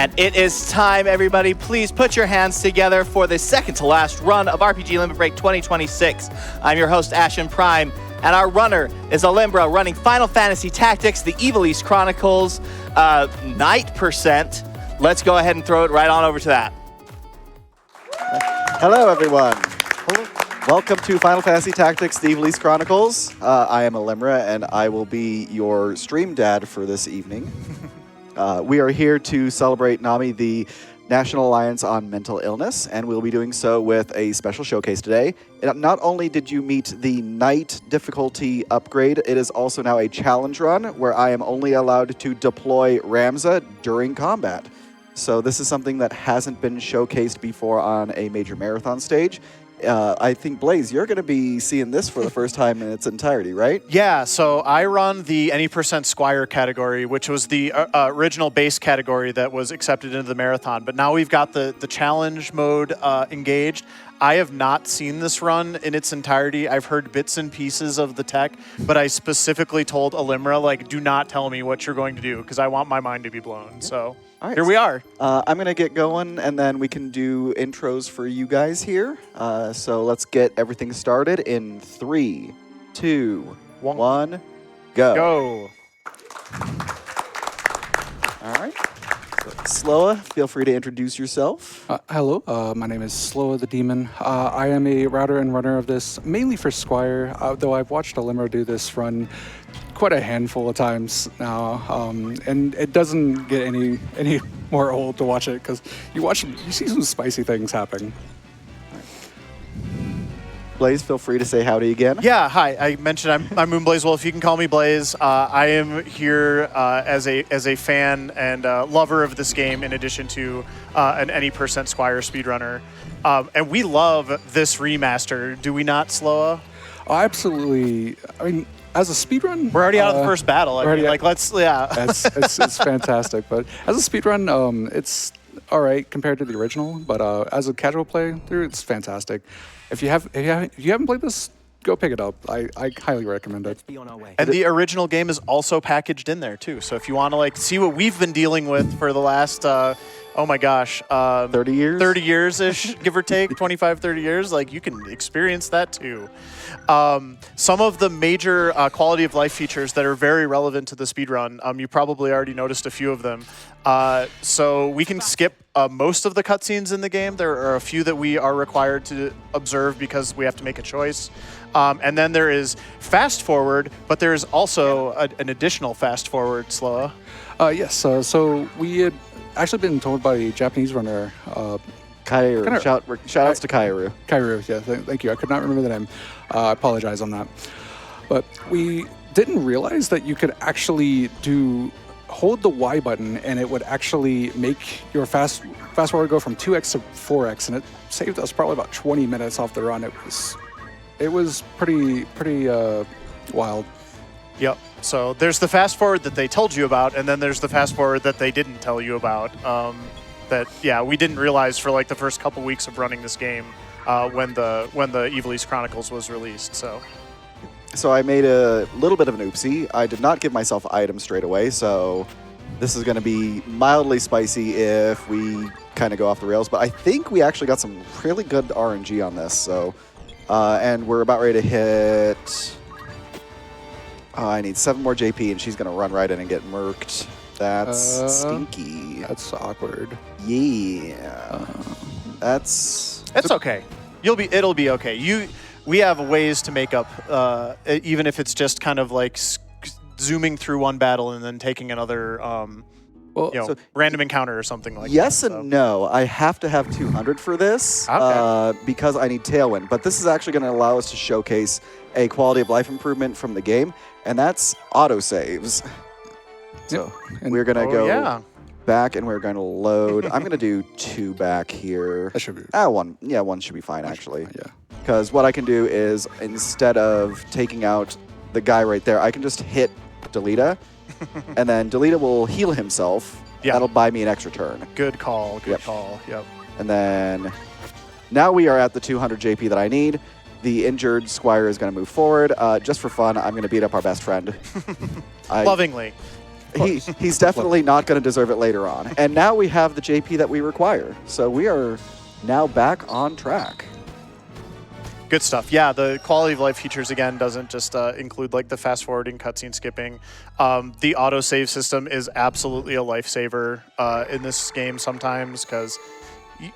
And it is time, everybody. Please put your hands together for the second to last run of RPG Limit Break 2026. I'm your host, Ashen Prime, and our runner is Alymra, running Final Fantasy Tactics, the Ivalice Chronicles, Night Percent. Let's go ahead and throw it right on over to that. Hello, everyone. Welcome to Final Fantasy Tactics, the Ivalice Chronicles. I am Alymra, and I will be your stream dad for this evening. We are here to celebrate NAMI, the National Alliance on Mental Illness, and we'll be doing so with a special showcase today. Not only did you meet the night difficulty upgrade, it is also now a challenge run where I am only allowed to deploy Ramza during combat. So this is something that hasn't been showcased before on a major marathon stage. I think, Blaze, you're going to be seeing this for the first time in its entirety, right? Yeah, so I run the any percent Squire category, which was the original base category that was accepted into the marathon. But now we've got the challenge mode engaged. I have not seen this run in its entirety. I've heard bits and pieces of the tech, but I specifically told Alymra, like, do not tell me what you're going to do, because I want my mind to be blown. Yeah. So right, here we are. I'm going to get going, and then we can do intros for you guys here. So let's get everything started in 3, 2, 1, go. Go. All right. Sloa, feel free to introduce yourself. Hello, my name is Sloathedemon. I am a router and runner of this, mainly for Squire, though I've watched Alymra do this run quite a handful of times now, and it doesn't get any more old to watch it, because you see some spicy things happening. Blaze, feel free to say howdy again. Yeah, hi. I mentioned I'm moonblazewolf. You can call me Blaze. I am here as a fan and lover of this game, in addition to an any percent Squire speedrunner. And we love this remaster. Do we not, Sloa? Oh, absolutely. I mean, as a speedrun, we're already out of the first battle. I mean, like, let's, yeah. It's fantastic. But as a speedrun, it's all right compared to the original. But as a casual play through, it's fantastic. If you haven't played this, go pick it up. I highly recommend it. And the original game is also packaged in there too. So if you want to like see what we've been dealing with for the last oh my gosh, 30 years? 30 years-ish, give or take, 25, 30 years, like you can experience that too. Some of the major quality of life features that are very relevant to the speedrun, you probably already noticed a few of them. So we can skip most of the cutscenes in the game. There are a few that we are required to observe because we have to make a choice. And then there is fast forward, but there is also an additional fast forward, Sloa. Yes, so we had actually been told by a Japanese runner, Kairu. Shout outs to Kairu. Kairu, yeah, thank you. I could not remember the name. I apologize on that. But we didn't realize that you could actually hold the Y button and it would actually make your fast forward go from 2x to 4x, and it saved us probably about 20 minutes off the run. It was pretty wild. Yep. So there's the fast forward that they told you about, and then there's the fast forward that they didn't tell you about. That we didn't realize for like the first couple weeks of running this game when the Ivalice Chronicles was released. So I made a little bit of an oopsie. I did not give myself items straight away, so this is going to be mildly spicy if we kind of go off the rails. But I think we actually got some really good RNG on this. So, and we're about ready to hit. I need 7 more JP, and she's going to run right in and get murked. That's stinky. That's awkward. Yeah. That's okay. It'll be okay. We have ways to make up, even if it's just kind of like zooming through one battle and then taking another, random encounter or something like that. Yes and no. I have to have 200 for this because I need Tailwind. But this is actually going to allow us to showcase a quality of life improvement from the game, and that's autosaves. So we're going to go back, and we're going to load. I'm going to do 2 back here. That should be. 1. Yeah, 1 should be fine, actually. Yeah. Because what I can do is, instead of taking out the guy right there, I can just hit Delita, and then Delita will heal himself. Yeah. That'll buy me an extra turn. Good call. Good call. Yep. And then now we are at the 200 JP that I need. The injured Squire is going to move forward. Just for fun, I'm going to beat up our best friend. Lovingly. He's definitely not going to deserve it later on. And now we have the JP that we require. So we are now back on track. Good stuff. Yeah, the quality of life features, again, doesn't just include like the fast forwarding, cutscene skipping. The autosave system is absolutely a lifesaver in this game sometimes because,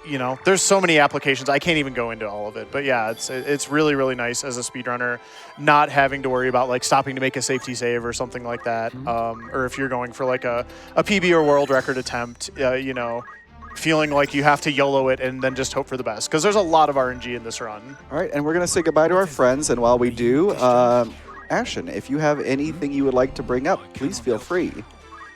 you know, there's so many applications. I can't even go into all of it. But yeah, it's really, really nice as a speedrunner not having to worry about like stopping to make a safety save or something like that. Or if you're going for like a PB or world record attempt, you know, feeling like you have to YOLO it and then just hope for the best. Because there's a lot of RNG in this run. All right, and we're going to say goodbye to our friends. And while we do, Ashen, if you have anything you would like to bring up, please feel free.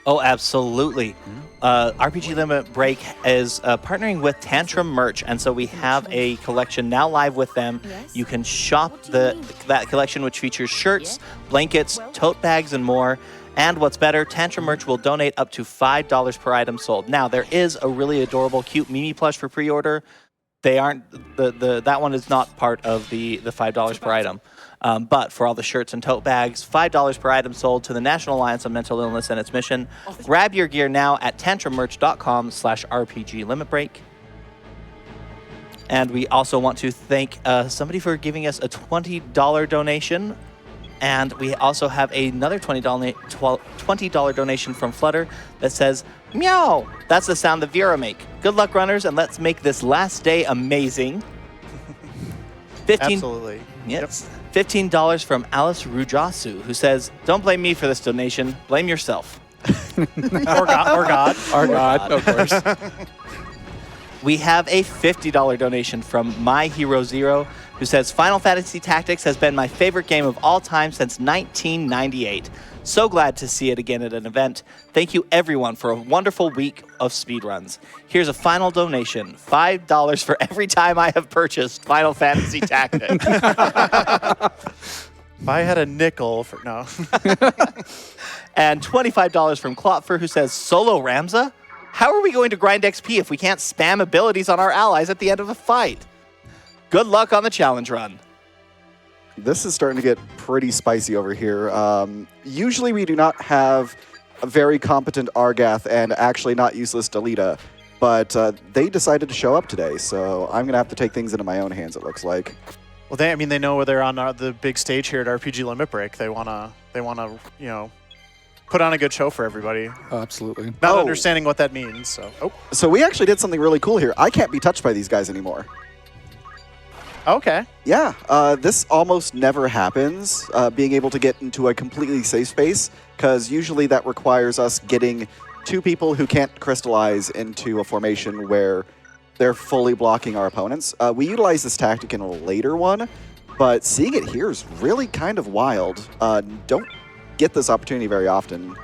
Oh, absolutely. RPG Limit Break is partnering with Tantrum Merch, and so we have a collection now live with them. You can shop that collection, which features shirts, blankets, tote bags, and more. And what's better, Tantrum Merch will donate up to $5 per item sold. Now, there is a really adorable, cute Mimi plush for pre-order. They aren't that one is not part of the $5 per item. But for all the shirts and tote bags, $5 per item sold to the National Alliance on Mental Illness and its mission. Grab your gear now at tantrummerch.com/RPG Limit Break. And we also want to thank somebody for giving us a $20 donation. And we also have another $20 donation from Flutter that says, meow. That's the sound that Vera make. Good luck, runners, and let's make this last day amazing. Absolutely. Yes. Yep. $15 from Alice Rujasu, who says, don't blame me for this donation. Blame yourself. or God. Our God, of course. We have a $50 donation from My Hero Zero, who says, Final Fantasy Tactics has been my favorite game of all time since 1998. So glad to see it again at an event. Thank you, everyone, for a wonderful week of speedruns. Here's a final donation, $5 for every time I have purchased Final Fantasy Tactics. If I had a nickel for... No. And $25 from Klopfer, who says, Solo Ramza? How are we going to grind XP if we can't spam abilities on our allies at the end of a fight? Good luck on the challenge run. This is starting to get pretty spicy over here. Usually we do not have a very competent Argath and actually not useless Delita, but they decided to show up today, so I'm going to have to take things into my own hands, it looks like. Well, they know they're on the big stage here at RPG Limit Break. They wanna, you know, put on a good show for everybody. Absolutely. Not understanding what that means, so. Oh. So we actually did something really cool here. I can't be touched by these guys anymore. Okay. Yeah, this almost never happens, being able to get into a completely safe space, because usually that requires us getting two people who can't crystallize into a formation where they're fully blocking our opponents. We utilize this tactic in a later one, but seeing it here is really kind of wild. Don't get this opportunity very often.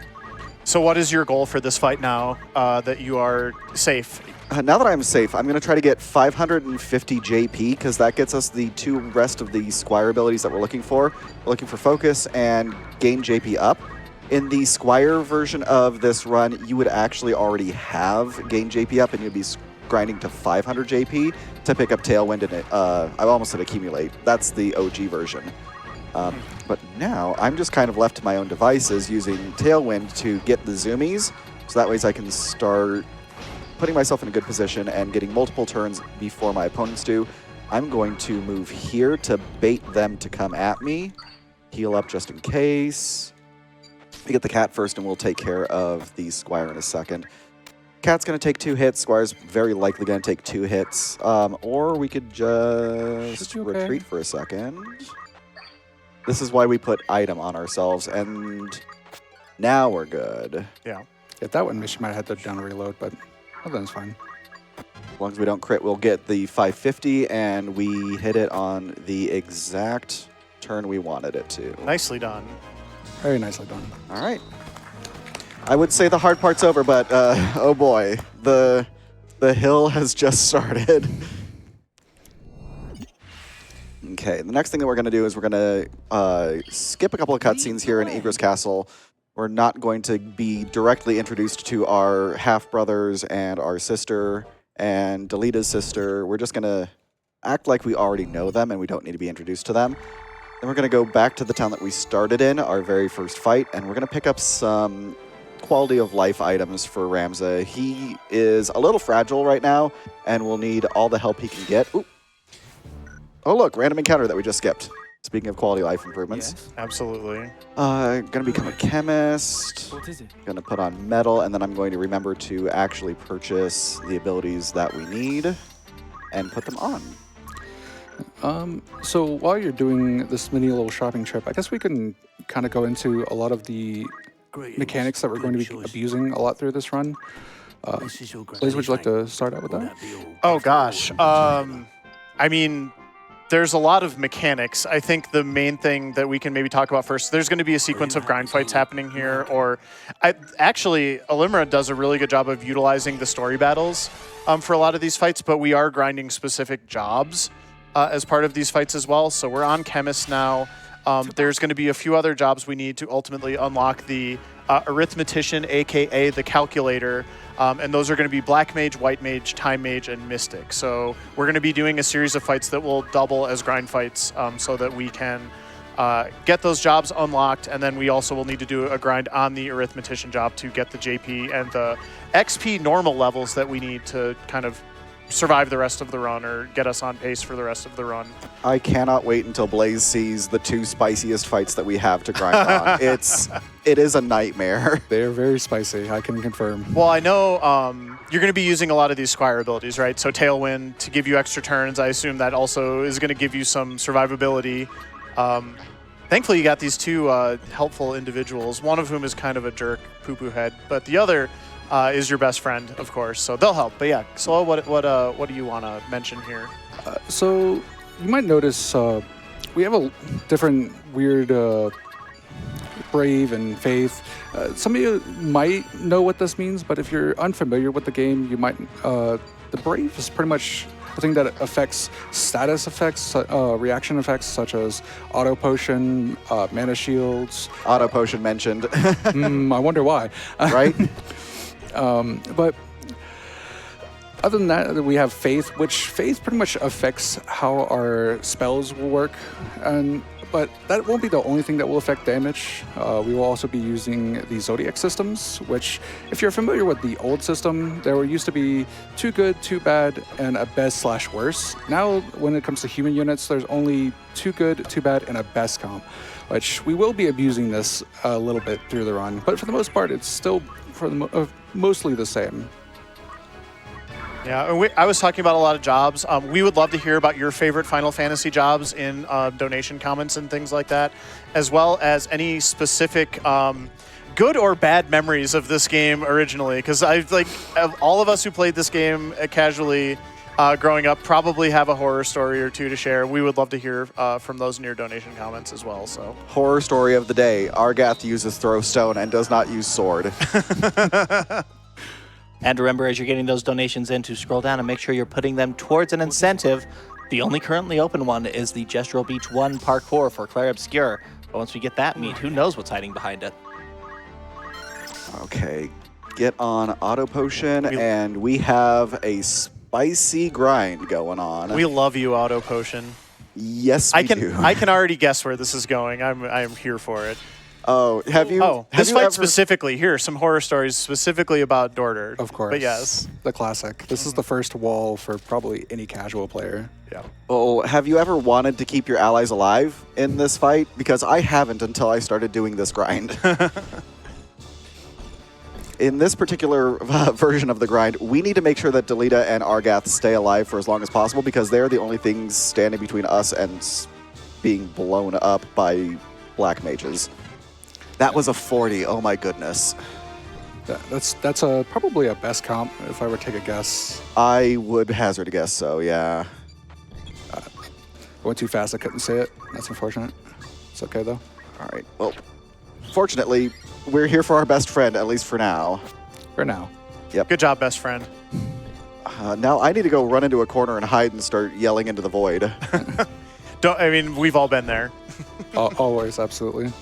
So what is your goal for this fight now that you are safe? Now that I'm safe, I'm going to try to get 550 JP, because that gets us the two rest of the Squire abilities that we're looking for. We're looking for Focus and gain JP up. In the Squire version of this run, you would actually already have gain JP up, and you'd be grinding to 500 JP to pick up Tailwind and I almost said Accumulate. That's the OG version. But now I'm just kind of left to my own devices using Tailwind to get the zoomies, so that way I can start putting myself in a good position and getting multiple turns before my opponents do. I'm going to move here to bait them to come at me. Heal up just in case. We get the cat first and we'll take care of the Squire in a second. Cat's going to take 2 hits. Squire's very likely going to take 2 hits. Or we could just retreat for a second. This is why we put item on ourselves, and now we're good. Yeah. Yeah, that one mission might have had to down reload, but other than it's fine. As long as we don't crit, we'll get the 550, and we hit it on the exact turn we wanted it to. Nicely done. Very nicely done. All right. I would say the hard part's over, but oh boy, the hill has just started. Okay, the next thing that we're going to do is we're going to skip a couple of cutscenes here in Egress Castle. We're not going to be directly introduced to our half-brothers and our sister and Delita's sister. We're just going to act like we already know them and we don't need to be introduced to them. Then we're going to go back to the town that we started in, our very first fight, and we're going to pick up some quality of life items for Ramza. He is a little fragile right now and will need all the help he can get. Ooh. Oh, look, random encounter that we just skipped. Speaking of quality life improvements. Yes. Absolutely. Gonna become a chemist. What is it? Gonna put on metal, and then I'm going to remember to actually purchase the abilities that we need and put them on. So while you're doing this mini little shopping trip, I guess we can kind of go into a lot of the mechanics that we're going to be abusing a lot through this run. Blaze, would you like to start out with that? Oh gosh. I mean, there's a lot of mechanics. I think the main thing that we can maybe talk about first, there's going to be a sequence of grind fights happening here, or actually, Alymra does a really good job of utilizing the story battles for a lot of these fights, but we are grinding specific jobs as part of these fights as well. So we're on Chemist now. There's going to be a few other jobs we need to ultimately unlock the Arithmetician, aka the Calculator, and those are going to be Black Mage, White Mage, Time Mage, and Mystic. So we're going to be doing a series of fights that will double as grind fights so that we can get those jobs unlocked, and then we also will need to do a grind on the Arithmetician job to get the JP and the XP normal levels that we need to kind of survive the rest of the run or get us on pace for the rest of the run. I cannot wait until Blaze sees the 2 spiciest fights that we have to grind on. It is a nightmare. They're very spicy, I can confirm. Well, I know you're going to be using a lot of these Squire abilities, right? So Tailwind to give you extra turns. I assume that also is going to give you some survivability. Thankfully, you got these 2 helpful individuals, one of whom is kind of a jerk, poo-poo head, but the other is your best friend, of course, so they'll help. But yeah, Slow, what do you want to mention here? So you might notice we have a different weird Brave and Faith. Some of you might know what this means, but if you're unfamiliar with the game, you might... the Brave is pretty much a thing that affects status effects, reaction effects, such as Auto Potion, Mana Shields. Auto Potion mentioned. I wonder why. Right? But other than that, we have Faith, which Faith pretty much affects how our spells will work. But that won't be the only thing that will affect damage. We will also be using the Zodiac systems, which, if you're familiar with the old system, there used to be 2 good, 2 bad, and a best/worse. Now, when it comes to human units, there's only 2 good, 2 bad, and a best comp, which we will be abusing this a little bit through the run. But for the most part, it's still mostly the same. Yeah, and I was talking about a lot of jobs. We would love to hear about your favorite Final Fantasy jobs in donation comments and things like that, as well as any specific good or bad memories of this game originally. Because all of us who played this game casually growing up probably have a horror story or 2 to share. We would love to hear from those in your donation comments as well. So, Horror story of the day. Argath uses throw stone and does not use sword. And remember, as you're getting those donations in, to scroll down and make sure you're putting them towards an incentive. The only currently open one is the Gestural Beach 1 parkour for Claire Obscure. But once we get that meat, who knows what's hiding behind it? Okay, get on Auto Potion, and we have a spicy grind going on. We love you, Auto Potion. Yes, we do. I can already guess where this is going. I'm here for it. Oh, have you? Oh, have this you fight ever... specifically. Here, some horror stories specifically about Dorder. Of course. But yes. The classic. This is the first wall for probably any casual player. Yeah. Oh, have you ever wanted to keep your allies alive in this fight? Because I haven't until I started doing this grind. In this particular version of the grind, we need to make sure that Delita and Argath stay alive for as long as possible because they're the only things standing between us and being blown up by black mages. That was a 40. Oh my goodness. That's probably a best comp if I were to take a guess. I would hazard a guess so, yeah. I went too fast, I couldn't say it. That's unfortunate. It's okay though. All right. Well, fortunately, we're here for our best friend, at least for now. For now. Yep. Good job, best friend. Now I need to go run into a corner and hide and start yelling into the void. We've all been there. Always, absolutely.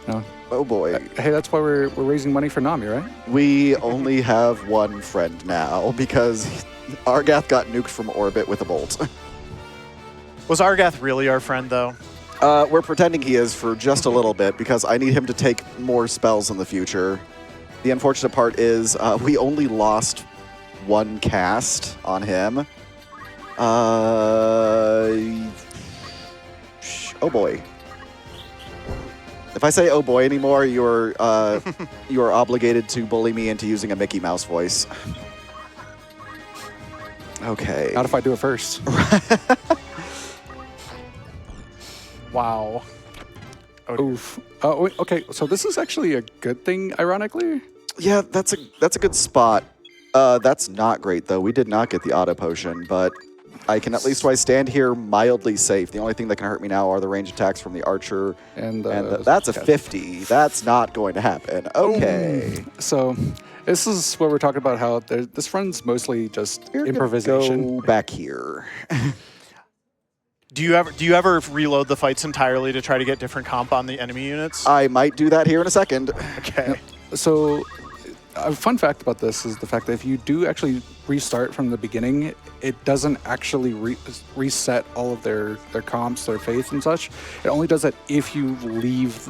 No. Oh boy. Hey, that's why we're raising money for NAMI, right? We only have one friend now because Argath got nuked from orbit with a bolt. Was Argath really our friend, though? We're pretending he is for just a little bit because I need him to take more spells in the future. The unfortunate part is we only lost one cast on him. Oh boy. If I say "oh boy" anymore, you're you are obligated to bully me into using a Mickey Mouse voice. Okay. Not if I do it first. Wow. Oof. Okay, so this is actually a good thing, ironically. Yeah, that's a good spot. That's not great though. We did not get the auto potion, but I can at least, while I stand here, mildly safe. The only thing that can hurt me now are the range attacks from the archer, And, that's a 50. That's not going to happen. Okay. So this is where we're talking about how this run's mostly just We're gonna improvisation. Go back here. Do you ever reload the fights entirely to try to get different comp on the enemy units? I might do that here in a second. Okay. So a fun fact about this is the fact that if you do actually restart from the beginning, it doesn't actually reset all of their comps, their faith and such. It only does that if you leave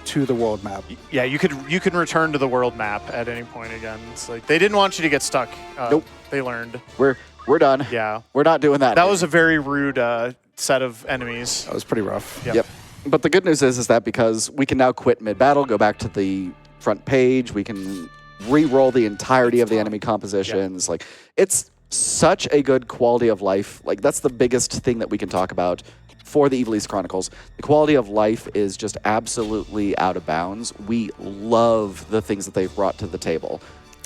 to the world map. Yeah, you can return to the world map at any point again. It's like they didn't want you to get stuck. Nope. They learned. We're done. Yeah. We're not doing that. That was a very rude set of enemies. That was pretty rough. Yep. But the good news is that because we can now quit mid-battle, go back to the front page, we can re-roll the entirety of the enemy compositions. Like, it's such a good quality of life. Like, that's the biggest thing that we can talk about for the Ivalice Chronicles. The quality of life is just absolutely out of bounds. We love the things that they've brought to the table.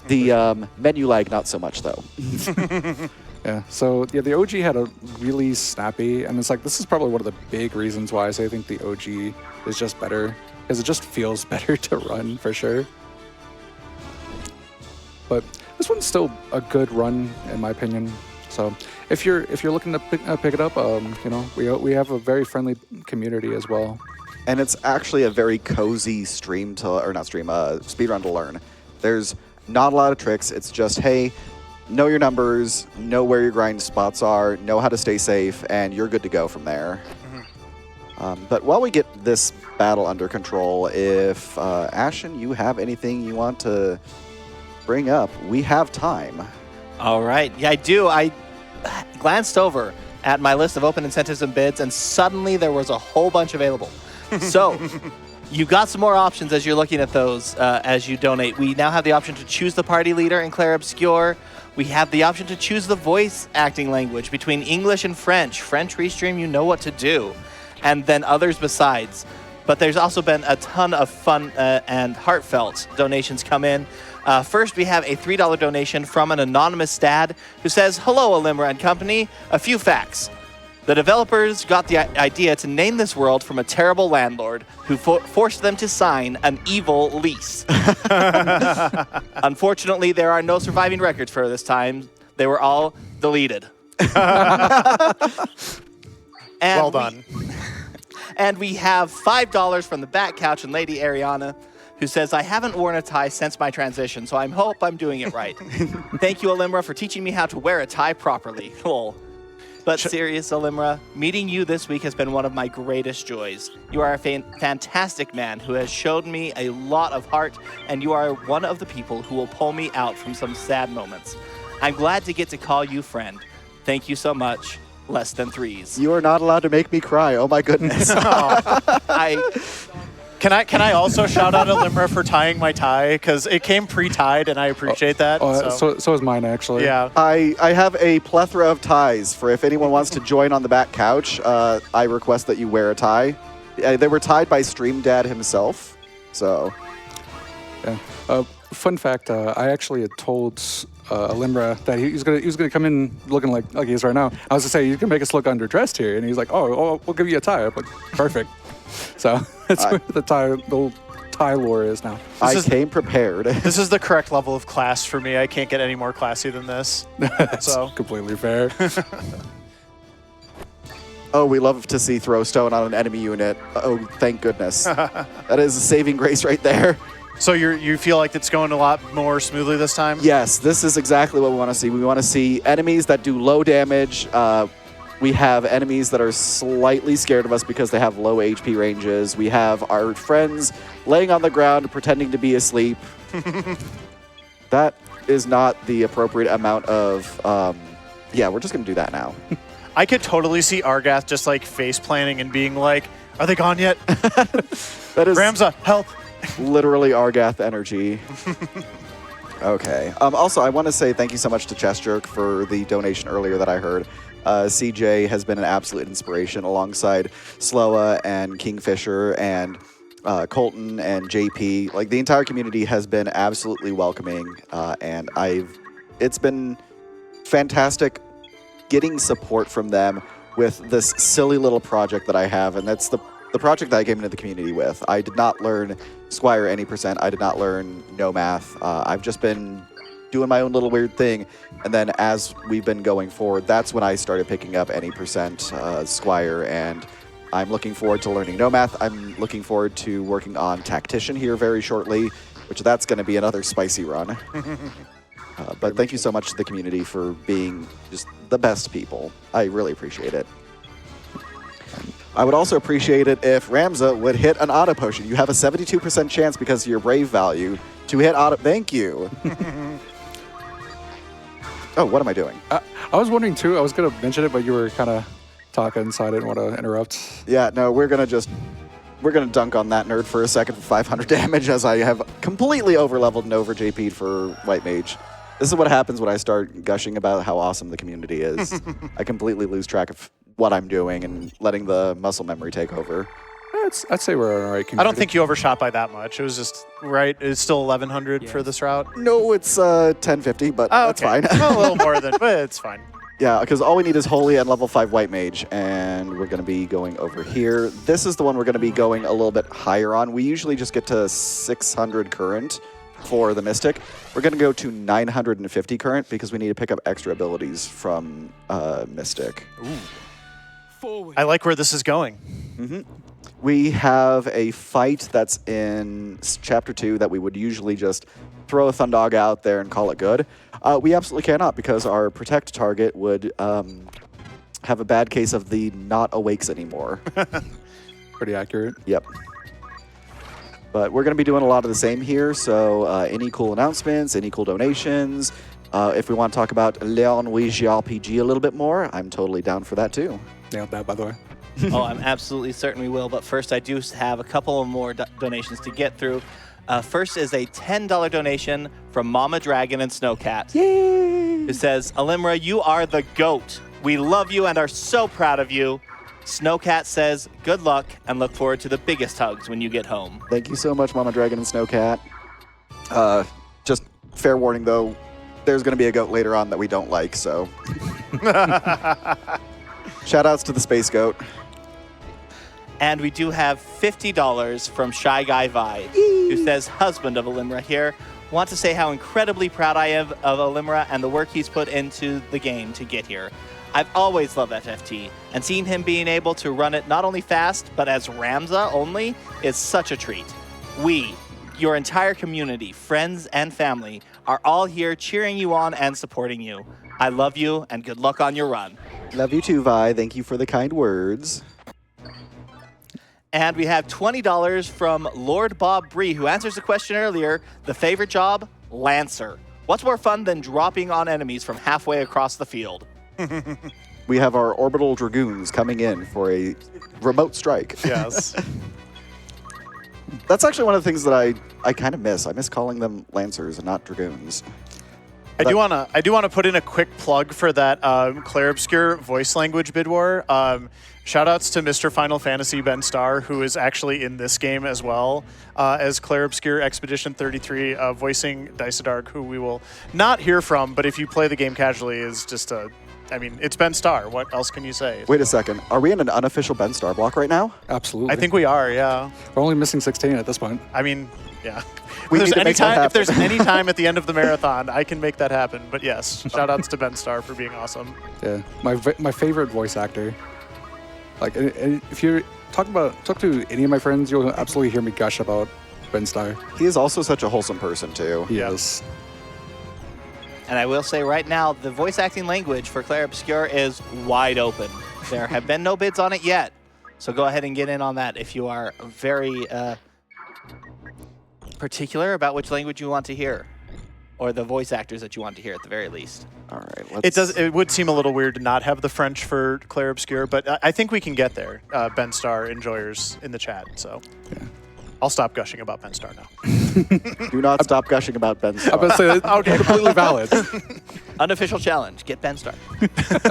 The menu lag, not so much, though. Yeah, so yeah, the OG had a really snappy, and it's like, this is probably one of the big reasons why I say I think the OG is just better, because it just feels better to run, for sure. But this one's still a good run, in my opinion. So if you're looking to pick it up, you know, we have a very friendly community as well. And it's actually a very cozy speedrun to learn. There's not a lot of tricks. It's just, hey, know your numbers, know where your grind spots are, know how to stay safe, and you're good to go from there. But while we get this battle under control, if Ashen, you have anything you want to bring up, we have time. All right. Yeah, I do. I glanced over at my list of open incentives and bids, and suddenly there was a whole bunch available. So you've got some more options as you're looking at those as you donate. We now have the option to choose the party leader in Clair Obscure. We have the option to choose the voice acting language between English and French. French Restream, you know what to do. And then others besides. But there's also been a ton of fun and heartfelt donations come in. First, we have a $3 donation from an anonymous dad who says, "Hello, Alymra and company. A few facts. The developers got the idea to name this world from a terrible landlord who forced them to sign an evil lease. Unfortunately, there are no surviving records for this time. They were all deleted." Well done. And we have $5 from the Bat Couch and Lady Ariana, who says, "I haven't worn a tie since my transition, so I hope I'm doing it right. Thank you, Alymra, for teaching me how to wear a tie properly." Lol. But serious, Alymra, meeting you this week has been one of my greatest joys. You are a fantastic man who has shown me a lot of heart, and you are one of the people who will pull me out from some sad moments. I'm glad to get to call you friend. Thank you so much. Less than threes. You are not allowed to make me cry. Oh my goodness. Can I also shout out Alymra for tying my tie, because it came pre-tied and I appreciate that. So is mine, actually. Yeah. I have a plethora of ties for if anyone wants to join on the back couch. I request that you wear a tie. They were tied by Stream Dad himself. So. Yeah. Fun fact: I actually had told Alymra that he was gonna come in looking like he is right now. I was gonna say, "You can make us look underdressed here," and he's like, "Oh, we'll give you a tie." I'm like, "Perfect." So that's where the old tie lore is now. I came prepared. This is the correct level of class for me. I can't get any more classy than this. That's completely fair. Oh, we love to see throw stone on an enemy unit. Oh, thank goodness. That is a saving grace right there. So you feel like it's going a lot more smoothly this time? Yes, this is exactly what we want to see. We want to see enemies that do low damage. We have enemies that are slightly scared of us because they have low HP ranges. We have our friends laying on the ground pretending to be asleep. That is not the appropriate amount of... yeah, we're just going to do that now. I could totally see Argath just like face planting and being like, "Are they gone yet? That is Ramza, help!" literally Argath energy. Okay. Also, I want to say thank you so much to Chess Jerk for the donation earlier that I heard. CJ has been an absolute inspiration alongside Sloa and Kingfisher and Colton and JP. Like, the entire community has been absolutely welcoming, and it's been fantastic getting support from them with this silly little project that I have, and that's the project that I came into the community with. I did not learn Squire any %. I did not learn no math. I've just been doing my own little weird thing, and then as we've been going forward, that's when I started picking up any % Squire, and I'm looking forward to learning no math. I'm looking forward to working on Tactician here very shortly, which that's going to be another spicy run. But thank you so much to the community for being just the best people. I really appreciate it. I would also appreciate it if Ramza would hit an auto potion. You have a 72% chance because of your brave value to hit auto. Thank you. Oh, what am I doing? I was wondering too. I was going to mention it, but you were kind of talking, so I didn't want to interrupt. Yeah, no, we're going to dunk on that nerd for a second for 500 damage as I have completely over-leveled and over-JP'd for White Mage. This is what happens when I start gushing about how awesome the community is. I completely lose track of what I'm doing and letting the muscle memory take over. I'd say we're all right. I don't think you overshot by that much. It was just, right? It's still 1100 for this route? No, it's 1050, but that's fine. Well, a little more than, but it's fine. Yeah, because all we need is Holy and level 5 White Mage, and we're going to be going over here. This is the one we're going to be going a little bit higher on. We usually just get to 600 current for the Mystic. We're going to go to 950 current because we need to pick up extra abilities from Mystic. Ooh. I like where this is going. Mm-hmm. We have a fight that's in Chapter 2 that we would usually just throw a Thundog out there and call it good. We absolutely cannot because our Protect target would have a bad case of the not awakes anymore. Pretty accurate. Yep. But we're going to be doing a lot of the same here, so any cool announcements, any cool donations. If we want to talk about Leonwiji RPG a little bit more, I'm totally down for that too. Nailed that, by the way. Oh, I'm absolutely certain we will, but first I do have a couple of more donations to get through. First is a $10 donation from Mama Dragon and Snowcat. Yay! Who says, Alymra, you are the GOAT. We love you and are so proud of you. Snowcat says, good luck and look forward to the biggest hugs when you get home. Thank you so much, Mama Dragon and Snowcat. Just fair warning, though, there's going to be a goat later on that we don't like, so. Shoutouts to the Space Goat. And we do have $50 from Shy Guy Vi, who says, husband of Alymra here. Want to say how incredibly proud I am of Alymra and the work he's put into the game to get here. I've always loved FFT, and seeing him being able to run it not only fast, but as Ramza only, is such a treat. We, your entire community, friends and family, are all here cheering you on and supporting you. I love you, and good luck on your run. Love you too, Vi. Thank you for the kind words. And we have $20 from Lord Bob Bree, who answers the question earlier, the favorite job, Lancer. What's more fun than dropping on enemies from halfway across the field? We have our orbital dragoons coming in for a remote strike. Yes. That's actually one of the things that I kind of miss. I miss calling them Lancers and not dragoons. I do want to put in a quick plug for that Claire Obscure voice language bid war. Shoutouts to Mr. Final Fantasy Ben Starr, who is actually in this game as well as Claire Obscure Expedition 33, voicing Dysadark, who we will not hear from, but if you play the game casually, is just a... I mean, it's Ben Starr. What else can you say? Wait a second. Are we in an unofficial Ben Starr block right now? Absolutely. I think we are, yeah. We're only missing 16 at this point. I mean, yeah. We need to make that happen. If there's any time at the end of the marathon, I can make that happen. But yes, shoutouts to Ben Starr for being awesome. Yeah, my favorite voice actor. Like, and if you talk to any of my friends, you'll absolutely hear me gush about Ben Starr. He is also such a wholesome person too. He is. And I will say right now, the voice acting language for Claire Obscure is wide open. There have been no bids on it yet. So go ahead and get in on that if you are very particular about which language you want to hear? Or the voice actors that you want to hear at the very least? All right. Let's... It would seem a little weird to not have the French for Clair Obscur, but I think we can get there. Ben Star enjoyers in the chat, so I'll stop gushing about Ben Star now. Do not stop gushing about Ben Star. I'm about to say that's Okay. completely valid. Unofficial challenge, get Ben Star.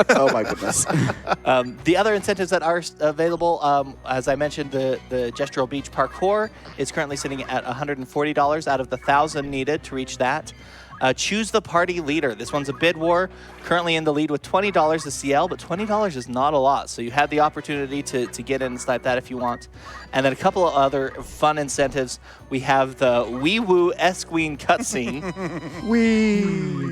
Oh my goodness. The other incentives that are available, as I mentioned, the Gestural Beach Parkour is currently sitting at $140 out of the 1,000 needed to reach that. Choose the party leader. This one's a bid war. Currently in the lead with $20 to CL, but $20 is not a lot. So you have the opportunity to get in and snipe that if you want. And then a couple of other fun incentives. We have the Wee Woo Esqueen cutscene.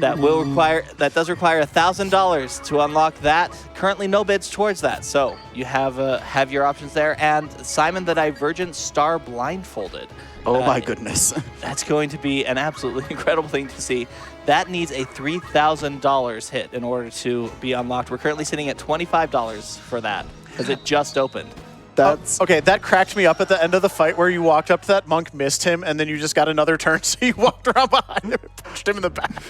That does require $1,000 to unlock that. Currently no bids towards that. So you have your options there. And Simon the Divergent Star Blindfolded. Oh my goodness. That's going to be an absolutely incredible thing to see. That needs a $3,000 hit in order to be unlocked. We're currently sitting at $25 for that, because it just opened. That's Okay, that cracked me up at the end of the fight where you walked up to that monk, missed him, and then you just got another turn, so you walked around behind him and punched him in the back.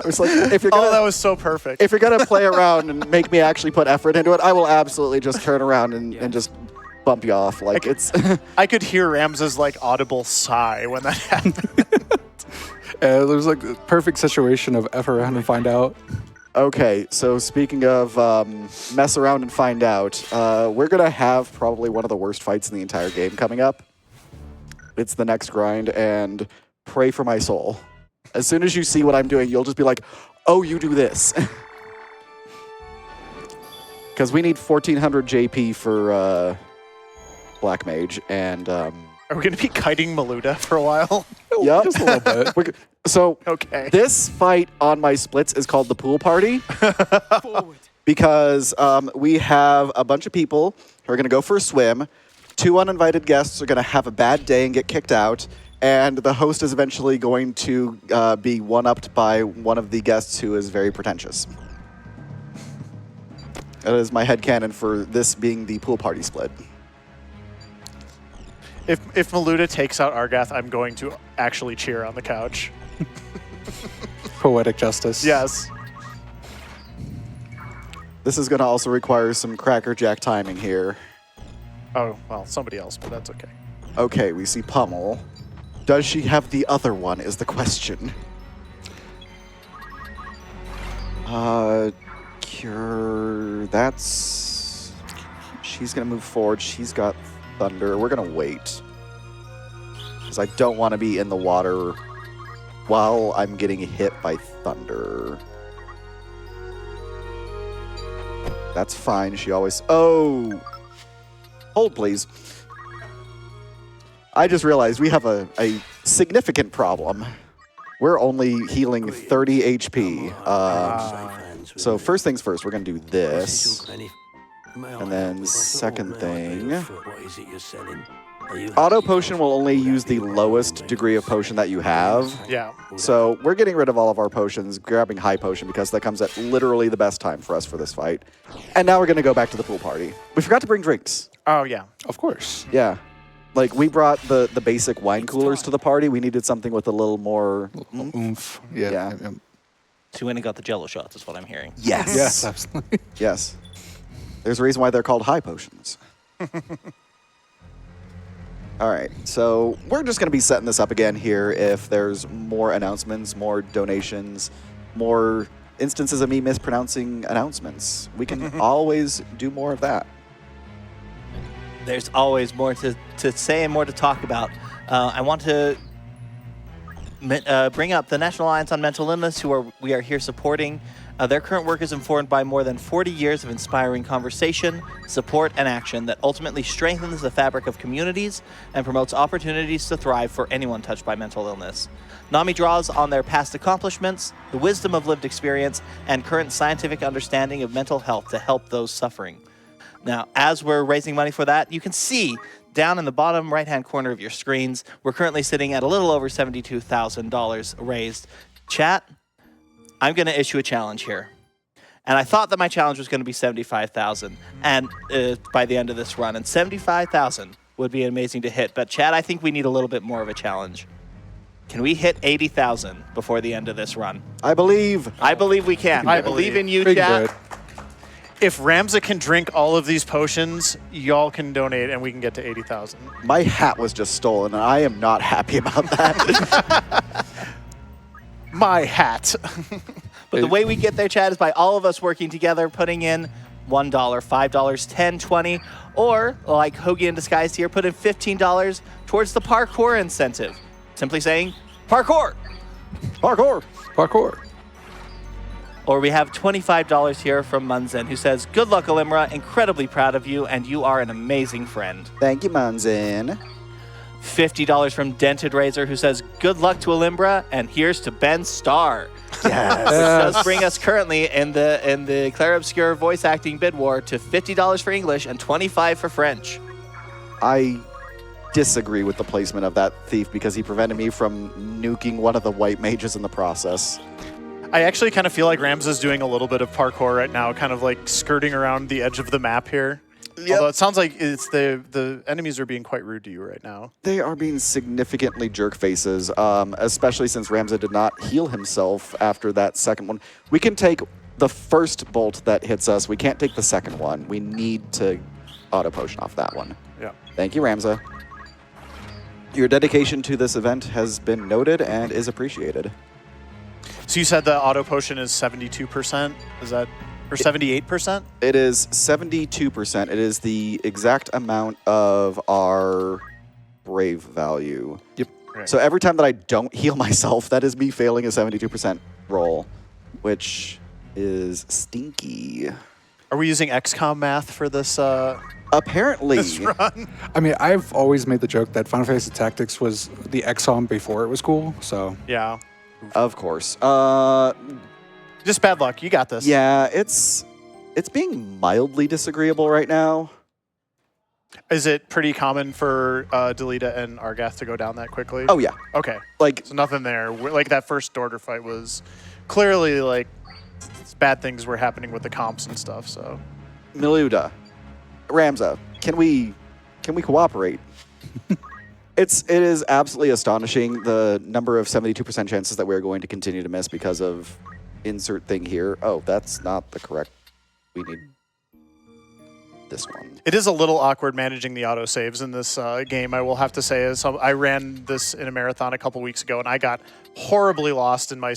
I was like, if you're gonna, Oh, that was so perfect. if you're gonna play around and make me actually put effort into it, I will absolutely just turn around and just bump you off. Like it's. I could hear Ramza's like audible sigh when that happened. There's like a perfect situation of F around and find out. Okay, so speaking of mess around and find out, we're gonna have probably one of the worst fights in the entire game coming up. It's the next grind, and pray for my soul. As soon as you see what I'm doing, you'll just be like, oh, you do this. Because we need 1,400 JP for Black Mage, and... Are we going to be kiting Maluda for a while? Yep. Just a little bit. So Okay. this fight on my splits is called the pool party because we have a bunch of people who are going to go for a swim. 2 uninvited guests are going to have a bad day and get kicked out. And the host is eventually going to be one-upped by one of the guests who is very pretentious. That is my headcanon for this being the pool party split. If Maluda takes out Argath, I'm going to actually cheer on the couch. Poetic justice. Yes. This is going to also require some crackerjack timing here. Oh, well, somebody else, but that's okay. Okay, we see Pummel. Does she have the other one is the question. Cure, that's... She's going to move forward. She's got Thunder. We're going to wait. Because I don't want to be in the water while I'm getting hit by Thunder. That's fine. She always... Oh! Hold, please. I just realized we have a significant problem. We're only healing 30 HP. So first things first, we're going to do this. And then second thing... Auto potion will only use the lowest degree of potion that you have. Yeah. So we're getting rid of all of our potions, grabbing high potion because that comes at literally the best time for us for this fight. And now we're going to go back to the pool party. We forgot to bring drinks. Oh, yeah. Of course. Yeah. Like, we brought the basic wine coolers to the party. We needed something with a little more... Oomph. Yeah. Yeah. So you went and got the Jello shots, is what I'm hearing. Yes. Yes, absolutely. Yes. There's a reason why they're called high potions. All right, so we're just going to be setting this up again here if there's more announcements, more donations, more instances of me mispronouncing announcements. We can always do more of that. There's always more to say and more to talk about. I want to bring up the National Alliance on Mental Illness, we are here supporting. Their current work is informed by more than 40 years of inspiring conversation, support, and action that ultimately strengthens the fabric of communities and promotes opportunities to thrive for anyone touched by mental illness. NAMI draws on their past accomplishments, the wisdom of lived experience, and current scientific understanding of mental health to help those suffering. Now, as we're raising money for that, you can see down in the bottom right-hand corner of your screens, we're currently sitting at a little over $72,000 raised. Chat, I'm going to issue a challenge here. And I thought that my challenge was going to be $75,000 and by the end of this run. And $75,000 would be amazing to hit. But Chad, I think we need a little bit more of a challenge. Can we hit 80,000 before the end of this run? I believe. I believe we can. I believe in you, We can do chat. it. If Ramza can drink all of these potions, y'all can donate and we can get to 80,000. My hat was just stolen, and I am not happy about that. My hat. But the way we get there, chat, is by all of us working together, putting in $1, $5, $10, $20, or like Hoagie in Disguise here, put in $15 towards the parkour incentive. Simply saying, parkour! Parkour. Parkour. Or we have $25 here from Munzen, who says, good luck, Alymra. Incredibly proud of you, and you are an amazing friend. Thank you, Munzen. $50 from Dented Razor, who says, good luck to Alymra, and here's to Ben Starr. Yes. Which does bring us currently in the Claire Obscure voice acting bid war to $50 for English and $25 for French. I disagree with the placement of that thief because he prevented me from nuking one of the white mages in the process. I actually kind of feel like Ramza's doing a little bit of parkour right now, kind of like skirting around the edge of the map here. Yep. Although it sounds like it's the enemies are being quite rude to you right now. They are being significantly jerk faces, especially since Ramza did not heal himself after that second one. We can take the first bolt that hits us. We can't take the second one. We need to auto potion off that one. Yeah. Thank you, Ramza. Your dedication to this event has been noted and is appreciated. So you said the auto potion is 72%? Is that, or 78%? It is 72%. It is the exact amount of our brave value. Yep. Right. So every time that I don't heal myself, that is me failing a 72% roll, which is stinky. Are we using XCOM math for this, Apparently. this run? I mean, I've always made the joke that Final Fantasy Tactics was the XOM before it was cool, so... Yeah. Of course. Just bad luck. You got this. Yeah, it's being mildly disagreeable right now. Is it pretty common for Delita and Argath to go down that quickly? Oh, yeah. Okay. Like, So nothing there. Like that first order fight was clearly like bad things were happening with the comps and stuff. So Miluda, Ramza, can we cooperate? It is absolutely astonishing the number of 72% chances that we're going to continue to miss because of insert thing here. Oh, that's not the correct. We need this one. it is a little awkward managing the auto saves in this game. I will have to say, as I ran this in a marathon a couple weeks ago, and I got horribly lost in my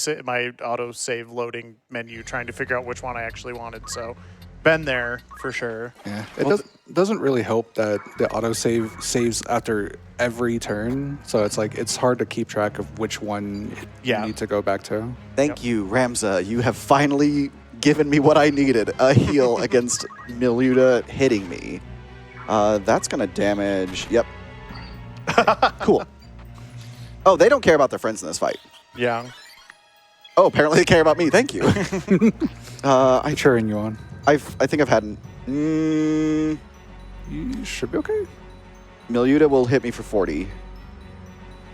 auto save loading menu trying to figure out which one I actually wanted. So, been there for sure. Yeah, it doesn't really help that the autosave saves after every turn, so it's like it's hard to keep track of which one you need to go back to. Thank you, Ramza. You have finally given me what I needed, a heal against Miluda hitting me. That's going to damage... Yep. Cool. Oh, they don't care about their friends in this fight. Yeah. Oh, apparently they care about me. Thank you. I'm cheering you on. I think I've had... You should be okay. Miluda will hit me for 40.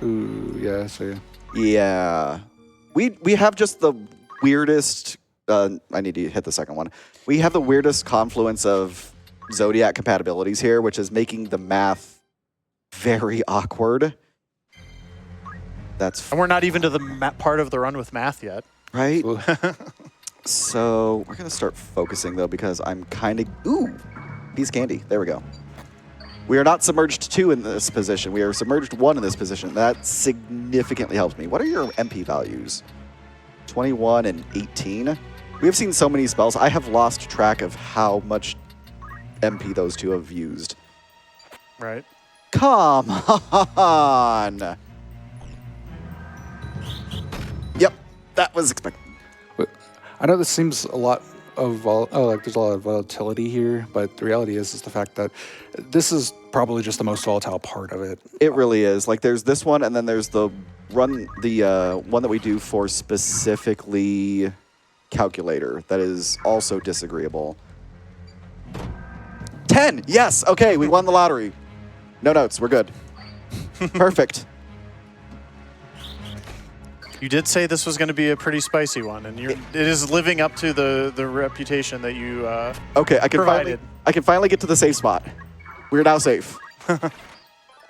Ooh, yeah, so yeah. Yeah. We have just the weirdest... I need to hit the second one. We have the weirdest confluence of Zodiac compatibilities here, which is making the math very awkward. That's... And we're not even to the part of the run with math yet. Right? Ooh. So we're going to start focusing, though, because I'm kind of... Ooh! Piece of candy. There we go. We are not submerged 2 in this position. We are submerged 1 in this position. That significantly helps me. What are your MP values? 21 and 18? We have seen so many spells. I have lost track of how much MP those two have used. Right. Come on! Yep, that was expected. But I know this seems a lot of there's a lot of volatility here, but the reality is the fact that this is probably just the most volatile part of it. It really is. Like, there's this one, and then there's the one that we do for specifically calculator that is also disagreeable. 10! Yes! Okay, we won the lottery. No notes. We're good. Perfect. You did say this was going to be a pretty spicy one, and it is living up to the reputation that you Okay, I can provided. finally get to the safe spot. We're now safe.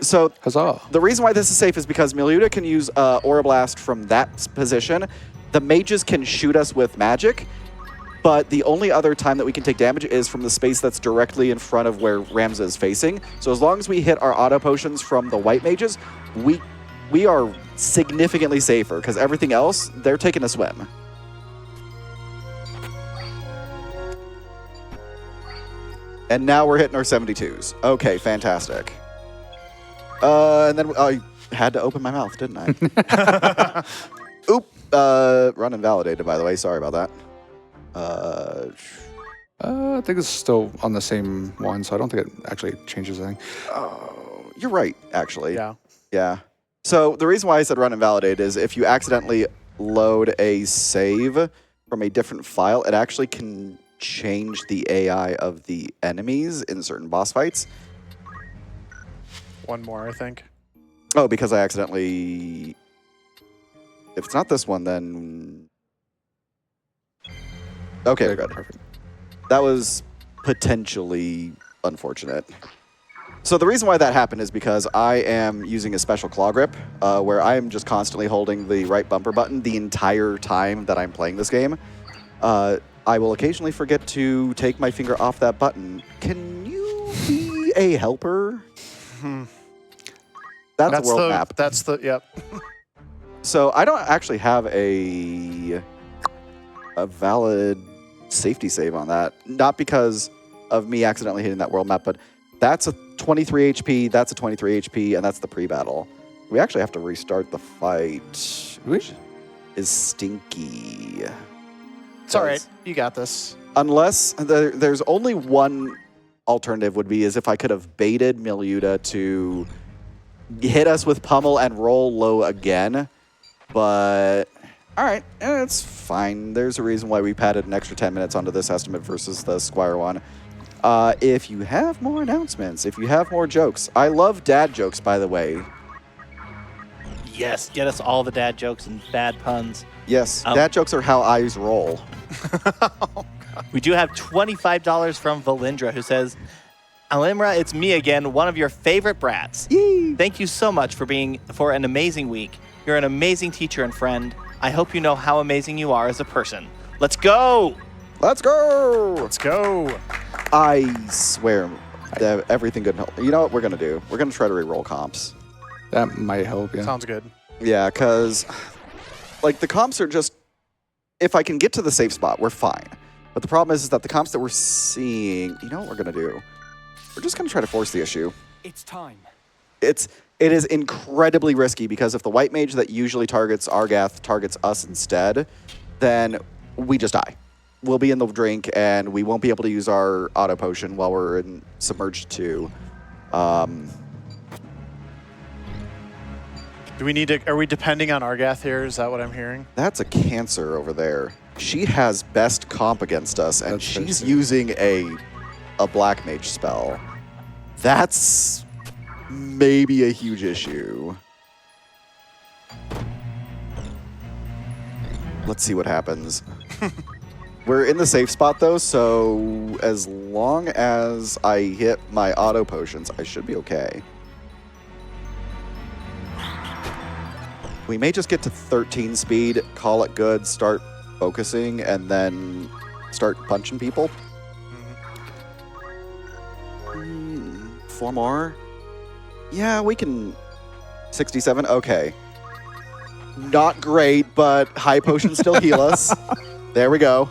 So Huzzah. the reason why this is safe is because Miluta can use Aura Blast from that position. The mages can shoot us with magic, but the only other time that we can take damage is from the space that's directly in front of where Ramza is facing. So as long as we hit our auto potions from the white mages, we are significantly safer because everything else, they're taking a swim. And now we're hitting our 72s. Okay, fantastic. And then I had to open my mouth, didn't I? Oop. Run invalidated, by the way. Sorry about that. I think it's still on the same one, so I don't think it actually changes anything. Oh, you're right, actually. Yeah. Yeah. So the reason why I said run invalidate is if you accidentally load a save from a different file, it actually can change the AI of the enemies in certain boss fights. One more, I think. Oh, because I accidentally... If it's not this one, then... Okay, we're good. Perfect. That was potentially unfortunate. So the reason why that happened is because I am using a special claw grip, where I am just constantly holding the right bumper button the entire time that I'm playing this game. I will occasionally forget to take my finger off that button. Can you be a helper? That's a world map. That's the, yep. So I don't actually have a valid safety save on that. Not because of me accidentally hitting that world map, but that's a 23 HP, that's a 23 HP, and that's the pre-battle. We actually have to restart the fight, which is stinky. It's all right. You got this. Unless there's only one alternative would be is if I could have baited Miluta to hit us with pummel and roll low again. But all right, it's fine. There's a reason why we padded an extra 10 minutes onto this estimate versus the Squire one. If you have more announcements, if you have more jokes, I love dad jokes, by the way. Yes, get us all the dad jokes and bad puns. Yes, dad jokes are how eyes roll. We do have $25 from Valindra, who says, Alymra, it's me again, one of your favorite brats. Yee. Thank you so much for an amazing week. You're an amazing teacher and friend. I hope you know how amazing you are as a person. Let's go! Let's go! Let's go. I swear, everything good. You know what we're gonna do? We're gonna try to re-roll comps. That might help, yeah. Sounds good. Yeah, because like the comps are just, if I can get to the safe spot, we're fine. But the problem is that the comps that we're seeing, you know what we're gonna do? We're just gonna try to force the issue. It's time. It is incredibly risky because if the white mage that usually targets Argath targets us instead, then we just die. We'll be in the drink and we won't be able to use our auto potion while we're in Submerged 2. Do we need to, are we depending on Argath here? Is that what I'm hearing? That's a Cancer over there. She has best comp against us, and That's she's true. using a black mage spell. That's maybe a huge issue. Let's see what happens. We're in the safe spot, though, so as long as I hit my auto potions, I should be okay. We may just get to 13 speed, call it good, start focusing, and then start punching people. 4 more? Yeah, we can... 67? Okay. Not great, but high potions still heal us. There we go.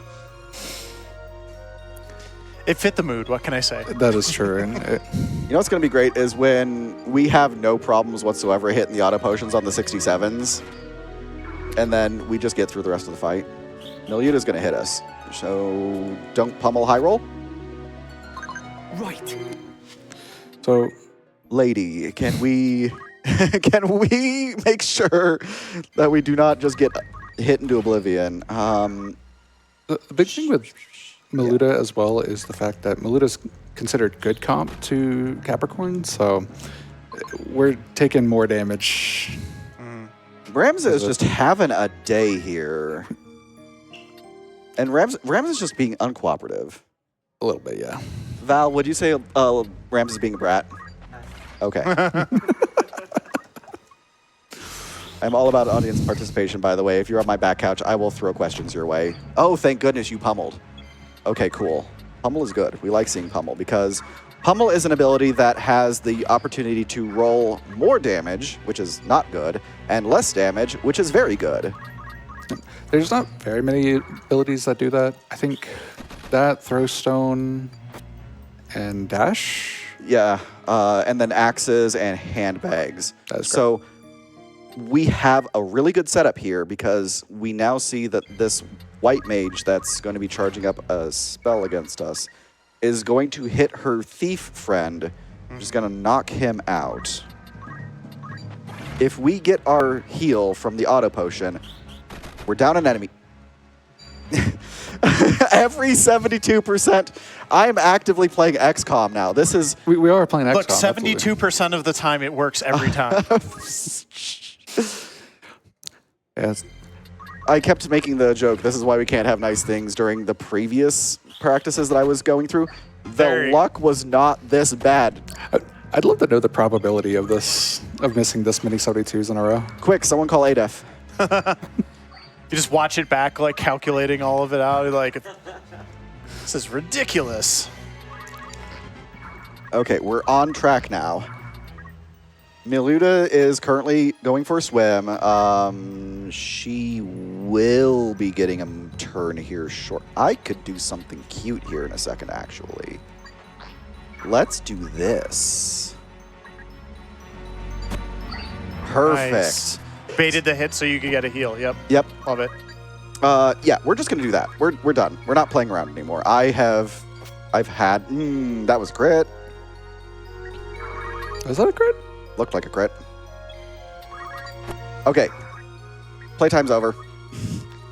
It fit the mood. What can I say? That is true. And You know what's going to be great is when we have no problems whatsoever hitting the auto potions on the 67s, and then we just get through the rest of the fight. Miluta's going to hit us, so don't pummel high roll. Right. so Lady, can we make sure that we do not just get hit into oblivion? the big thing with Miluta as well is the fact that Miluta's considered good comp to Capricorn, so we're taking more damage. Ramza is just having a day here. And Ramza's just being uncooperative. A little bit, yeah. Val, would you say Ramza's being a brat? Okay. I'm all about audience participation, by the way. If you're on my back couch, I will throw questions your way. Oh, thank goodness you pummeled. Okay, cool. Pummel is good. We like seeing pummel because pummel is an ability that has the opportunity to roll more damage, which is not good, and less damage, which is very good. There's not very many abilities that do that. I think that, throw stone, and dash. Yeah, and then axes and handbags. That is correct. So we have a really good setup here because we now see that this white mage that's going to be charging up a spell against us is going to hit her thief friend, which is going to knock him out. If we get our heal from the auto potion, we're down an enemy. Every 72%. I'm actively playing XCOM now. This is... We are playing XCOM. Look, 72% of the time it works every time. Yes. I kept making the joke, this is why we can't have nice things during the previous practices that I was going through. The luck was not this bad. I'd love to know the probability of this, of missing this many 72s in a row. Quick, someone call ADEF. You just watch it back, like calculating all of it out. You're like, this is ridiculous. Okay, we're on track now. Miluda is currently going for a swim. She will be getting a turn here short. I could do something cute here in a second, actually. Let's do this. Perfect. Nice. Baited the hit so you could get a heal. Yep. Yep. Love it. Yeah, we're just gonna do that. We're done. We're not playing around anymore. I've had that was crit. Is that a crit? Looked like a crit. Okay. Playtime's over.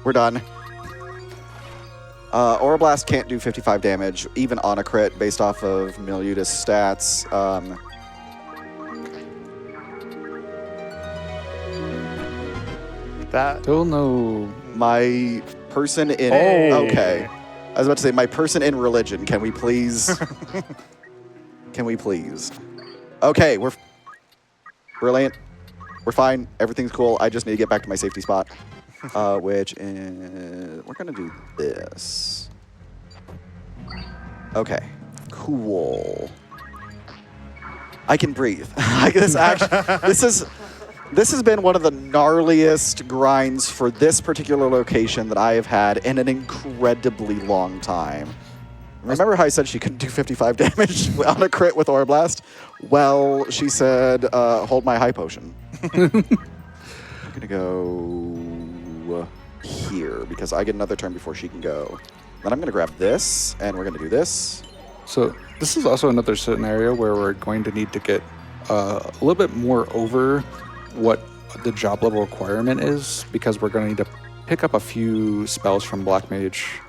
We're done. Aura Blast can't do 55 damage, even on a crit, based off of Miluda's stats. Still no. My person in... Oh. Okay. I was about to say, my person in religion, can we please... Can we please? Okay, we're... Brilliant. We're fine. Everything's cool. I just need to get back to my safety spot, which is... We're going to do this. Okay. Cool. I can breathe. This has been one of the gnarliest grinds for this particular location that I have had in an incredibly long time. Remember how I said she couldn't do 55 damage on a crit with Aura Blast? Well, she said, hold my high potion. I'm going to go here because I get another turn before she can go. Then I'm going to grab this, and we're going to do this. So this is also another scenario where we're going to need to get a little bit more over what the job level requirement is, because we're going to need to pick up a few spells from Black Mage.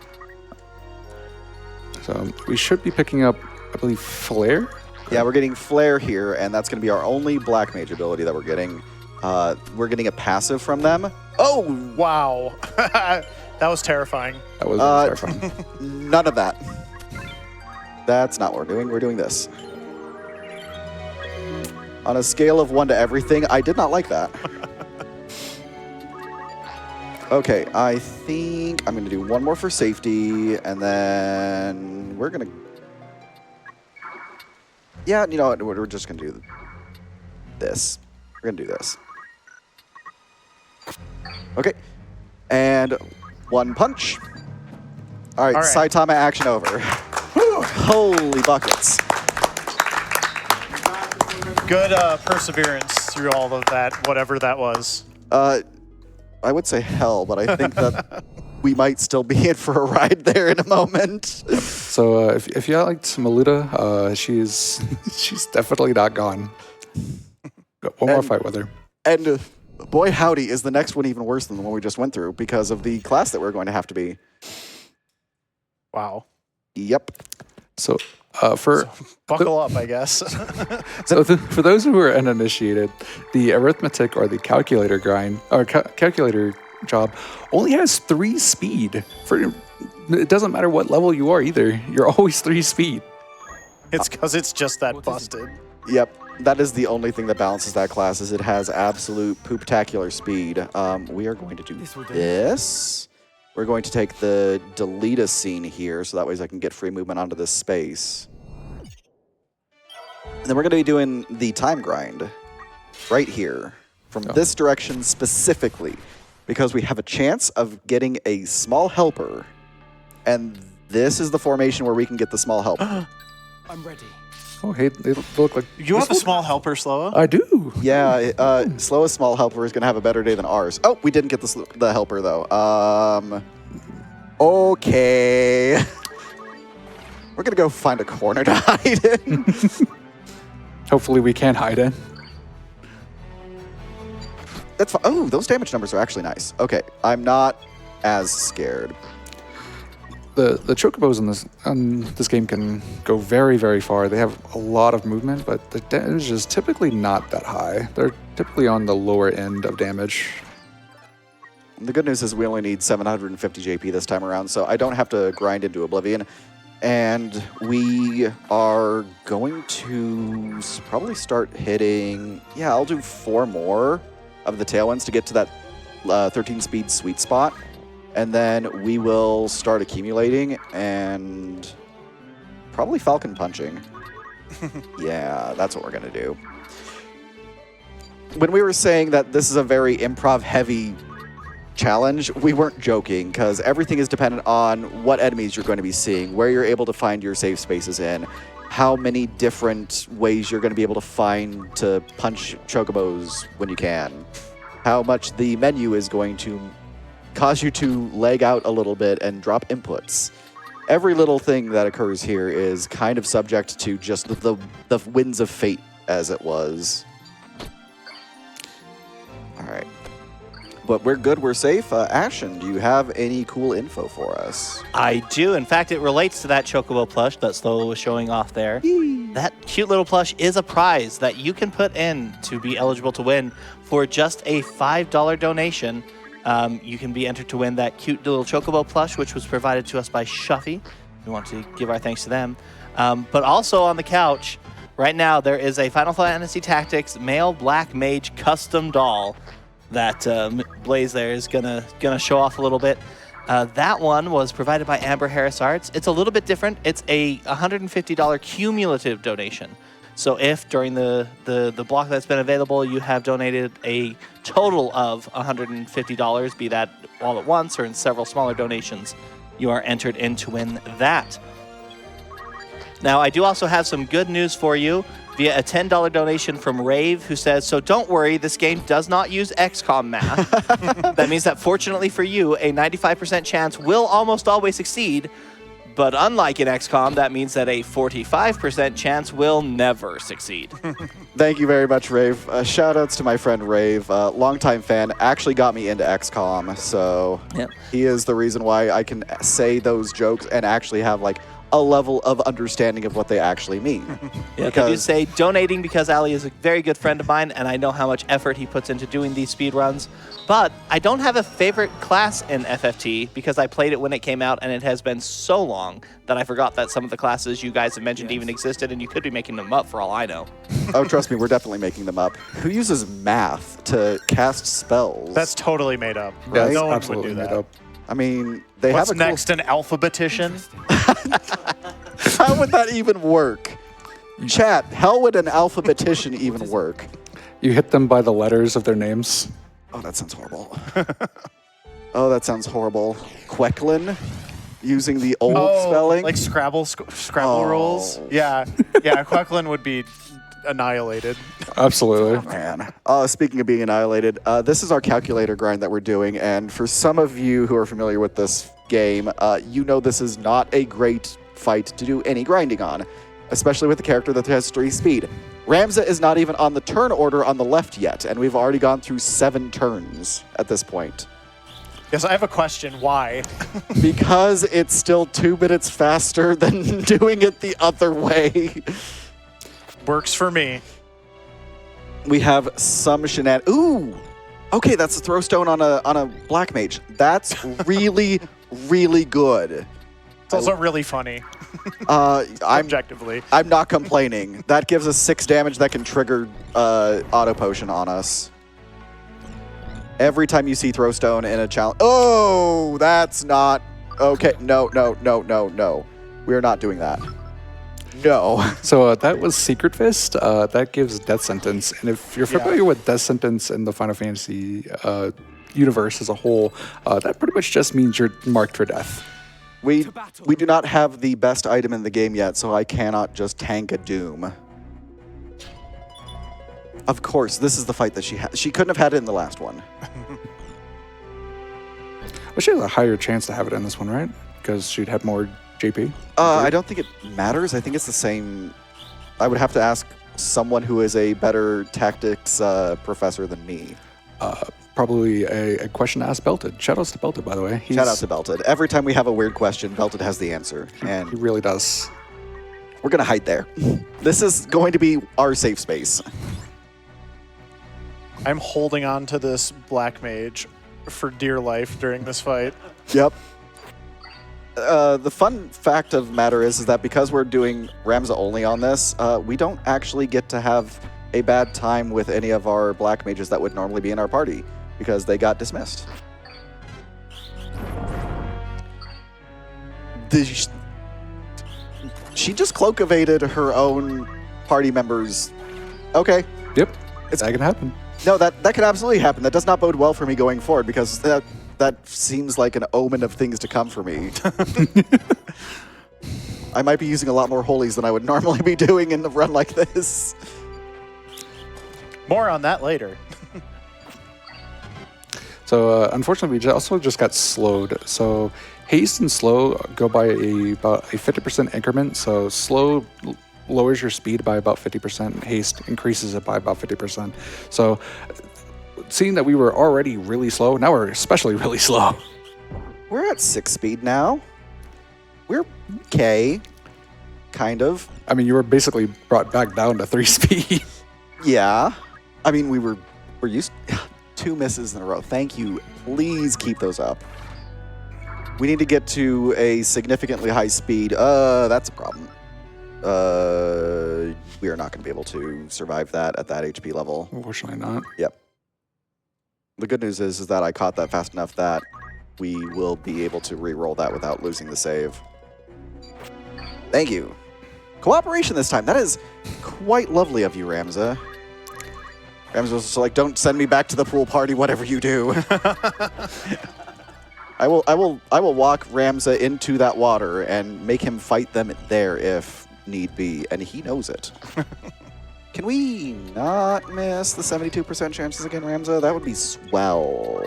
So we should be picking up, I believe, Flare? Yeah, we're getting Flare here, and that's going to be our only Black Mage ability that we're getting. We're getting a passive from them. Oh! Wow. That was terrifying. That was terrifying. None of that. That's not what we're doing. We're doing this. On a scale of 1 to everything, I did not like that. Okay, I think I'm going to do one more for safety, and then we're going to... Yeah, you know what? We're just going to do this. We're going to do this. Okay, and one punch. All right, Saitama action over. Holy buckets. Good perseverance through all of that, whatever that was. I would say hell, but I think that we might still be in for a ride there in a moment. So if you liked Miluda, she's definitely not gone. Got one more fight with her. And boy howdy, is the next one even worse than the one we just went through because of the class that we're going to have to be. Wow. Yep. So buckle up, I guess. For those who are uninitiated, the arithmetic or the calculator grind or calculator job only has 3 speed. It doesn't matter what level you are either. You're always 3 speed. It's because it's just that busted. Yep. That is the only thing that balances that class, is it has absolute pooptacular speed. We are going to do this. We're going to take the delete a scene here, so that way I can get free movement onto this space. And then we're going to be doing the time grind right here, from this direction specifically, because we have a chance of getting a small helper, and this is the formation where we can get the small helper. I'm ready. Oh, hey, they look like... You have a small helper, Sloa? I do. Yeah, Slowest small helper is going to have a better day than ours. Oh, we didn't get the helper, though. Okay. We're going to go find a corner to hide in. Hopefully we can hide in. That's fine. Oh, those damage numbers are actually nice. Okay, I'm not as scared. The chocobos in this game can go very, very far. They have a lot of movement, but the damage is typically not that high. They're typically on the lower end of damage. The good news is we only need 750 JP this time around, so I don't have to grind into Oblivion. And we are going to probably start hitting... Yeah, I'll do 4 more of the Tailwinds to get to that 13-speed sweet spot. And then we will start accumulating and probably Falcon Punching. Yeah, that's what we're going to do. When we were saying that this is a very improv-heavy challenge, we weren't joking, because everything is dependent on what enemies you're going to be seeing, where you're able to find your safe spaces in, how many different ways you're going to be able to find to punch chocobos when you can, how much the menu is going to cause you to lag out a little bit and drop inputs. Every little thing that occurs here is kind of subject to just the winds of fate, as it was. All right. But we're good, we're safe. Ashen, do you have any cool info for us? I do. In fact, it relates to that Chocobo plush that Slow was showing off there. That cute little plush is a prize that you can put in to be eligible to win for just a $5 donation. You can be entered to win that cute little Chocobo plush, which was provided to us by Shuffy. We want to give our thanks to them. But also on the couch, right now, there is a Final Fantasy Tactics male black mage custom doll that Blaze there is gonna show off a little bit. That one was provided by Amber Harris Arts. It's a little bit different. It's a $150 cumulative donation. So if during the block that's been available, you have donated a total of $150, be that all at once or in several smaller donations, you are entered in to win that. Now, I do also have some good news for you via a $10 donation from Rave, who says, so don't worry, this game does not use XCOM math. That means that fortunately for you, a 95% chance will almost always succeed. But unlike in XCOM, that means that a 45% chance will never succeed. Thank you very much, Rave. Shoutouts to my friend Rave, longtime fan, actually got me into XCOM, so he is the reason why I can say those jokes and actually have like a level of understanding of what they actually mean. Yeah, I do say donating because Ali is a very good friend of mine, and I know how much effort he puts into doing these speed runs. But I don't have a favorite class in FFT because I played it when it came out, and it has been so long that I forgot that some of the classes you guys have mentioned even existed, and you could be making them up for all I know. Oh, trust me, we're definitely making them up. Who uses math to cast spells? That's totally made up. Right? No one would absolutely do made that. up. I mean, they What's have a next, an alphabetician? How would that even work? Chat, how would an alphabetician even work? You hit them by the letters of their names. Oh, that sounds horrible. Oh, that sounds horrible. Quecklin? Using the old spelling? Like Scrabble rules? Yeah. Yeah, Quecklin would be annihilated. Absolutely. Man. Speaking of being annihilated, this is our calculator grind that we're doing, and for some of you who are familiar with this game, you know this is not a great fight to do any grinding on, especially with a character that has 3 speed. Ramza is not even on the turn order on the left yet, and we've already gone through 7 turns at this point. Yes, I have a question. Why? Because it's still 2 minutes faster than doing it the other way. Works for me. We have some shenanigans. Ooh! Okay, that's a throw stone on a black mage. That's really, really good. It's also really funny, I'm objectively. I'm not complaining. That gives us 6 damage that can trigger auto potion on us. Every time you see Throwstone in a challenge. Oh, that's not okay. No. We are not doing that. No. So that was Secret Fist. That gives Death Sentence. And if you're familiar with Death Sentence in the Final Fantasy universe as a whole, that pretty much just means you're marked for death. We do not have the best item in the game yet, so I cannot just tank a Doom. Of course, this is the fight that she had. She couldn't have had it in the last one. Well, she has a higher chance to have it in this one, right? Because she'd had more JP. I don't think it matters. I think it's the same. I would have to ask someone who is a better tactics professor than me. Probably a question to ask Belted. Shoutouts to Belted, by the way. Shout out to Belted. Every time we have a weird question, Belted has the answer. And He really does. we're going to hide there. This is going to be our safe space. I'm holding on to this black mage for dear life during this fight. Yep. The fun fact of the matter is that because we're doing Ramza only on this, we don't actually get to have a bad time with any of our black mages that would normally be in our party because they got dismissed. She just cloak evaded her own party members. Okay. Yep. That can happen. No, that can absolutely happen. That does not bode well for me going forward because that seems like an omen of things to come for me. I might be using a lot more holies than I would normally be doing in a run like this. More on that later. So unfortunately, we also just got slowed. So haste and slow go by about a 50% increment. So slow lowers your speed by about 50%. Haste increases it by about 50%. So seeing that we were already really slow, now we're especially really slow. We're at 6 speed now. We're okay, kind of. I mean, you were basically brought back down to 3 speed. Yeah. I mean, we're used 2 misses in a row. Thank you. Please keep those up. We need to get to a significantly high speed. That's a problem. We are not going to be able to survive that at that HP level. Unfortunately not. Yep. The good news is that I caught that fast enough that we will be able to re-roll that without losing the save. Thank you. Cooperation this time. That is quite lovely of you, Ramza. Ramza was just like, don't send me back to the pool party, whatever you do. I will walk Ramza into that water and make him fight them there if need be, and he knows it. Can we not miss the 72% chances again, Ramza? That would be swell.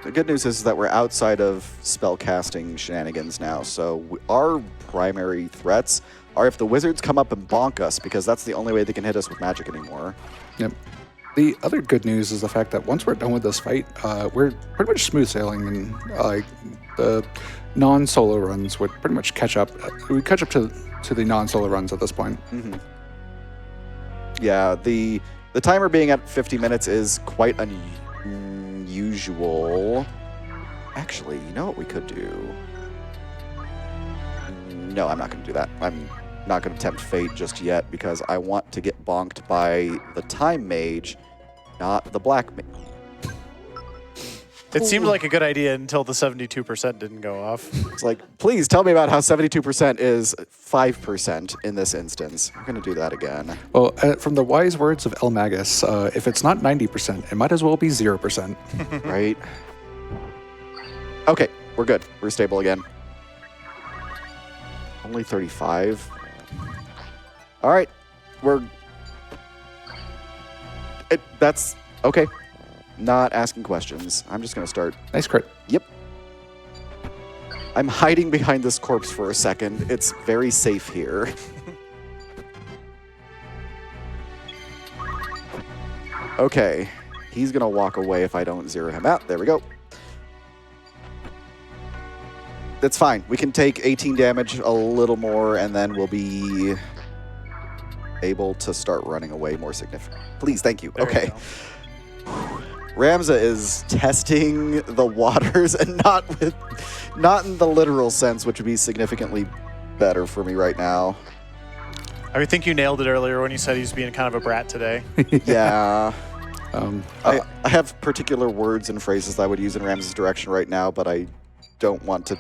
The good news is that we're outside of spell casting shenanigans now, so our primary threats are if the wizards come up and bonk us, because that's the only way they can hit us with magic anymore. Yep. The other good news is the fact that once we're done with this fight, we're pretty much smooth sailing, and the non-solo runs would pretty much catch up. We catch up to the non-solo runs at this point. Mm-hmm. Yeah, the timer being at 50 minutes is quite unusual. Actually, you know what we could do? No, I'm not going to do that. I'm not going to tempt fate just yet because I want to get bonked by the time mage, not the black mage. It seemed like a good idea until the 72% didn't go off. It's like, please tell me about how 72% is 5% in this instance. I'm going to do that again. Well, from the wise words of El Magus, if it's not 90%, it might as well be 0%. Right? Okay, we're good. We're stable again. Only 35. All right, that's okay. Not asking questions. I'm just gonna start. Nice crit. Yep. I'm hiding behind this corpse for a second. It's very safe here. Okay, he's gonna walk away if I don't zero him out. There we go. That's fine. We can take 18 damage, a little more, and then we'll be able to start running away more significantly. Please, thank you. There Okay. you Ramza is testing the waters, and not in the literal sense, which would be significantly better for me right now. I think you nailed it earlier when you said he's being kind of a brat today. Yeah. I have particular words and phrases that I would use in Ramza's direction right now, but I don't want to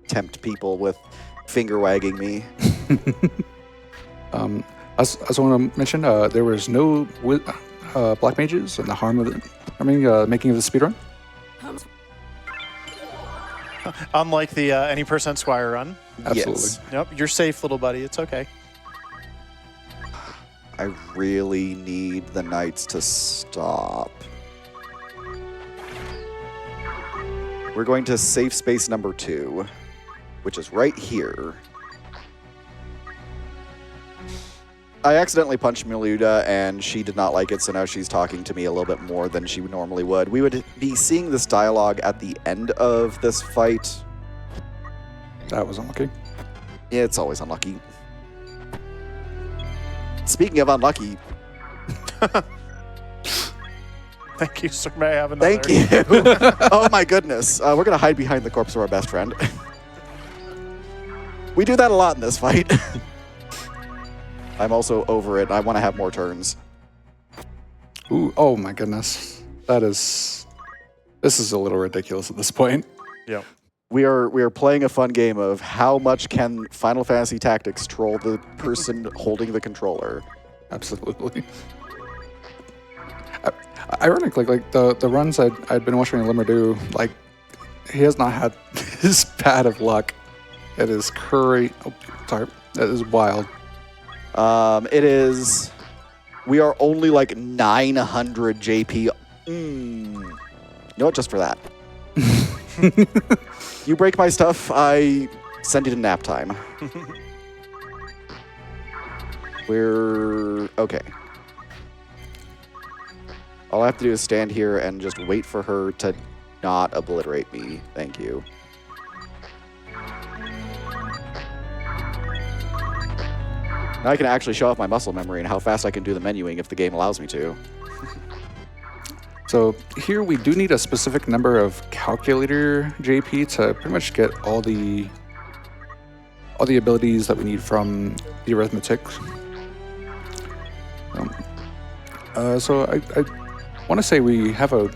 tempt people with finger wagging me. I also want to mention there was no black mages and the harm of it. Making of the speedrun. Unlike the any percent squire run. Absolutely. Yes. Yep, you're safe, little buddy. It's okay. I really need the knights to stop. We're going to safe space number 2, which is right here. I accidentally punched Miluda, and she did not like it, so now she's talking to me a little bit more than she normally would. We would be seeing this dialogue at the end of this fight. That was unlucky. It's always unlucky. Speaking of unlucky... Thank you, sir. May I have another? Thank you. Oh my goodness. We're going to hide behind the corpse of our best friend. We do that a lot in this fight. I'm also over it. I want to have more turns. Ooh, oh my goodness. This is a little ridiculous at this point. Yep. We are playing a fun game of how much can Final Fantasy Tactics troll the person holding the controller. Absolutely. Ironically, like the runs I'd been watching Alymra do, like he has not had this bad of luck. It is curry. Oh, sorry, that is wild. It is. We are only like 900 JP. You know what? Just for that. You break my stuff, I send you to nap time. We're okay. All I have to do is stand here and just wait for her to not obliterate me. Thank you. Now I can actually show off my muscle memory and how fast I can do the menuing if the game allows me to. So here we do need a specific number of calculator JP to pretty much get all the abilities that we need from the arithmetic. So I want to say we have a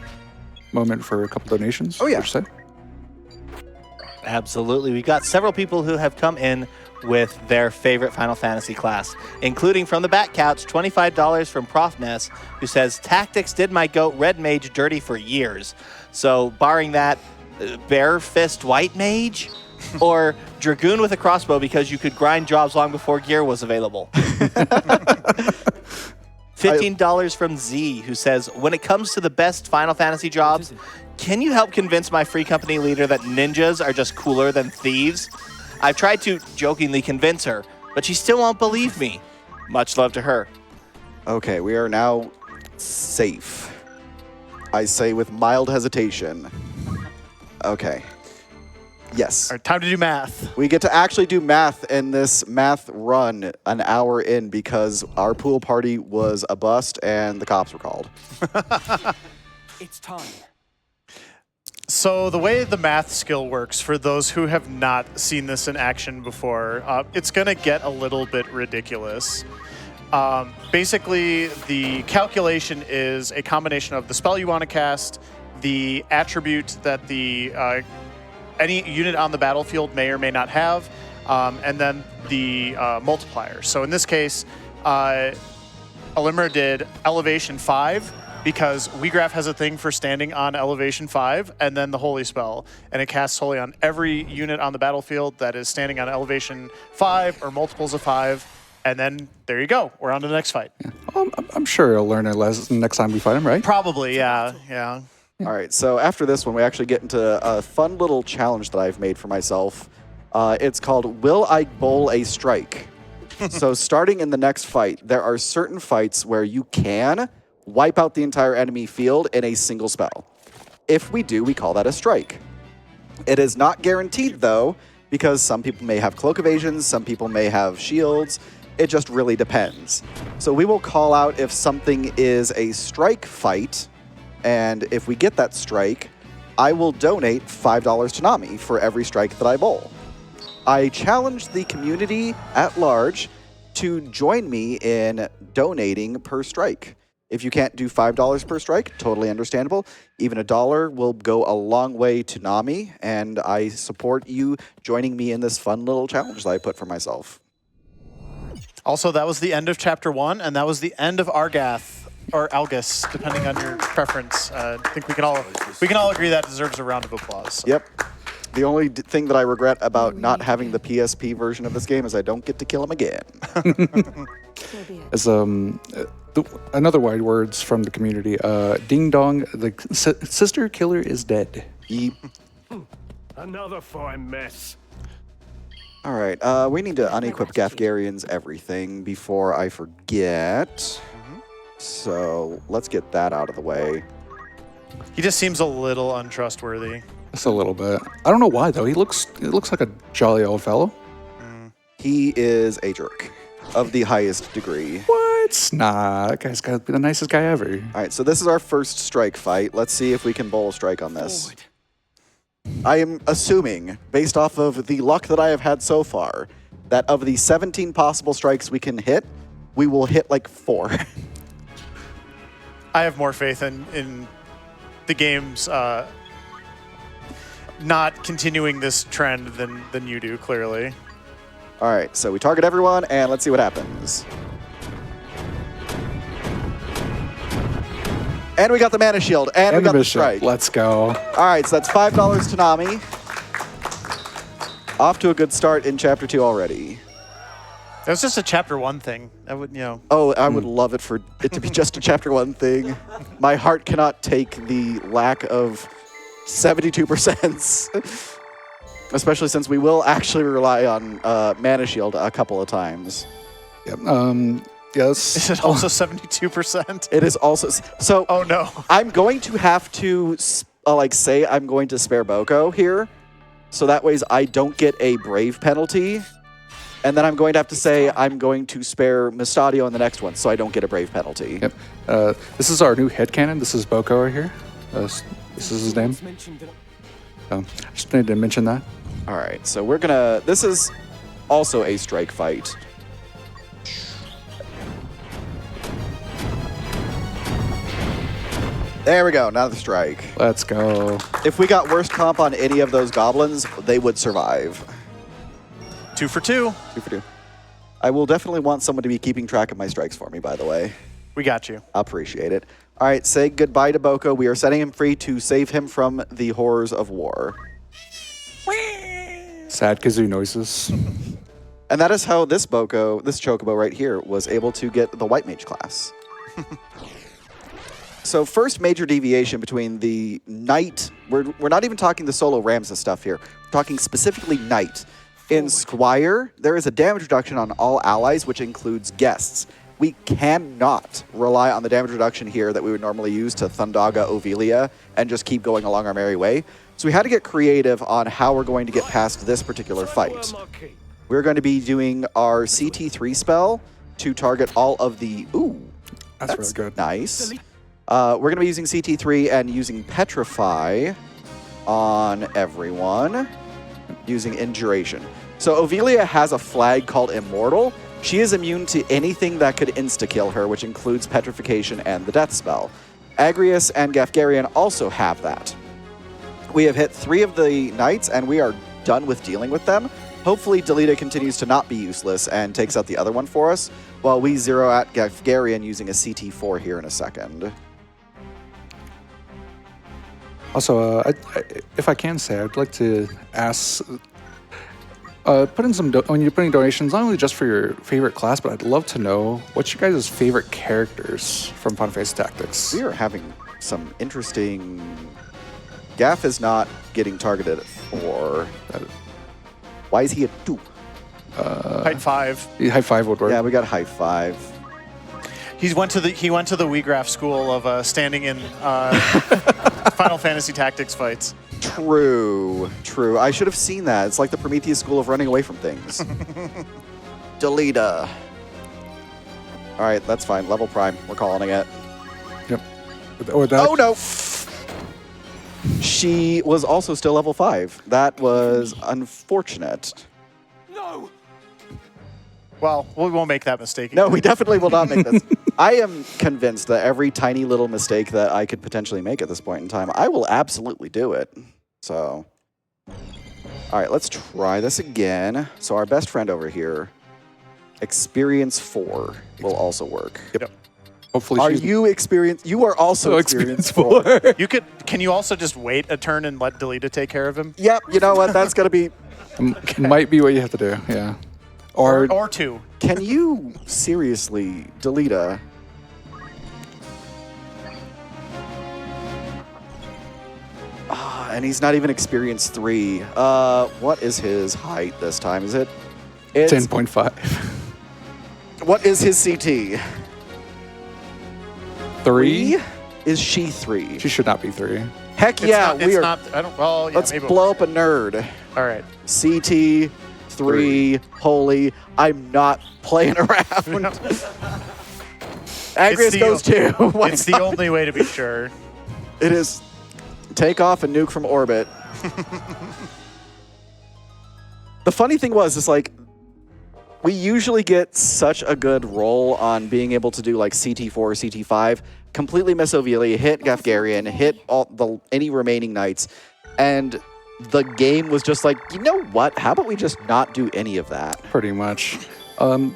moment for a couple donations. Oh, yeah. Would you say? Absolutely. We've got several people who have come in with their favorite Final Fantasy class, including from the back couch, $25 from Prof Ness, who says, Tactics did my goat Red Mage dirty for years. So barring that, Bare Fist White Mage? Or Dragoon with a crossbow because you could grind jobs long before gear was available. $15 from Z, who says, when it comes to the best Final Fantasy jobs, can you help convince my free company leader that ninjas are just cooler than thieves? I've tried to jokingly convince her, but she still won't believe me. Much love to her. Okay, we are now safe. I say with mild hesitation. Okay. Yes. All right, time to do math. We get to actually do math in this math run an hour in because our pool party was a bust and the cops were called. It's time. So the way the math skill works, for those who have not seen this in action before, it's going to get a little bit ridiculous. Basically, the calculation is a combination of the spell you want to cast, the attribute that the any unit on the battlefield may or may not have, and then the multiplier. So in this case, Alymra did elevation 5, because Weegraph has a thing for standing on elevation 5, and then the Holy Spell. And it casts Holy on every unit on the battlefield that is standing on elevation 5 or multiples of 5. And then there you go. We're on to the next fight. Yeah. I'm sure he'll learn a lesson next time we fight him, right? Probably, yeah. All right, so after this one, we actually get into a fun little challenge that I've made for myself. It's called Will I Bowl a Strike? So starting in the next fight, there are certain fights where you can wipe out the entire enemy field in a single spell. If we do, we call that a strike. It is not guaranteed, though, because some people may have cloak evasions, some people may have shields. It just really depends. So we will call out if something is a strike fight And if we get that strike, I will donate $5 to NAMI for every strike that I bowl. I challenge the community at large to join me in donating per strike. If you can't do $5 per strike, totally understandable. Even $1 will go a long way to NAMI, and I support you joining me in this fun little challenge that I put for myself. Also, that was the end of Chapter 1, and that was the end of Argath, or Algus, depending on your preference. I think we can all agree that deserves a round of applause. Yep. The only thing that I regret about not having the PSP version of this game is I don't get to kill him again. As another wide words from the community, ding dong, the sister killer is dead. Yeep. Another fine mess. All right, we need to unequip Gafgarian's everything before I forget. So let's get that out of the way. He just seems a little untrustworthy. Just a little bit. I don't know why though. He looks like a jolly old fellow. He is a jerk of the highest degree. What? Nah, that guy's got to be the nicest guy ever. All right, so this is our first strike fight. Let's see if we can bowl a strike on this. I am assuming, based off of the luck that I have had so far, that of the 17 possible strikes we can hit, we will hit like 4. I have more faith in the game's not continuing this trend than you do, clearly. All right, so we target everyone, and let's see what happens. And we got the mana shield, and we got the strike. Let's go. All right, so that's $5 to NAMI. Off to a good start in Chapter 2 already. That was just a Chapter 1 thing. I would, Oh, I would love it for it to be just a Chapter 1 thing. My heart cannot take the lack of 72%. Especially since we will actually rely on mana shield a couple of times. Yep. Yes. Is it also 72%? It is also so. Oh no! I'm going to have to say I'm going to spare Boko here, so that way I don't get a brave penalty, and then I'm going to have to say I'm going to spare Mustadio in the next one, so I don't get a brave penalty. Yep. This is our new headcanon. This is Boko right here. This is his name. I just need to mention that. All right, so we're gonna. This is also a strike fight. There we go, now the strike. Let's go. If we got worst comp on any of those goblins, they would survive. 2 for 2. 2 for 2. I will definitely want someone to be keeping track of my strikes for me, by the way. We got you. I appreciate it. All right, say goodbye to Boko. We are setting him free to save him from the horrors of war. Sad kazoo noises. And that is how this Chocobo right here, was able to get the White Mage class. So first major deviation between the Knight, we're not even talking the solo Ramza stuff here. We're talking specifically Knight. In Squire, there is a damage reduction on all allies, which includes guests. We cannot rely on the damage reduction here that we would normally use to Thundaga Ovelia and just keep going along our merry way. So we had to get creative on how we're going to get past this particular fight. We're going to be doing our CT3 spell to target all of the... Ooh, that's really good. Nice. We're going to be using CT3 and using Petrify on everyone, using Induration. So Ovelia has a flag called Immortal. She is immune to anything that could insta-kill her, which includes Petrification and the Death Spell. Agrius and Gafgarian also have that. We have hit 3 of the Knights, and we are done with dealing with them. Hopefully, Delita continues to not be useless and takes out the other one for us, while we zero out Gafgarian using a CT4 here in a second. Also, if I can say, I'd like to ask, put in some when you're putting donations, not only just for your favorite class, but I'd love to know what's your guys' favorite characters from Final Fantasy Tactics. We are having some interesting... Gaff is not getting targeted at 4. Why is he at 2? Height 5. High 5 would work. Yeah, we got high 5. He went to the WeGraph school of standing in Final Fantasy Tactics fights. True. I should have seen that. It's like the Prometheus school of running away from things. Delita. All right, that's fine. Level Prime. We're calling it. Yep. Or that. Oh, no. She was also still level 5. That was unfortunate. No! Well, we won't make that mistake No, again. we definitely will not make this. I am convinced that every tiny little mistake that I could potentially make at this point in time, I will absolutely do it. So, all right, let's try this again. So our best friend over here, Experience 4, will also work. Yep. Hopefully Are she's you experienced? You are also Experience 4. Can you also just wait a turn and let Delita take care of him? Yep, you know what? That's going to be... Might be what you have to do, yeah. Or two. Can you seriously, Delita? And he's not even Experience 3. What is his height this time? Is it? It's 10.5. What is his CT? 3? Is she 3? She should not be 3. Heck It's yeah, not, we it's are. not. I don't. Well, yeah, Let's maybe blow up a nerd. All right. CT 3. Holy, I'm not playing around. Agrius goes 2. It's the only way to be sure. It is take off and nuke from orbit. The funny thing was, is like, we usually get such a good roll on being able to do like CT4 or CT5, completely miss Ovili, hit Gafgarian, hit any remaining knights, and the game was just like, you know what? How about we just not do any of that? Pretty much.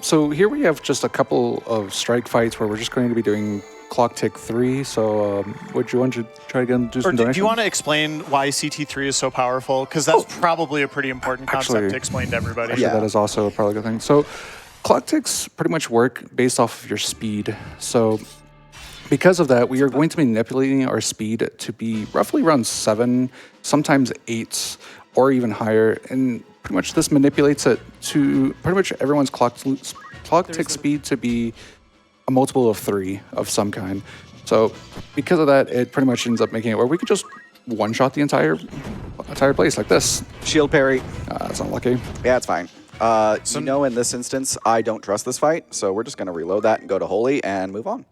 So here we have just a couple of strike fights where we're just going to be doing clock tick 3. So would you want to try again do some Or do donations? you want to explain why CT3 is so powerful? Because that's probably a pretty important concept Actually- to explain to everybody. Actually, that is also probably a good thing. So clock ticks pretty much work based off of your speed. So because of that, we are going to be manipulating our speed to be roughly around 7, sometimes 8, or even higher. And pretty much this manipulates it to pretty much everyone's clock tick speed to be a multiple of 3 of some kind. So because of that, it pretty much ends up making it where we could just one-shot the entire place like this. Shield parry. That's unlucky. Yeah, it's fine. You know, in this instance, I don't trust this fight, so we're just going to reload that and go to Holy and move on.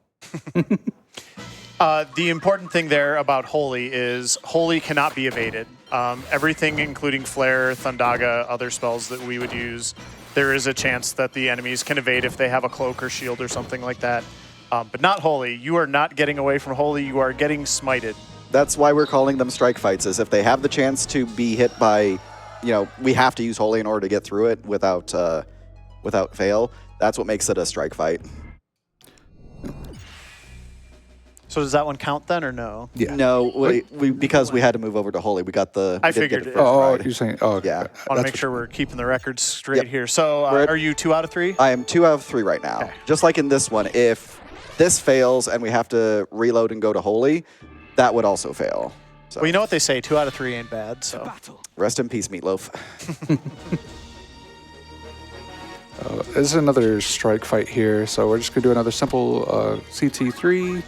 The important thing there about Holy is Holy cannot be evaded. Everything, including Flare, Thundaga, other spells that we would use, there is a chance that the enemies can evade if they have a cloak or shield or something like that. But not Holy. You are not getting away from Holy. You are getting smited. That's why we're calling them strike fights, is if they have the chance to be hit by, you know, we have to use Holy in order to get through it without fail. That's what makes it a strike fight. So does that one count then or no? Yeah. No, because we had to move over to Holy. We got the. I we didn't get figured the it. first Oh, ride. you're saying, oh, Yeah. I want to That's make sure we're keeping the records straight Yep. here. So We're at- are you 2 out of 3? I am 2 out of 3 right now. Okay. Just like in this one, if this fails and we have to reload and go to Holy, that would also fail. So Well, you know what they say, 2 out of 3 ain't bad. So rest in peace, Meatloaf. This is another strike fight here, so we're just gonna do another simple CT3,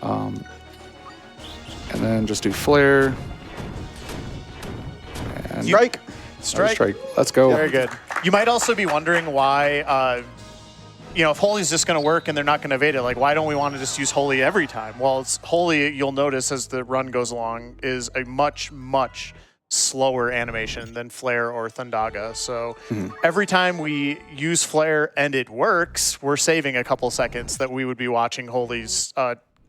and then just do flare. And Strike. strike. Let's go. Very good. You might also be wondering why, if Holy's just going to work and they're not going to evade it, like why don't we want to just use Holy every time? Well, it's Holy, you'll notice as the run goes along, is a much, much slower animation than Flare or Thundaga. So every time we use Flare and it works, we're saving a couple seconds that we would be watching Holy's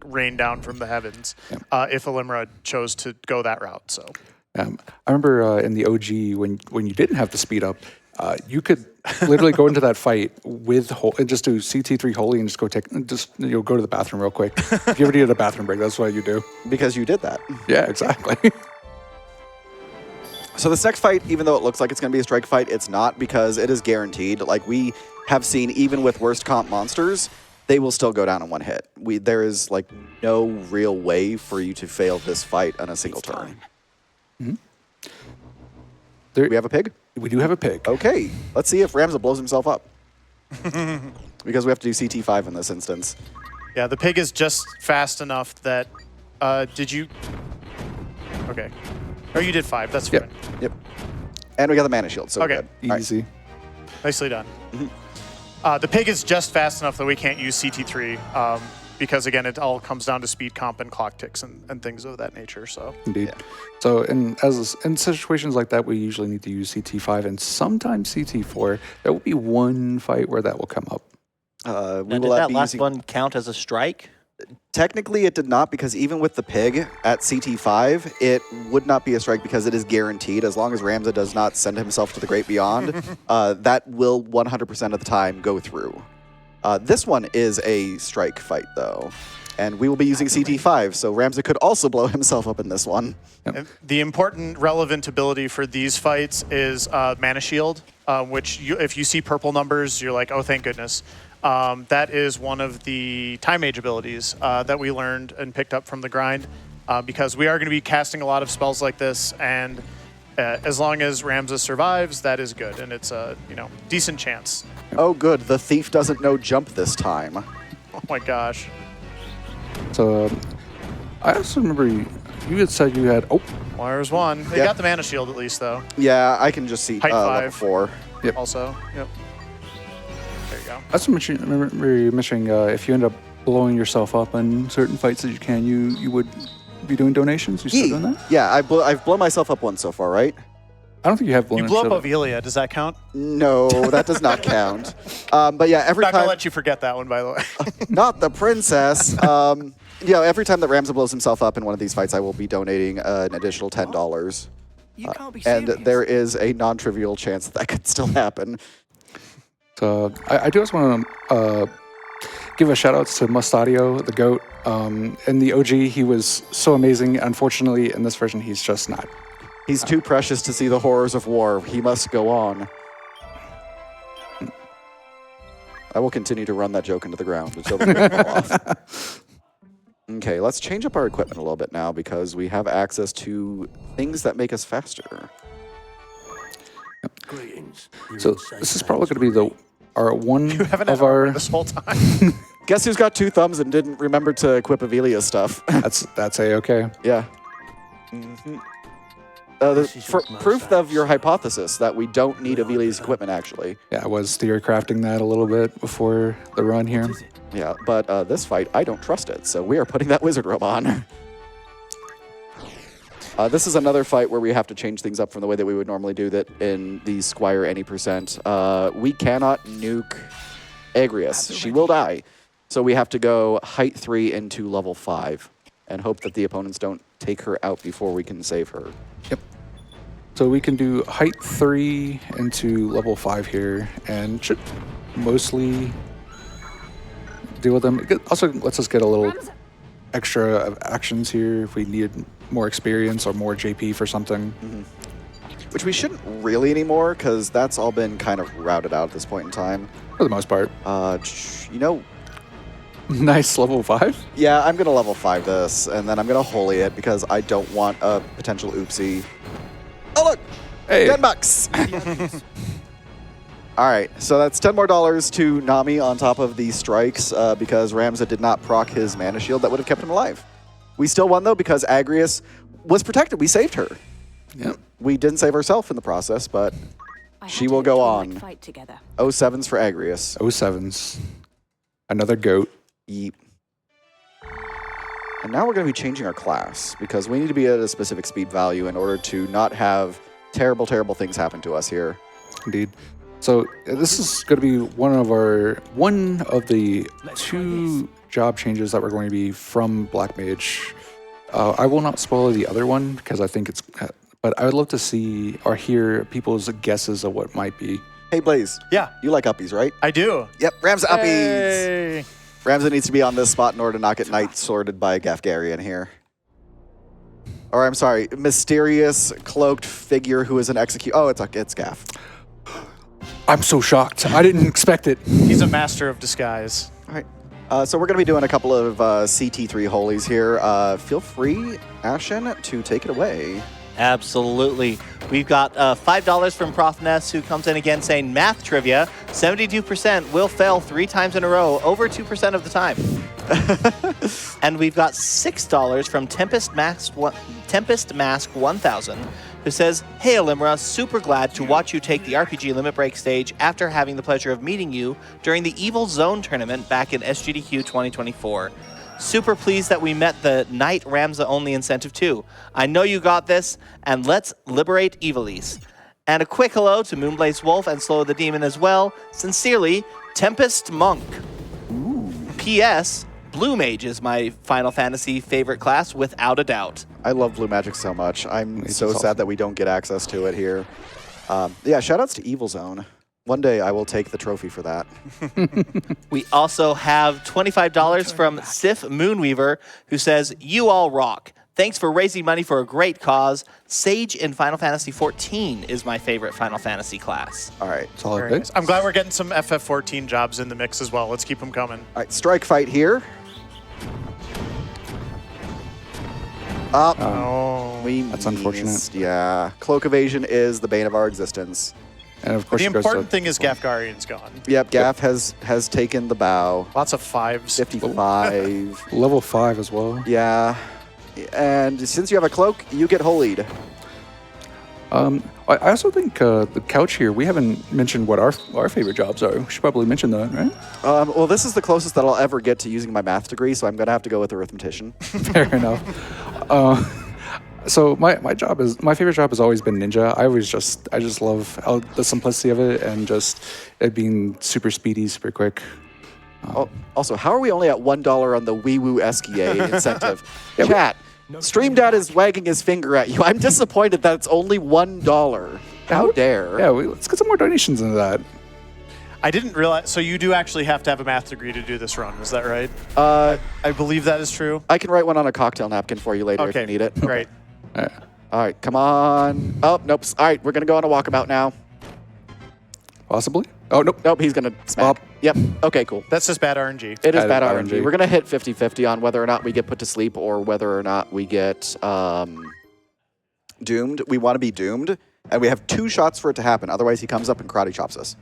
rain down from the heavens if Alymra chose to go that route. So. I remember in the OG when you didn't have to speed up, you could literally go into that fight with and just do CT3 Holy and just go go to the bathroom real quick. If you ever needed a bathroom break, that's what you do. Because you did that. Yeah, exactly. So this next fight, even though it looks like it's going to be a strike fight, it's not, because it is guaranteed. Like we have seen, even with worst comp monsters, they will still go down in one hit. There is like no real way for you to fail this fight on a single turn. There, We have a pig? we do have a pig. Okay, let's see if Ramza blows himself up. Because we have to do CT5 in this instance. Yeah, the pig is just fast enough that, did you? Okay. Oh, you did 5, that's Yep. fine. Yep. And we got the mana shield, so Okay. we're good. All right. Easy. Nicely done. The pig is just fast enough that we can't use CT3. because again, it all comes down to speed comp and clock ticks and things of that nature. So Indeed. So in situations like that, we usually need to use CT5 and sometimes CT4. There will be one fight where that will come up. Now, did that last one count as a strike? Technically, it did not, because even with the pig at CT5, it would not be a strike because it is guaranteed. As long as Ramza does not send himself to the great beyond, that will 100% of the time go through. This one is a strike fight, though, and we will be using CT5, so Ramza could also blow himself up in this one. Yep. The important relevant ability for these fights is Mana Shield, which if you see purple numbers, you're like, oh, thank goodness. That is one of the Time Mage abilities that we learned and picked up from the grind, because we are going to be casting a lot of spells like this, and as long as Ramza survives, that is good, and it's a decent chance. Oh, good. The thief doesn't know jump this time. Oh my gosh. So I also remember you had said you had... Oh, well, there's one. They got the Mana Shield at least, though. Yeah, I can just see Height level 5. 4. Yep. Also, yep. There you go. I also remember you mentioning if you end up blowing yourself up in certain fights that you would be doing donations. You still doing that? Yeah, I've blown myself up once so far, right? I don't think you have blown You blew up yourself Ivalice. Does that count? No, that does not count. But yeah, every I'm not going time... to let you forget that one, by the way. Not the princess. Every time that Ramza blows himself up in one of these fights, I will be donating an additional $10. You can't be and serious. there is a non-trivial chance that could still happen. So I do also want to give a shout out to Mustadio, the goat. In the OG, he was so amazing. Unfortunately, in this version, he's just not. He's too precious to see the horrors of war. He must go on. I will continue to run that joke into the ground until the joke fall off. Okay, let's change up our equipment a little bit now because we have access to things that make us faster. Greetings. So this is probably going to be our one You haven't of had armor our... this whole time. Guess who's got 2 thumbs and didn't remember to equip Ivalice's stuff? That's A-okay. Yeah. Proof of your hypothesis that we don't need Ivalice's equipment, actually. Yeah, I was theory crafting that a little bit before the run here. Yeah, but this fight, I don't trust it, so we are putting that wizard robe on. This is another fight where we have to change things up from the way that we would normally do that in the Squire any percent. We cannot nuke Agrius. She will die. So we have to go height 3 into level 5 and hope that the opponents don't take her out before we can save her. Yep. So we can do height 3 into level 5 here and should mostly deal with them. It also lets us get a little extra actions here if we needed more experience or more JP for something. Which we shouldn't really anymore because that's all been kind of routed out at this point in time. For the most part. Nice level 5. Yeah, I'm going to level 5 this, and then I'm going to holy it because I don't want a potential oopsie. Oh, look! Hey. $10! All right, so that's $10 more to NAMI on top of the strikes because Ramza did not proc his mana shield. That would have kept him alive. We still won, though, because Agrius was protected. We saved her. Yep. We didn't save ourselves in the process, but she will go on. Fight together. 07s for Agrius. 07s. Another goat. Yeep. And now we're going to be changing our class because we need to be at a specific speed value in order to not have terrible, terrible things happen to us here. Indeed. So this is going to be one of the 2 job changes that we're going to be from Black Mage. I will not spoil the other one because I think it's... But I would love to see or hear people's guesses of what might be. Hey, Blaze. Yeah. You like uppies, right? I do. Yep, Ramza uppies. Hey. Ramza needs to be on this spot in order to not get night sorted by Gafgarian here. Or, I'm sorry, mysterious cloaked figure who is an execute. Oh, it's Gaff. I'm so shocked. I didn't expect it. He's a master of disguise. All right. So we're going to be doing a couple of CT3 holies here. Feel free, Ashen, to take it away. Absolutely. We've got $5 from Prof Ness, who comes in again saying math trivia. 72% will fail 3 times in a row, over 2% of the time. And we've got $6 from Tempest Mask 1000, who says, "Hey Alymra, super glad to watch you take the RPG Limit Break stage after having the pleasure of meeting you during the Evil Zone tournament back in SGDQ 2024. Super pleased that we met the Knight Ramza only incentive too. I know you got this, and let's liberate Ivalice." And a quick hello to moonblazewolf and sloathedemon as well. Sincerely, Tempest Monk. P.S. Blue Mage is my Final Fantasy favorite class, without a doubt. I love Blue Magic so much. I'm It's so awesome. sad that we don't get access to it here. Yeah, shoutouts to Evil Zone. One day I will take the trophy for that. We also have $25 from Sif Moonweaver, who says, "You all rock. Thanks for raising money for a great cause. Sage in Final Fantasy XIV is my favorite Final Fantasy class." All right. Solid Very pick. nice. I'm glad we're getting some FF14 jobs in the mix as well. Let's keep them coming. All right, strike fight here. Up. Oh. That's unfortunate. Yeah. Cloak evasion is the bane of our existence. And of course, The it goes to- important thing is Gafgarian's gone. Yep, Gaff has taken the bow. Lots of 5s. 55. level 5 as well. Yeah. And since you have a cloak, you get holied. I also think the couch here, we haven't mentioned what our favorite jobs are. We should probably mention that, right? Well, this is the closest that I'll ever get to using my math degree, so I'm going to have to go with arithmetician. Fair enough. So my favorite job has always been ninja. I just love the simplicity of it and just it being super speedy, super quick. Also, how are we only at $1 on the Wee Woo SKA incentive? Chat, Stream Dad is wagging his finger at you. I'm disappointed that it's only $1. How dare. Yeah, let's get some more donations into that. I didn't realize. So you do actually have to have a math degree to do this run. Is that right? I believe that is true. I can write one on a cocktail napkin for you later if Okay. you need it. Great. All right, come on. Oh, nope. All right, we're going to go on a walkabout now. Possibly. Oh, nope. Nope, he's going to smack. Bop. Yep. Okay, cool. That's just bad RNG. It is Bad bad RNG. RNG. We're going to hit 50-50 on whether or not we get put to sleep or whether or not we get doomed. We want to be doomed, and we have 2 shots for it to happen. Otherwise, he comes up and karate chops us.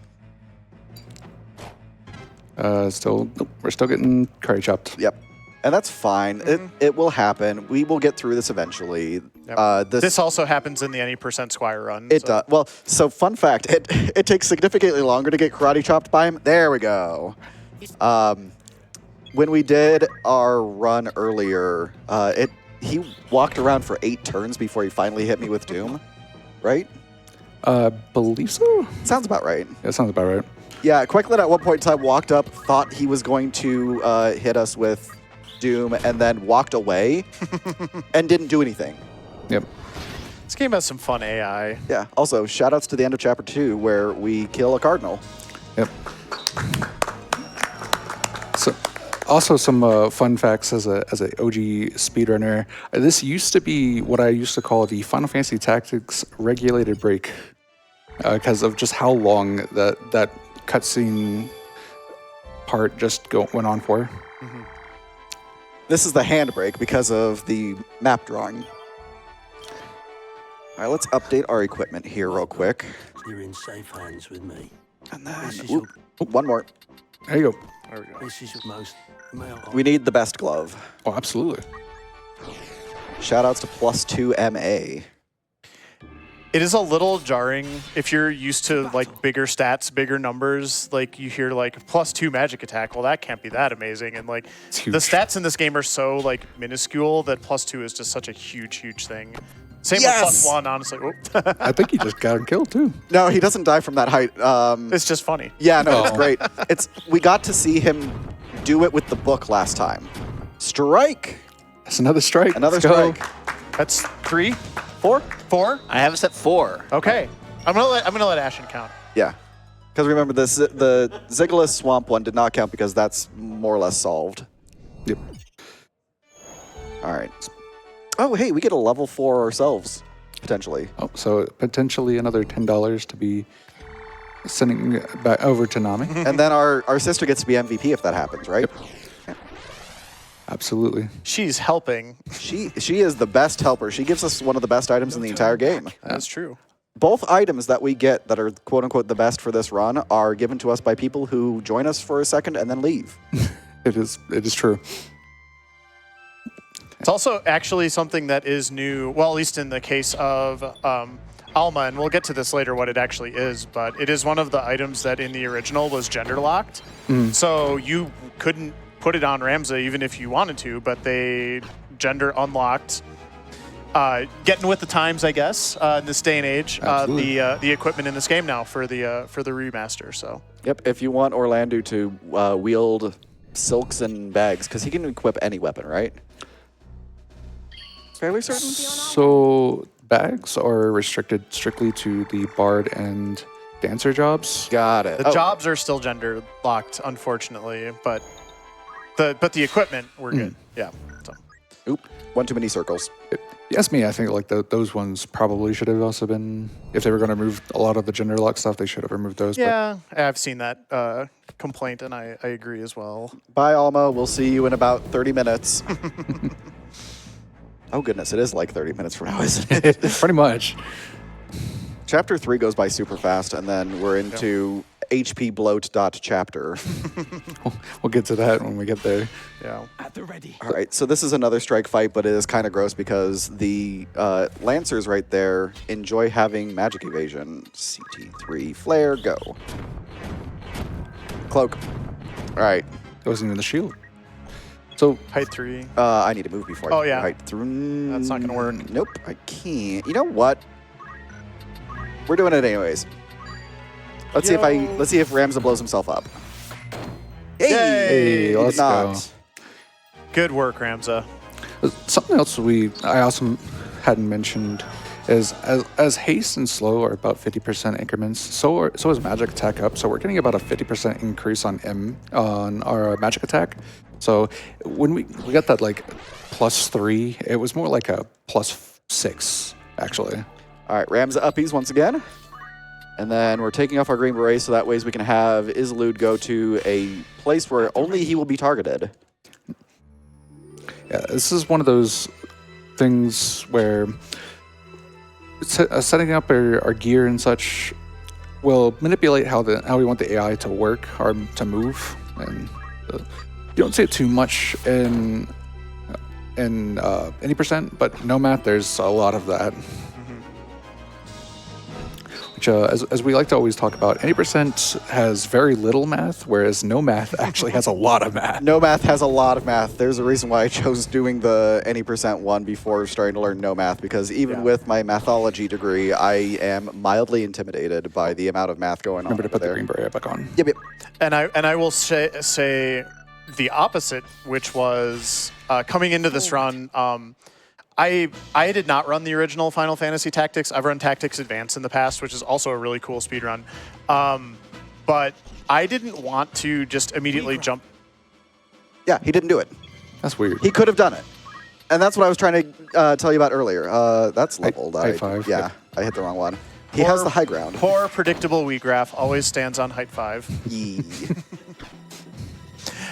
Nope, we're still getting karate chopped. Yep. And that's fine. It will happen. We will get through this eventually. Yep. This also happens in the any % Squire run. It does. Well, so fun fact, it takes significantly longer to get karate chopped by him. There we go. When we did our run earlier, he walked around for 8 turns before he finally hit me with Doom, right? Believe so? Sounds about right. Yeah, that sounds about right. Yeah, Quakelet at one point in time walked up, thought he was going to hit us with Doom, and then walked away and didn't do anything. Yep. This game has some fun AI. Yeah. Also, shout outs to the end of Chapter 2 where we kill a cardinal. Yep. So, also some fun facts as a OG speedrunner. This used to be what I used to call the Final Fantasy Tactics regulated break, because of just how long that cutscene part just went on for. This is the handbrake because of the map drawing. All right, let's update our equipment here real quick. You're in safe hands with me. And then, This is oop, one more. There you go. There we go. This is your most. We need the best glove. Oh, absolutely. Shout outs to +2 MA. It is a little jarring if you're used to like bigger stats, bigger numbers. Like you hear like +2 magic attack. Well, that can't be that amazing. And like It's huge. the stats in this game are so like minuscule that +2 is just such a huge thing. Same Yes! with +1, honestly. Oop. I think he just got him killed too. No, he doesn't die from that height. It's just funny. Yeah, no, it's Oh. great. We got to see him do it with the book last time. Strike! That's another strike. Another Let's go. strike. That's 3, 4? 4. I have us at 4. Okay, I'm gonna let Ashen count. Yeah. Because remember, the Ziggulas Swamp one did not count because that's more or less solved. Yep. All right. Oh, hey, we get a level 4 ourselves, potentially. Oh, so potentially another $10 to be sending back over to NAMI. And then our sister gets to be MVP if that happens, right? Absolutely. She's helping. She is the best helper. She gives us one of the best items in the entire game. That's true. Both items that we get that are quote-unquote the best for this run are given to us by people who join us for a second and then leave. It is true. It's also actually something that is new, well, at least in the case of Alma, and we'll get to this later what it actually is, but it is one of the items that in the original was gender locked. So you couldn't put it on Ramza even if you wanted to, but they gender unlocked. Getting with the times, I guess, in this day and age, the equipment in this game now for the remaster. So. Yep. If you want Orlando to wield silks and bags, because he can equip any weapon, right? Fairly certain. So bags are restricted strictly to the bard and dancer jobs. Got it. The jobs are still gender locked, unfortunately, but the equipment we're good. Yeah. So. Oop. One too many circles. Yes, me. I think like those ones probably should have also been, if they were going to remove a lot of the gender lock stuff, they should have removed those. Yeah, I've seen that complaint, and I agree as well. Bye, Alma. We'll see you in about 30 minutes. Oh, goodness. It is like 30 minutes from now, isn't it? Pretty much. Chapter 3 goes by super fast, and then we're into HP bloat chapter. We'll get to that when we get there. Yeah. At the ready. All right, so this is another strike fight, but it is kind of gross because the Lancers right there enjoy having magic evasion. CT3, flare, go. Cloak. All right. Goes into the shield. So Height 3. I need to move before I Oh, yeah. height through. That's not gonna work. Nope, I can't. You know what? We're doing it anyways. Let's see if Ramza blows himself up. Hey, Hey, he let's did not. go. Good work, Ramza. Something else I also hadn't mentioned is as haste and slow are about 50% increments, so is magic attack up. So we're getting about a 50% increase on our magic attack. So when we got that like +3, it was more like a +6 actually. All right, Ramza uppies once again. And then we're taking off our green beret so that ways we can have Isilud go to a place where only he will be targeted. Yeah, this is one of those things where setting up our gear and such will manipulate how we want the AI to work or to move. And you don't see it too much in any percent, but no math, there's a lot of that. Which, as we like to always talk about, any percent has very little math, whereas no math actually has a lot of math. No math has a lot of math. There's a reason why I chose doing the any percent one before starting to learn no math, because even with my mathology degree, I am mildly intimidated by the amount of math going on. Remember to put there. the green beret back on. Yep, yep. And I will say the opposite, which was coming into this run. I did not run the original Final Fantasy Tactics. I've run Tactics Advance in the past, which is also a really cool speedrun. But I didn't want to just immediately jump. Yeah, he didn't do it. That's weird. He could have done it. And that's what I was trying to tell you about earlier. That's leveled. Height 5. Yeah, Yep. I hit the wrong one. He has the high ground. Poor predictable Wheatgraph always stands on height 5. Yee.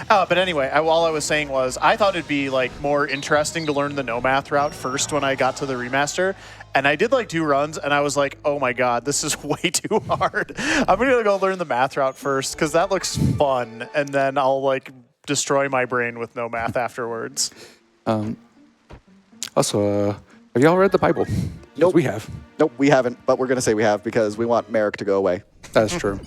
But anyway, all I was saying was I thought it'd be like more interesting to learn the no math route first when I got to the remaster. And I did like 2 runs and I was like, oh my God, this is way too hard. I'm gonna go learn the math route first because that looks fun. And then I'll like destroy my brain with no math afterwards. Also, have y'all read the Bible? Nope. We have. Nope, we haven't, but we're going to say we have because we want Merrick to go away. That's true.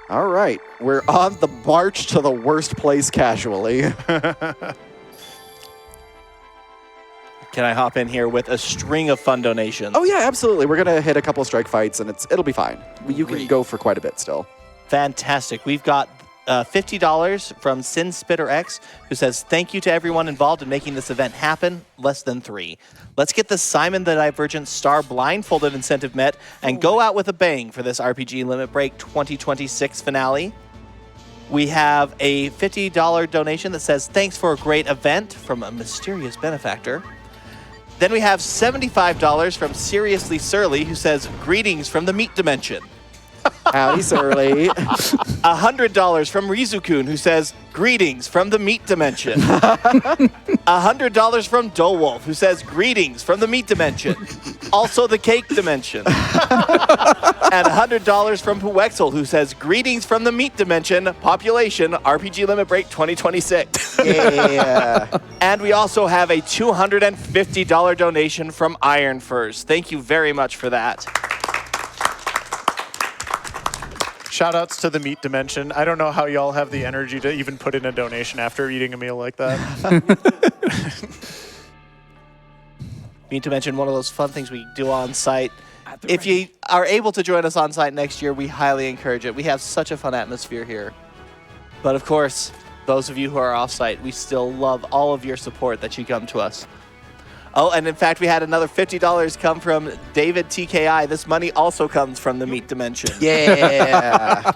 All right, we're on the march to the worst place casually. Can I hop in here with a string of fun donations? Oh yeah, absolutely. We're going to hit a couple strike fights and it'll be fine. You can Great. go for quite a bit still. Fantastic. We've got $50 from Sin Spitter X, who says, thank you to everyone involved in making this event happen. Less than 3. Let's get the Simon the Divergent Star blindfolded incentive met and go out with a bang for this RPG Limit Break 2026 finale. We have a $50 donation that says, thanks for a great event from a mysterious benefactor. Then we have $75 from Seriously Surly, who says, greetings from the meat dimension. Howdy, Surly. $100 from Rizukun, who says, greetings from the meat dimension. $100 from Dolewolf, who says, greetings from the meat dimension. Also the cake dimension. And $100 from Puexel, who says, greetings from the meat dimension, population, RPG Limit Break 2026. Yeah. And we also have a $250 donation from Iron Furs. Thank you very much for that. Shout outs to the meat dimension. I don't know how y'all have the energy to even put in a donation after eating a meal like that. Meat Dimension, one of those fun things we do on site. If you are able to join us on site next year, we highly encourage it. We have such a fun atmosphere here. But of course, those of you who are off site, we still love all of your support that you come to us. Oh, and in fact, we had another $50 come from David TKI. This money also comes from the Meat Dimension. Yeah.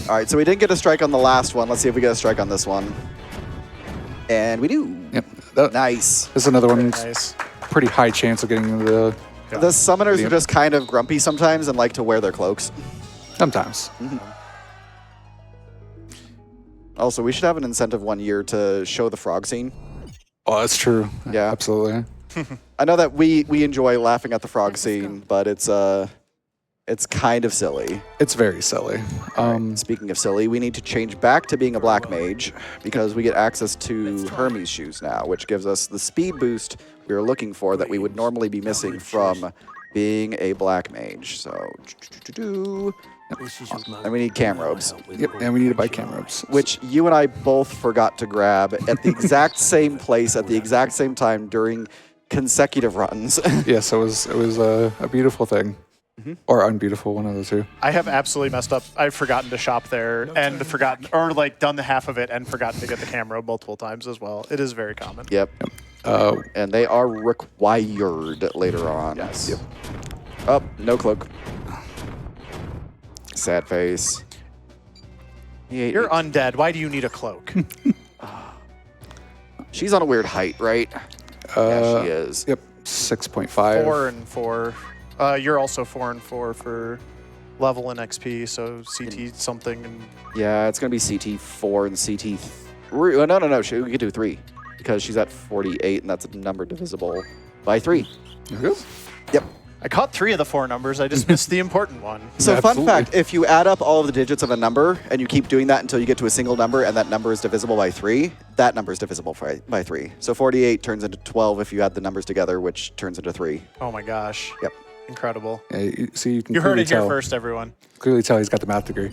All right, so we didn't get a strike on the last one. Let's see if we get a strike on this one. And we do. Yep. Nice. This is another one. Nice. Pretty high chance of getting the. The summoners are just kind of grumpy sometimes and like to wear their cloaks. Sometimes. Also, we should have an incentive one year to show the frog scene. Oh, that's true. Yeah. Absolutely. I know that we enjoy laughing at the frog scene, but it's kind of silly. It's very silly. Speaking of silly, we need to change back to being a black mage because we get access to Hermes shoes now, which gives us the speed boost we were looking for that we would normally be missing from being a black mage. So, and we need cam robes, Yep, and we need to buy cam robes. which you and I both forgot to grab at the exact same place at the exact same time during consecutive runs. Yes, it was a beautiful thing. Or unbeautiful, one of the two. I have absolutely messed up. I've forgotten to shop there and forgotten, or like done the half of it and forgotten to get the camera multiple times as well. It is very common. Yep. And they are required later on. Yes. Yep. Oh, no cloak. Sad face. You're undead. Why do you need a cloak? She's on a weird height, right? Yeah, she is. Yep, 6.5. 4 and 4. You're also 4 and 4 for level and XP, so CT something. And Yeah, it's going to be CT4 and CT3. Oh, no. We could do 3 because she's at 48, and that's a number divisible by 3. There it goes. Yep. I caught 3 of the 4 numbers. I just missed the important one. So Absolutely. fun fact, if you add up all of the digits of a number and you keep doing that until you get to a single number and that number is divisible by 3, that number is divisible by 3. So 48 turns into 12 if you add the numbers together, which turns into 3. Oh my gosh. Yep. Incredible. Yeah, you can You heard clearly it here tell. first, everyone. Clearly tell he's got the math degree.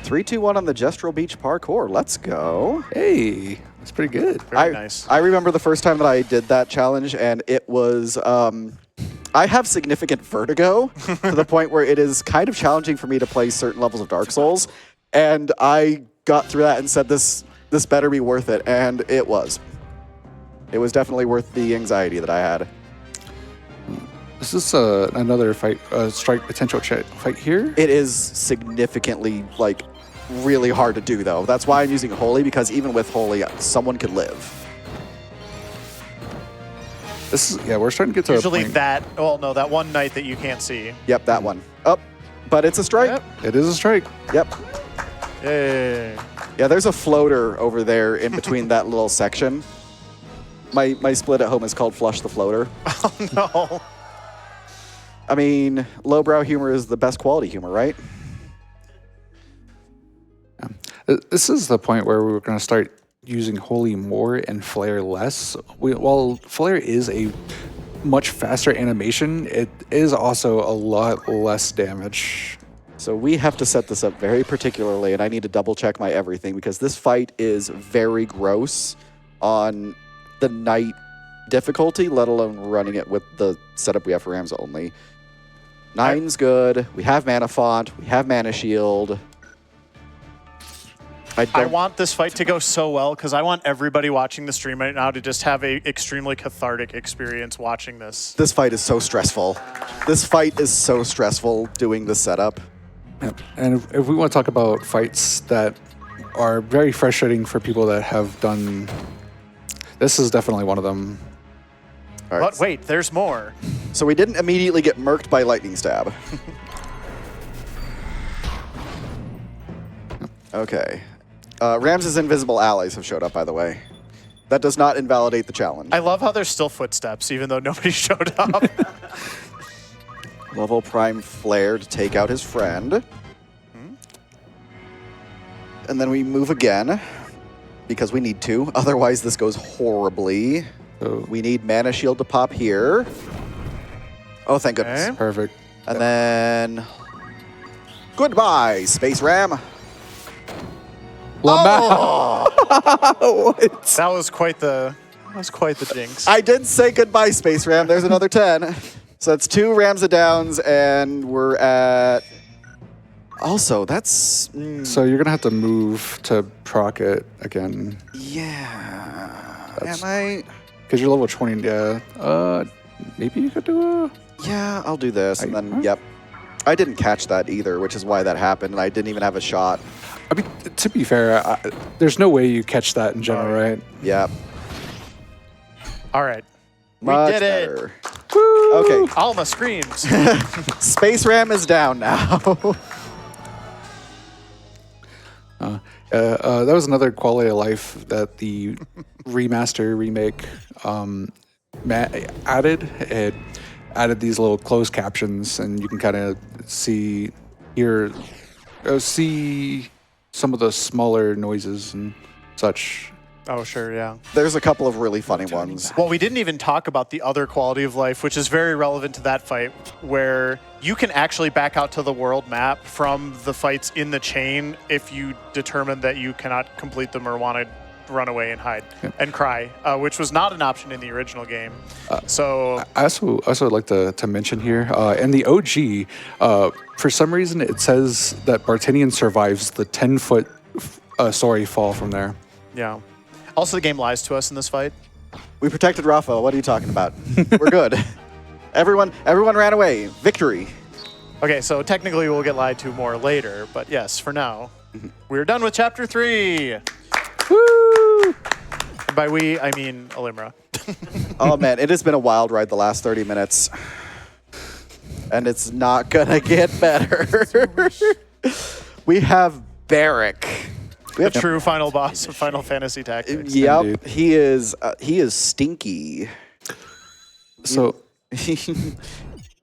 3, 2, 1 on the Gestural Beach parkour. Let's go. Hey, that's pretty good. Very nice. I remember the first time that I did that challenge, and it was. I have significant vertigo to the point where it is kind of challenging for me to play certain levels of Dark Souls, and I got through that and said, "This better be worth it," and it was. It was definitely worth the anxiety that I had. Is this another fight, strike potential fight here? It is significantly, like, really hard to do, though. That's why I'm using Holy, because even with Holy, someone could live. This is, yeah, we're starting to get to Usually a point. that one night that you can't see. Yep, that one. Up, but it's a strike. Yep. It is a strike. Yep. Yay. Yeah, there's a floater over there in between that little section. My split at home is called Flush the Floater. Oh no. I mean, lowbrow humor is the best quality humor, right? This is the point where we're going to start using Holy more and Flare less. While Flare is a much faster animation, it is also a lot less damage. So we have to set this up very particularly, and I need to double check my everything because this fight is very gross on the night difficulty, let alone running it with the setup we have for Ramza only. 9's good. We have Mana Font. We have Mana Shield. I want this fight to go so well because I want everybody watching the stream right now to just have a extremely cathartic experience watching this. This fight is so stressful. This fight is so stressful doing the setup. Yep. And if we want to talk about fights that are very frustrating for people that have done, this is definitely one of them. All right. But wait, there's more. So we didn't immediately get murked by lightning stab. Okay. Ramza's invisible allies have showed up, by the way. That does not invalidate the challenge. I love how there's still footsteps, even though nobody showed up. Level Prime Flare to take out his friend. And then we move again, because we need to. Otherwise, this goes horribly. So We need Mana Shield to pop here. Oh, thank goodness. Okay. perfect. And then... Goodbye, Space Ram. Lamau. What? That was quite the jinx. I did say goodbye, Space Ram. There's another 10. So that's 2 Ramza downs, and we're at... Also, that's... So you're gonna have to move to proc it again Yeah. That's- Am I... because you're level 20. Yeah. Maybe you could do a. Yeah, I'll do this, and then, Huh? yep. I didn't catch that either, which is why that happened, and I didn't even have a shot. I mean, to be fair, there's no way you catch that in general, Oh, yeah. right? Yep. All right. Much did it. better. Okay, Alma screams. Space Ram is down now. That was another quality of life that the remake added. It added these little closed captions, and you can kind of see some of the smaller noises and such. Oh, sure, yeah. There's a couple of really funny ones. Well, we didn't even talk about the other quality of life, which is very relevant to that fight, where you can actually back out to the world map from the fights in the chain if you determine that you cannot complete them or want to run away and hide and cry, which was not an option in the original game. So I also would like to mention here, in the OG, for some reason it says that Bartinian survives the 10-foot fall from there. yeah. Also, the game lies to us in this fight. We protected Rafa. What are you talking about? We're good. Everyone ran away. Victory. Okay, so technically we'll get lied to more later, but yes, for now, we're done with Chapter 3. Woo! And by we, I mean Alymra. Oh man, it has been a wild ride the last 30 minutes. And it's not gonna get better. We have Barrick. We have True final boss of Final Fantasy Tactics. Yep, Indeed. he is stinky. So,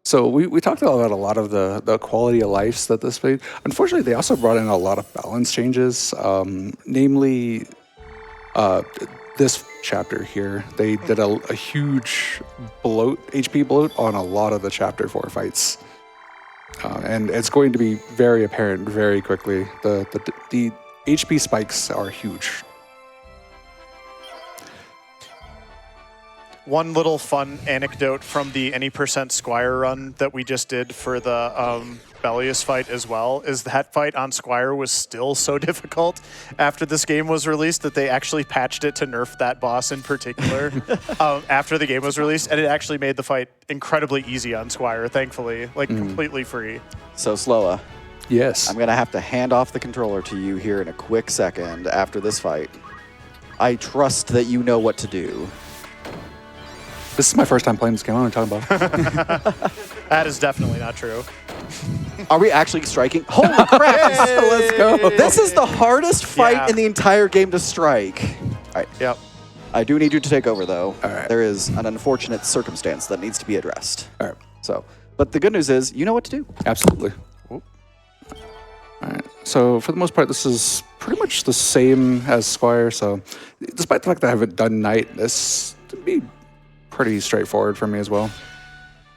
so we talked about a lot of the quality of lives that this made. Unfortunately, they also brought in a lot of balance changes, namely this chapter here. They did a huge HP bloat on a lot of the Chapter 4 fights. And it's going to be very apparent very quickly. The HP spikes are huge. One little fun anecdote from the any % Squire run that we just did for the Bellius fight as well is that fight on Squire was still so difficult after this game was released that they actually patched it to nerf that boss in particular after the game was released, and it actually made the fight incredibly easy on Squire, thankfully, like completely free. So Sloa, Yes. I'm gonna have to hand off the controller to you here in a quick second after this fight. I trust that you know what to do. This is my first time playing this game. What am I talking about? That is definitely not true. Are we actually striking? Holy crap! Let's go. This is the hardest fight Yeah. in the entire game to strike. All right. Yep. I do need you to take over, though. All right. There is an unfortunate circumstance that needs to be addressed. All right. So, but the good news is, you know what to do. Absolutely. All right. So for the most part, this is pretty much the same as Squire. So despite the fact that I haven't done Knight, this would be pretty straightforward for me as well.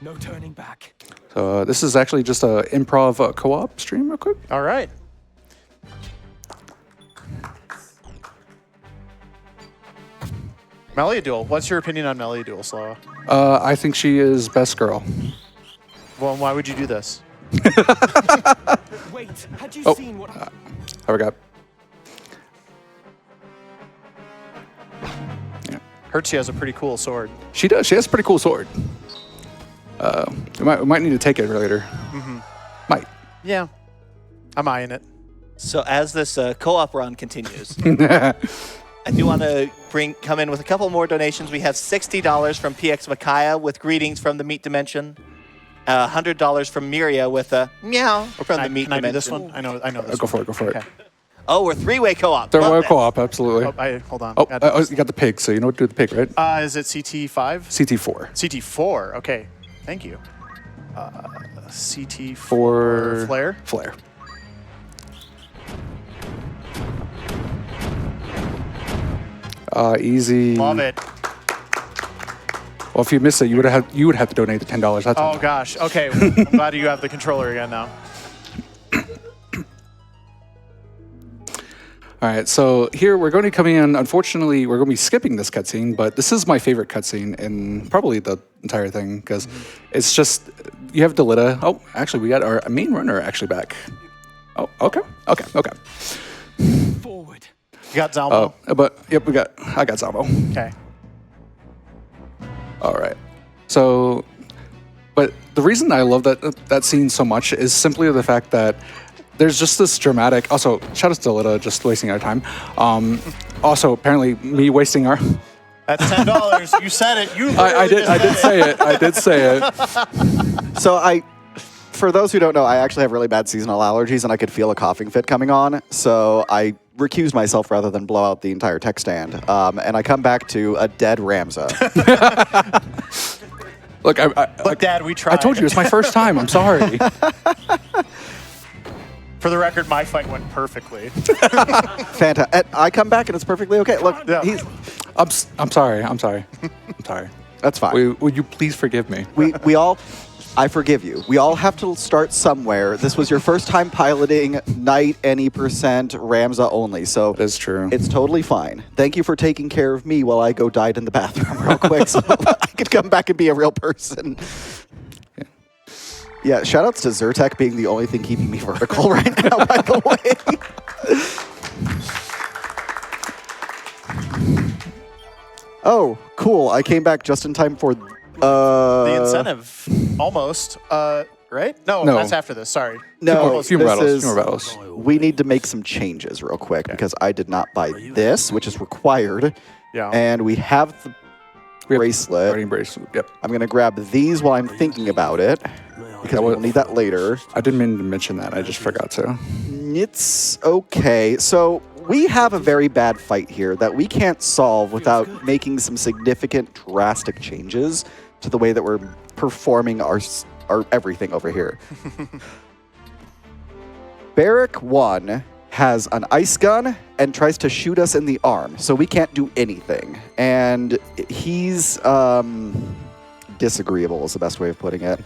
No turning back. So this is actually just a improv co-op stream real quick. All right. Meliaduel. What's your opinion on Meliaduel, Sloa? I think she is best girl. Well, why would you do this? Wait, had you Oh. seen what? I forgot. Heard she has a pretty cool sword. She does. She has a pretty cool sword. We might need to take it later. Might. Yeah. I'm eyeing it. So as this co-op run continues, I do want to come in with a couple more donations. We have $60 from PX Makaya with greetings from the Meat Dimension. $100 from Miria with a meow from the Meat Can I Dimension. do this one? I know this Go one. for it. Okay. Oh, we're three-way co-op. Third Love way this. co-op, absolutely. Hold on. You got the pig, so you know what to do with the pig, right? Is it CT5? CT4. CT4. Okay. Thank you. CT4 For flare. Flare. Easy. Love it. Well, if you missed it, you would have to donate the $10. That's Oh gosh. Okay. Well, I'm glad you have the controller again now. All right, so here we're going to be coming in. Unfortunately, we're going to be skipping this cutscene, but this is my favorite cutscene in probably the entire thing because it's just you have Delita. Oh, actually, we got our main runner actually back. Oh, okay. Forward. You got Zalmo. But yep, I got Zabo. Okay. All right. So, but the reason I love that scene so much is simply the fact that there's just this dramatic. Also, shout out to Delita, just wasting our time. Also, apparently, me wasting our. That's $10. You said it. I did say it. So for those who don't know, I actually have really bad seasonal allergies, and I could feel a coughing fit coming on. So I recuse myself rather than blow out the entire tech stand. And I come back to a dead Ramza. Look, Look, Dad, we tried. I told you it's my first time. I'm sorry. For the record, my fight went perfectly. Fantastic. I come back and it's perfectly okay. Look, Yeah. I'm sorry. I'm sorry. That's fine. Would you please forgive me? I forgive you. We all have to start somewhere. This was your first time piloting Knight any percent Ramza only, so That is true. it's totally fine. Thank you for taking care of me while I go died in the bathroom real quick so I could come back and be a real person. Yeah, shoutouts to Zyrtec being the only thing keeping me vertical right now, by the way. Oh, cool. I came back just in time for The incentive, almost. Right? No, No. that's after this. Sorry. No, A few more battles. we need to make some changes real quick because I did not buy this, which is required. Yeah. And we have the bracelet. Guardian bracelet. Yep. I'm going to grab these while I'm thinking about it because we'll need that later. I didn't mean to mention that. I just forgot to. It's okay. So we have a very bad fight here that we can't solve without making some significant, drastic changes to the way that we're performing our everything over here. Barrack 1 has an ice gun and tries to shoot us in the arm, so we can't do anything. And he's disagreeable is the best way of putting it.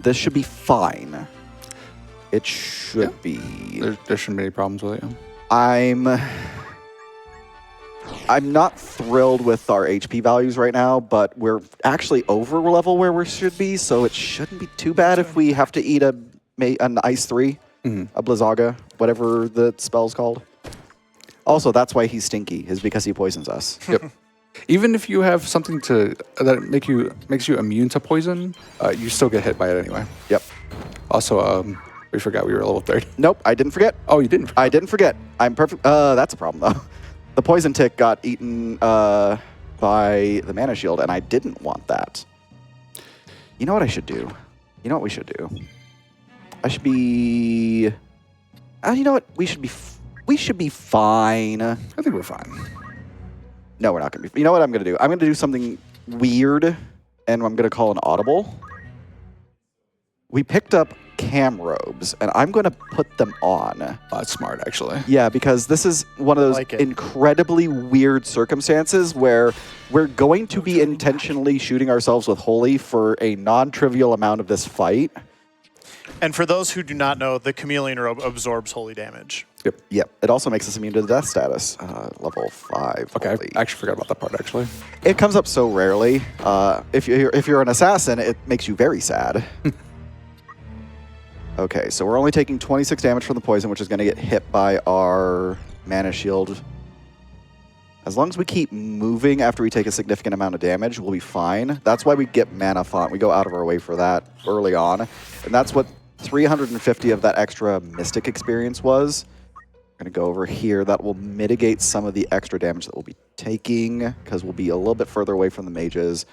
This should be fine. It should be. There shouldn't be any problems with it. Yeah. I'm not thrilled with our HP values right now, but we're actually over level where we should be, so it shouldn't be too bad if we have to eat an Ice 3, a Blizzaga, whatever the spell's called. Also, that's why he's stinky, is because he poisons us. Yep. Even if you have something that makes you immune to poison, you still get hit by it anyway. Yep. Also, we forgot we were level 30. Nope, I didn't forget. Oh, you didn't? I didn't forget. I'm perfect. That's a problem, though. The poison tick got eaten by the mana shield, and I didn't want that. You know what I should do? You know what we should do? I should be... you know what? We should be fine. I think we're fine. No, we're not going to be... You know what I'm going to do? I'm going to do something weird, and I'm going to call an audible. We picked up cam robes, and I'm going to put them on. That's smart, actually. Yeah, because this is one of those like it. incredibly weird circumstances where we're going to be intentionally shooting ourselves with Holy for a non-trivial amount of this fight. And for those who do not know, the chameleon robe absorbs holy damage. Yep. Yep. It also makes us immune to the death status. Level 5. Okay, Holy. I actually forgot about that part, actually. It comes up so rarely. If you're an assassin, it makes you very sad. Okay, so we're only taking 26 damage from the poison, which is going to get hit by our mana shield. As long as we keep moving after we take a significant amount of damage, we'll be fine. That's why we get mana font. We go out of our way for that early on. And that's what 350 of that extra mystic experience was. We're going to go over here. That will mitigate some of the extra damage that we'll be taking because we'll be a little bit further away from the mages.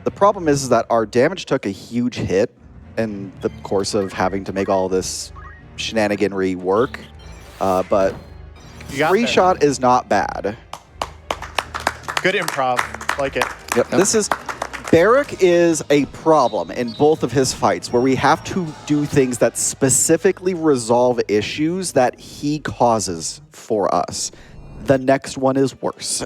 The problem is that our damage took a huge hit in the course of having to make all this shenaniganry work, but free shot is not bad. Good improv. Like it. Yep. This is... Barrack is a problem in both of his fights where we have to do things that specifically resolve issues that he causes for us. The next one is worse.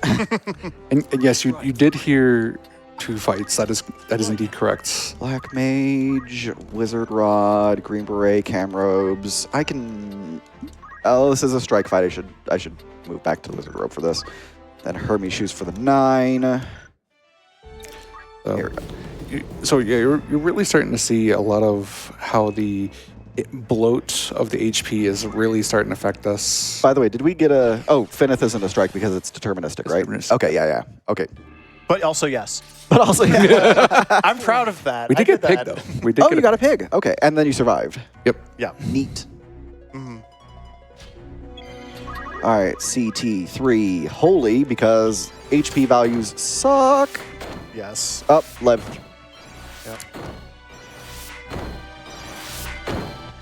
And yes, you did hear 2 fights. That is indeed correct. Black Mage, Wizard Rod, Green Beret, Cam Robes. I can... Oh, this is a strike fight. I should move back to Wizard Robe for this. Then Hermes Shoes for the 9. So yeah, you're really starting to see a lot of how the bloat of the HP is really starting to affect us. By the way, did we get a... Oh, Finnith isn't a strike because it's deterministic, right? Deterministic. Okay, yeah. Okay. But also, yes. But also, yeah. I'm proud of that. We did get pig, that. though. We did Oh, get you got a pig. Okay, and then you survived. Yep. Yeah. Neat. Mm-hmm. All right, CT3 holy because HP values suck. Yes. Up, left. Yep.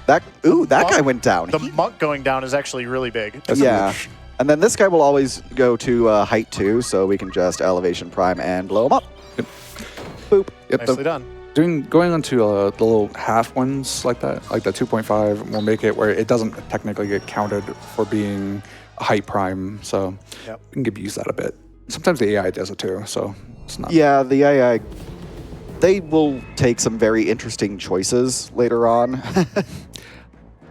That guy went down. The monk going down is actually really big. Yeah. And then this guy will always go to height 2, so we can just elevation prime and blow him up. Yep. Boop. Yep. Nicely done. Going onto the little half ones like that, like the 2.5, will make it where it doesn't technically get counted for being a height prime. So Yep. we can use that a bit. Sometimes the AI does it too, so it's not. Yeah, the AI, they will take some very interesting choices later on.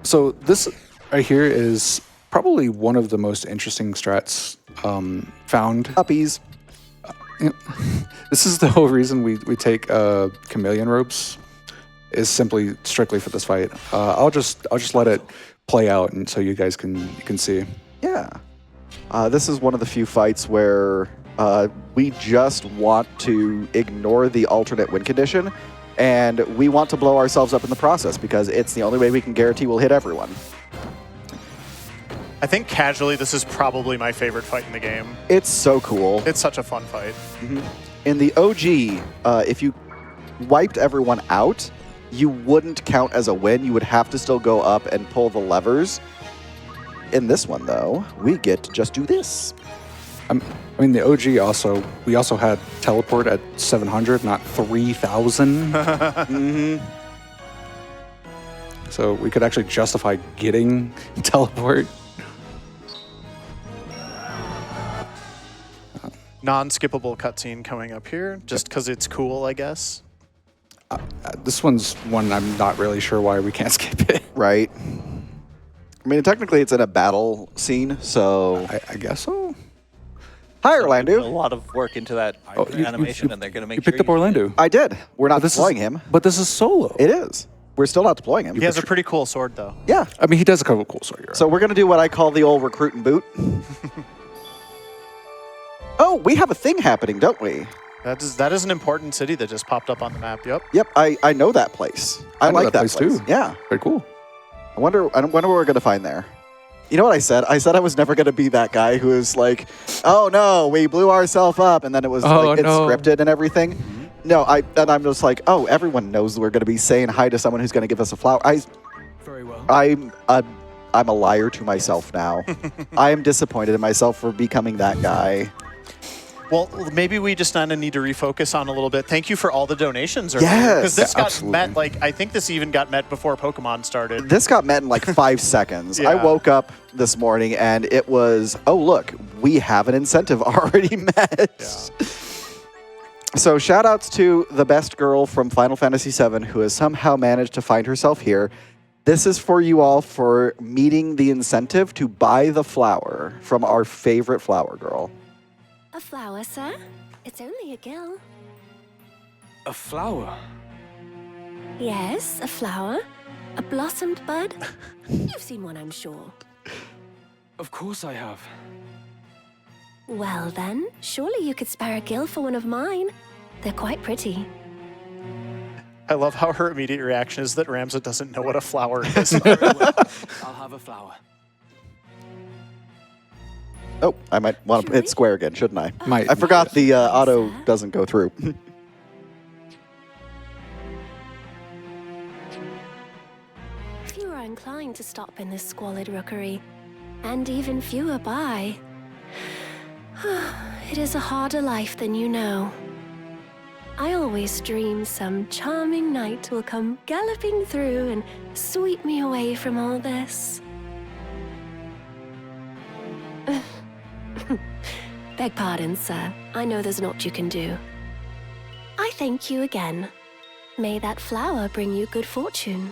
So this right here is probably one of the most interesting strats found. Puppies. This is the whole reason we take chameleon robes, is simply strictly for this fight. I'll just let it play out, and so you guys can see. Yeah. This is one of the few fights where we just want to ignore the alternate win condition, and we want to blow ourselves up in the process because it's the only way we can guarantee we'll hit everyone. I think casually, this is probably my favorite fight in the game. It's so cool. It's such a fun fight. Mm-hmm. In the OG, if you wiped everyone out, you wouldn't count as a win. You would have to still go up and pull the levers. In this one, though, we get to just do this. I mean, the OG we also had teleport at 700, not 3,000. Mm-hmm. So we could actually justify getting teleport. Non-skippable cutscene coming up here, just because it's cool, I guess. This one's one I'm not really sure why we can't skip it. Right. I mean, technically, it's in a battle scene, so... I guess so. Hi, Put a Orlando. lot of work into that animation, and they're going to make You sure picked up Orlando. I did. We're not This deploying is, him. But this is solo. It is. We're still not deploying him. He has a pretty cool sword, though. Yeah. I mean, he does a couple cool, so you're right. So we're going to do what I call the old recruit and boot. Oh, we have a thing happening, don't we? That is an important city that just popped up on the map. Yep. Yep, I know that place. I know like that that place too. Yeah. Very cool. I wonder what we're going to find there. You know what I said? I said I was never going to be that guy who is like, oh no, we blew ourselves up, and then it was it's scripted and everything. No, I'm just like, oh, everyone knows we're going to be saying hi to someone who's going to give us a flower. Very well. I'm a liar to myself now. I am disappointed in myself for becoming that guy. Well, maybe we just kind of need to refocus on a little bit. Thank you for all the donations earlier. Yes. Because this got Absolutely. met, I think this even got met before Pokemon started. This got met in like 5 seconds. Yeah. I woke up this morning and it was, oh, look, we have an incentive already met. Yeah. So shout outs to the best girl from Final Fantasy VII who has somehow managed to find herself here. This is for you all for meeting the incentive to buy the flower from our favorite flower girl. A flower, sir? It's only a gill. A flower. Yes, a flower. A blossomed bud. You've seen one, I'm sure. Of course I have. Well then, surely you could spare a gill for one of mine. They're quite pretty. I love how her immediate reaction is that Ramza doesn't know what a flower is. I'll have a flower. Oh, I might want to hit square again, shouldn't I? Might. I forgot the auto doesn't go through. Few are inclined to stop in this squalid rookery, and even fewer buy. It is a harder life than you know. I always dream some charming knight will come galloping through and sweep me away from all this. Beg pardon, sir. I know there's naught you can do. I thank you again. May that flower bring you good fortune.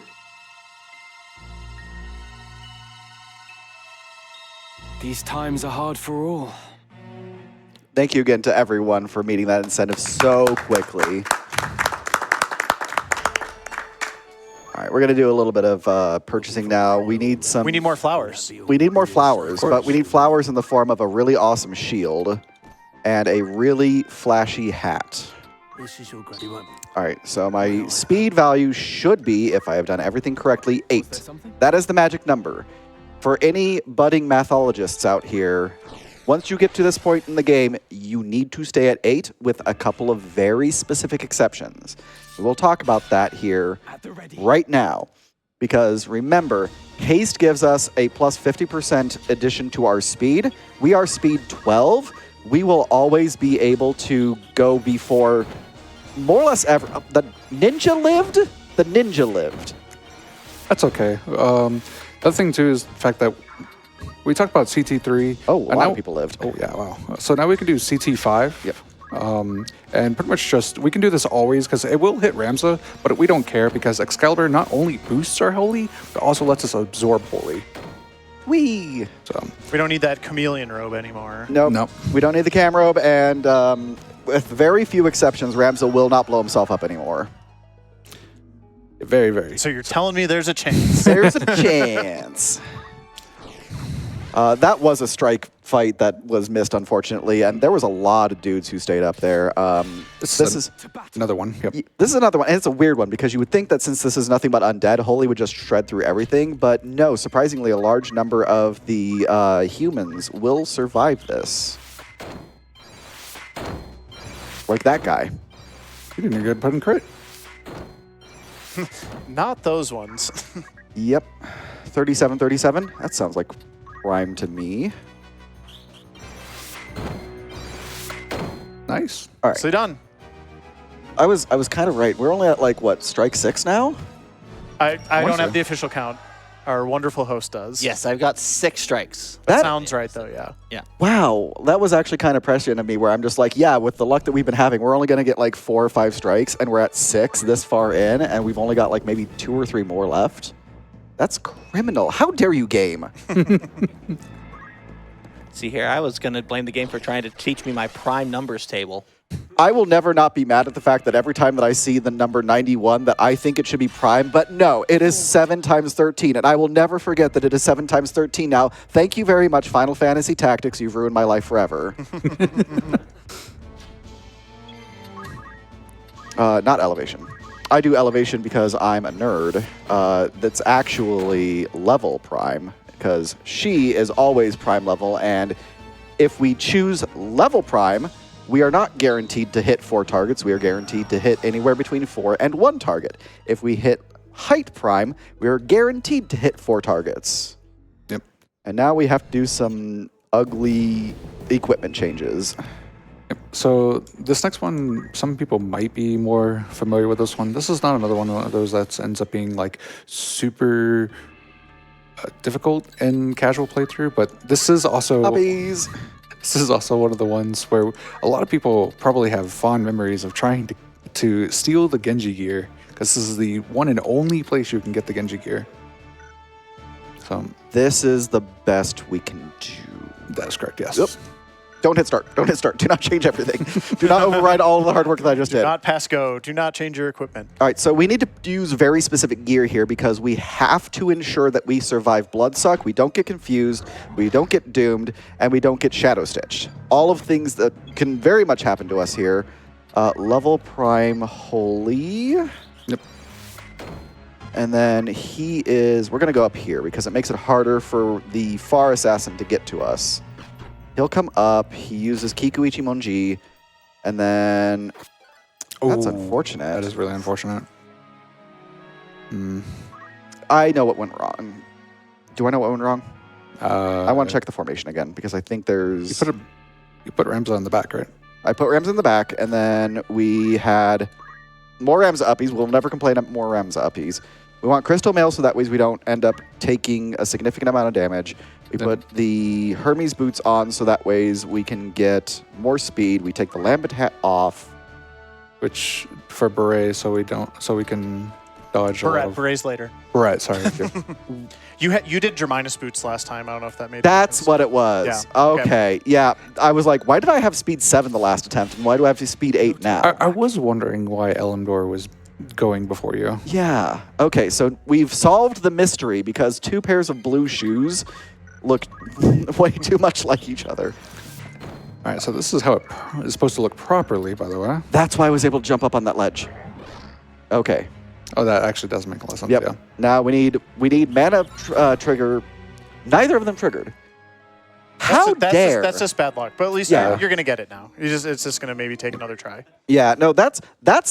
These times are hard for all. Thank you again to everyone for meeting that incentive so quickly. All right, we're going to do a little bit of purchasing now. We need some... We need more flowers. We need more flowers, but we need flowers in the form of a really awesome shield and a really flashy hat. This is your granny one. All right, so my speed value should be, if I have done everything correctly, 8. That is the magic number. For any budding mathologists out here, once you get to this point in the game, you need to stay at 8 with a couple of very specific exceptions. We'll talk about that here right now. Because remember, haste gives us a plus 50% addition to our speed. We are speed 12. We will always be able to go before more or less ever. The ninja lived? The ninja lived. That's okay. The other thing, too, is the fact that we talked about CT3. Oh, a lot of people lived. Oh, yeah, wow. So now we can do CT5. Yep. And pretty much just, we can do this always because it will hit Ramza, but we don't care because Excalibur not only boosts our holy, but also lets us absorb holy. Whee! So, We don't need that chameleon robe anymore. Nope. Nope. We don't need the cam robe, and with very few exceptions, Ramza will not blow himself up anymore. very, very. So you're telling me there's a chance? There's a chance. That was a strike fight that was missed, unfortunately, and there was a lot of dudes who stayed up there. This is another one. Yep. this is another one, and it's a weird one because you would think that since this is nothing but undead, Holy would just shred through everything, but no, surprisingly, a large number of the humans will survive this. Like that guy. You're doing a good putting crit. Not those ones. Yep. 37. That sounds like prime to me. Nice. All right. So done. I was kind of right. We're only at like what, strike 6 now? I don't so. have the official count. Our wonderful host does. Yes, I've got 6 strikes. That sounds right, though, yeah. Wow, that was actually kind of prescient of me where I'm just like, yeah, with the luck that we've been having, we're only going to get like 4 or 5 strikes, and we're at 6 this far in, and we've only got like maybe 2 or 3 more left. That's criminal. How dare you, game? See here, I was going to blame the game for trying to teach me my prime numbers table. I will never not be mad at the fact that every time that I see the number 91 that I think it should be prime, but no, it is 7 times 13, and I will never forget that it is 7 times 13 now. Thank you very much, Final Fantasy Tactics. You've ruined my life forever. Not elevation. I do elevation because I'm a nerd. That's actually level prime, because she is always prime level, and if we choose level prime, we are not guaranteed to hit 4 targets. We are guaranteed to hit anywhere between 4 and 1 target. If we hit height prime, we are guaranteed to hit 4 targets. Yep. And now we have to do some ugly equipment changes. Yep. So this next one, some people might be more familiar with this one. This is not another one of those that ends up being like super difficult in casual playthrough, but this is also... Puppies! This is also one of the ones where a lot of people probably have fond memories of trying to steal the Genji gear, because this is the one and only place you can get the Genji gear. So This is the best we can do. that is correct, yes. Yep. Don't hit start. Don't hit start. Do not change everything. Do not override all of the hard work that I just did. Do not pass go. Do not change your equipment. All right, so we need to use very specific gear here because we have to ensure that we survive Bloodsuck, we don't get confused, we don't get doomed, and we don't get shadow stitched. All of things that can very much happen to us here. Level prime holy. Yep. And then he is, we're going to go up here because it makes it harder for the far assassin to get to us. He'll come up. He uses Kikuichi Monji, and then that's Ooh, unfortunate. That is really unfortunate. I know what went wrong. Do I know what went wrong? I want to check the formation again because I think there's. You put Ramza in the back, right? I put Ramza in the back, and then we had more Ramza uppies. We'll never complain of more Ramza uppies. We want Crystal Mail so that way we don't end up taking a significant amount of damage. We put the Hermes boots on so that ways we can get more speed. We take the Lambent hat off. Which for beret, so we can dodge a lot of... Berets later. Beret, sorry. You did Germinus boots last time. I don't know if that made That's sense. what it was. Yeah. Okay. Yeah. I was like, why did I have speed 7 the last attempt, and why do I have speed 8 now? I was wondering why Elimdor was going before you. Yeah. Okay, so we've solved the mystery because 2 pairs of blue shoes look way too much like each other. All right, so this is how it is supposed to look properly, by the way. That's why I was able to jump up on that ledge. Okay. Oh, that actually does make a lot of sense, Yep. yeah. Now we need mana trigger. Neither of them triggered. How dare? That's just bad luck. But at least Yeah. you're going to get it now. It's just going to maybe take another try. Yeah, no, that's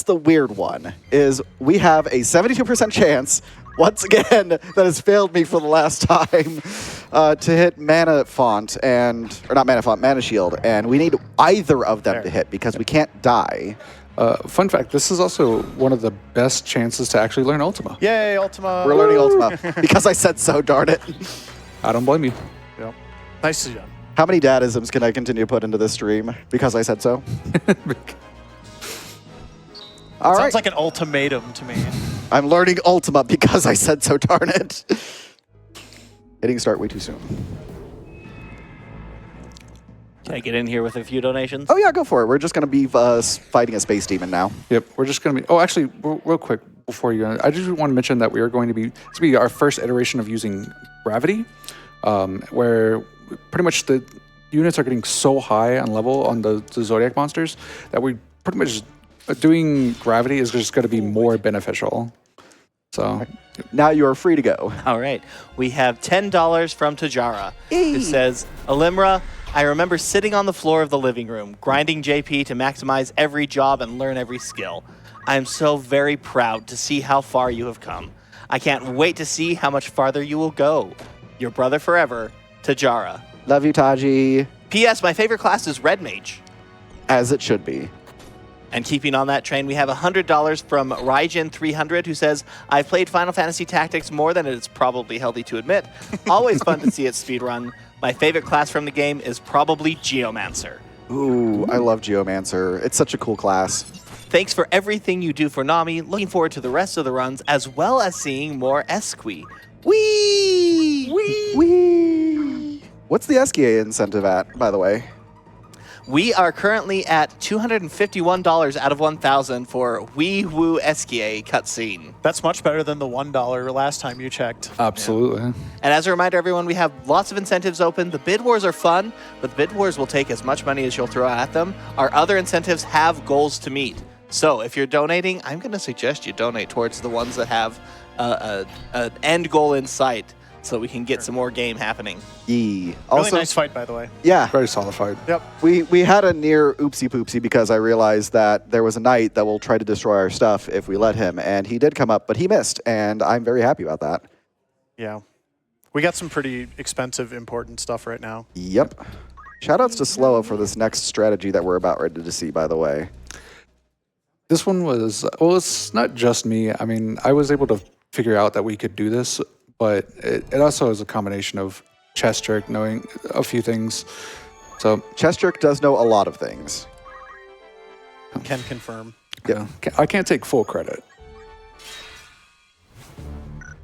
the weird one, is we have a 72% chance, once again, that has failed me for the last time, to hit Mana Font, or not Mana Font, Mana Shield, and we need either of them to hit because we can't die. Fun fact, this is also one of the best chances to actually learn Ultima. Yay, Ultima. We're learning Ultima because I said so, darn it. I don't blame you. Yep. Nicely done. How many dadisms can I continue to put into this stream because I said so? All right. Sounds like an ultimatum to me. I'm learning Ultima because I said so, darn it. Hitting start way too soon. Can I get in here with a few donations? Oh, yeah, go for it. We're just going to be fighting a space demon now. Yep, we're just going to be... Oh, actually, real quick, before you go, I just want to mention that we are going to be our first iteration of using gravity, where pretty much the units are getting so high on level on the Zodiac monsters that we pretty much doing gravity is just going to be more beneficial. So now you are free to go. All right. We have $10 from Tajara, who says, Alymra, I remember sitting on the floor of the living room, grinding JP to maximize every job and learn every skill. I am so very proud to see how far you have come. I can't wait to see how much farther you will go. Your brother forever, Tajara. Love you, Taji. P.S. My favorite class is Red Mage. As it should be. And keeping on that train, we have $100 from Raijin300, who says, I've played Final Fantasy Tactics more than it's probably healthy to admit. Always fun to see it speedrun. My favorite class from the game is probably Geomancer. Ooh, I love Geomancer. It's such a cool class. Thanks for everything you do for NAMI. Looking forward to the rest of the runs, as well as seeing more Esqui. Whee! Whee! Whee! What's the SKA incentive at, by the way? We are currently at $251 out of 1,000 for Wee Woo SKA cutscene. That's much better than the $1 last time you checked. absolutely. And as a reminder, everyone, we have lots of incentives open. The bid wars are fun, but the bid wars will take as much money as you'll throw at them. Our other incentives have goals to meet. So if you're donating, I'm going to suggest you donate towards the ones that have an end goal in sight, so we can get some more game happening. Yee. Really Also, nice fight, by the way. yeah, Very solid fight. Yep. we had a near oopsie poopsie because I realized that there was a knight that will try to destroy our stuff if we let him, and he did come up, but he missed, and I'm very happy about that. Yeah. We got some pretty expensive, important stuff right now. Yep. Shoutouts to Sloa for this next strategy that we're about ready to see, by the way. This one was, well, it's not just me. I mean, I was able to figure out that we could do this, but it also is a combination of Chestrick knowing a few things. So Chestrick does know a lot of things. Can confirm. yeah, I can't take full credit.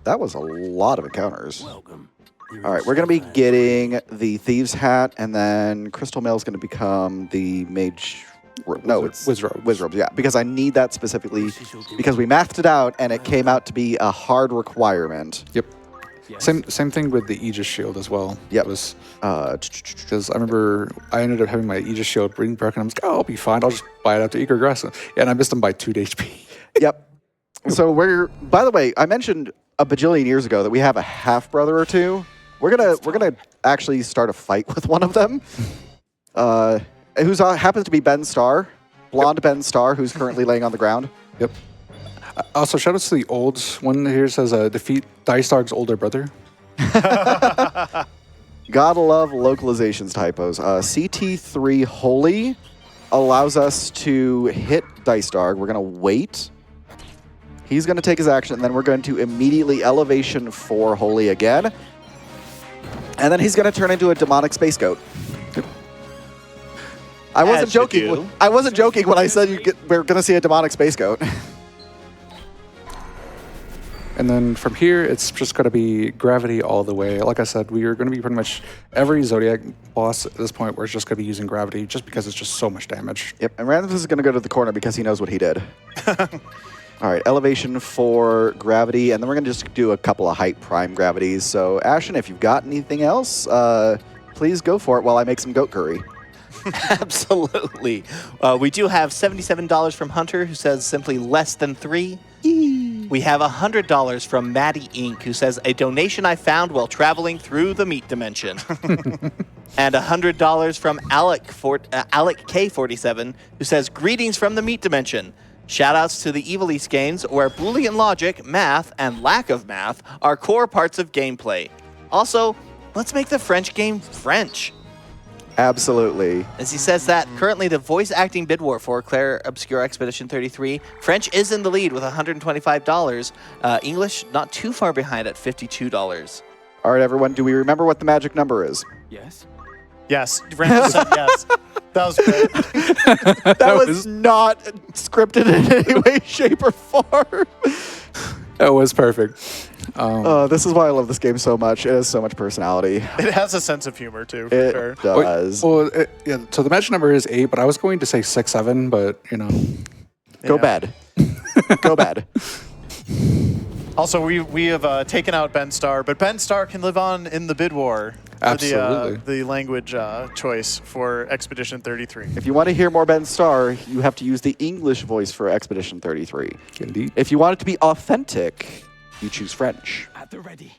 That was a lot of encounters. Welcome. All right, we're going to be getting the Thieves' Hat, and then Crystal Mail is going to become the Mage... No, it's Wizrobes. Wizrobes, yeah, because I need that specifically because we mathed it out, and it came out to be a hard requirement. Yep. Same thing with the Aegis Shield as well. Yep. It was because I remember I ended up having my Aegis Shield being broken. I'm like, oh, I'll be fine. I'll just buy it out to Eager Grass. Yeah, and I missed them by 2 HP. Yep. So by the way, I mentioned a bajillion years ago that we have a half brother or two. We're gonna actually start a fight with one of them. who's happens to be Ben Starr, blonde Ben Starr, who's currently laying on the ground. Yep. Also, shout outs to the old one here says defeat Dice Dog's older brother. Gotta love localizations typos. CT3 Holy allows us to hit Dice Dog. We're going to wait. He's going to take his action, and then we're going to immediately Elevation 4 Holy again. And then he's going to turn into a demonic space goat. I wasn't joking. I wasn't joking when I said we're going to see a demonic space goat. And then from here, it's just going to be gravity all the way. Like I said, we are going to be pretty much every Zodiac boss at this point, we're just going to be using gravity just because it's just so much damage. Yep, and Ramza is going to go to the corner because he knows what he did. All right, Elevation for gravity, and then we're going to just do a couple of height prime gravities. So, Ashen, if you've got anything else, please go for it while I make some goat curry. Absolutely. We do have $77 from Hunter, who says simply less than 3. We have $100 from Maddie Inc., who says a donation I found while traveling through the meat dimension. And $100 from Alec K47, who says greetings from the meat dimension. Shoutouts to the Ivalice games, where Boolean logic, math, and lack of math are core parts of gameplay. Also, let's make the French game French. Absolutely. As he says that, currently the voice acting bid war for Claire Obscure Expedition 33, French is in the lead with $125. English not too far behind at $52. All right, everyone, do we remember what the magic number is? Yes. Yes. Ramza said yes. That was great. That was not scripted in any way, shape, or form. That was perfect. This is why I love this game so much. It has so much personality. It has a sense of humor, too, for It sure. does. Yeah, so the magic number is 8, but I was going to say 6, 7, but, you know. Go bad. Go bad. Also, we have taken out Ben Starr, but Ben Starr can live on in the bid war. Absolutely. The language choice for Expedition 33. If you want to hear more Ben Starr, you have to use the English voice for Expedition 33. Indeed. If you want it to be authentic, you choose French. At the ready.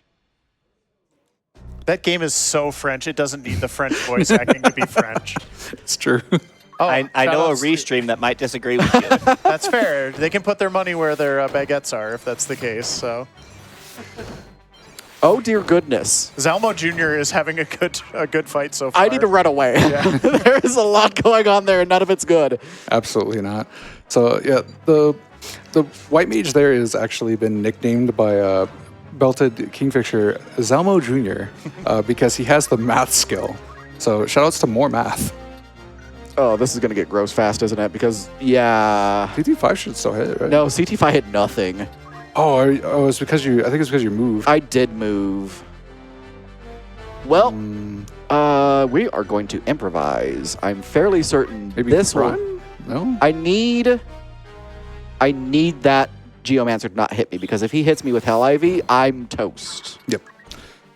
That game is so French, it doesn't need the French voice acting to be French. It's true. Oh, I know a shout-outs- restream that might disagree with you. That's fair. They can put their money where their baguettes are, if that's the case. So Oh, dear goodness. Zalmo Jr. is having a good fight so far. I need to run away. There is a lot going on there, and none of it's good. Absolutely not. So, yeah, the white mage there has actually been nicknamed by Belted Kingfisher Zalmo Jr. Because he has the math skill. So, shout outs to more math. Oh, this is going to get gross fast, isn't it? Because, yeah. CT5 should still hit, right? No, CT5 hit nothing. Oh, it's because I think it's because you moved. I did move. Well, we are going to improvise. I'm fairly certain Maybe this run? one. No? I need that Geomancer to not hit me, because if he hits me with Hell Ivy, I'm toast. Yep.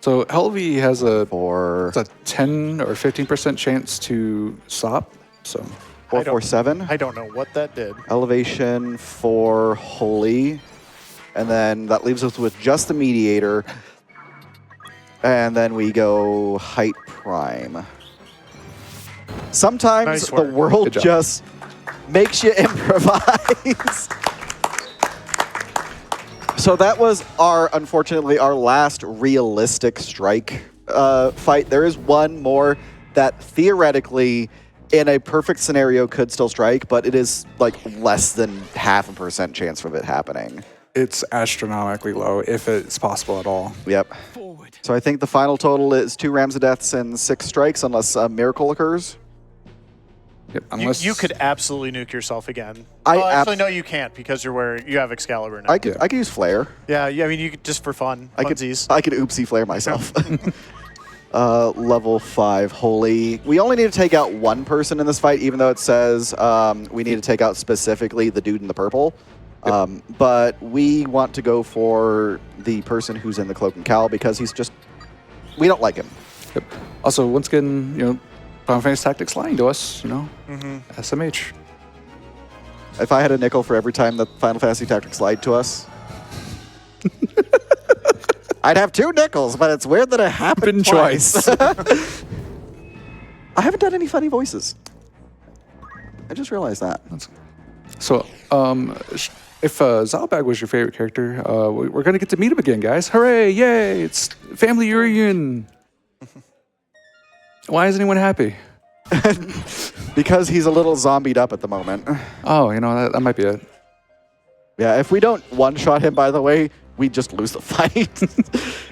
So Helvy has a For it's a 10 or 15% chance to stop. So 447. I don't know what that did. Elevation for Holy. And then that leaves us with just the Mediator. And then we go Height Prime. Sometimes Nice the work. world Good job. just makes you improvise. So that was unfortunately, our last realistic strike fight. There is one more that theoretically, in a perfect scenario, could still strike, but it is like less than 0.5% chance of it happening. it's astronomically low, if it's possible at all. Yep. Forward. So I think the final total is 2 Ramza deaths and 6 strikes, unless a miracle occurs. Yep, unless You could absolutely nuke yourself again. I Well, actually, no, you can't because you have Excalibur now. I could use Flare. Yeah, I mean, you could just for fun. I could Funsies. oopsie Flare myself. Level 5 Holy. We only need to take out one person in this fight, even though it says we need to take out specifically the dude in the purple. But we want to go for the person who's in the cloak and cowl because we don't like him. Yep. Also, once again, Final Fantasy Tactics lying to us, SMH. If I had a nickel for every time that Final Fantasy Tactics lied to us, I'd have 2 nickels, but it's weird that it happened twice. I haven't done any funny voices. I just realized that. So, if Zalbag was your favorite character, we're going to get to meet him again, guys. Hooray, yay, it's family reunion. Why is anyone happy? Because he's a little zombied up at the moment. Oh, you know, that might be it. Yeah, if we don't one-shot him, by the way, we just lose the fight.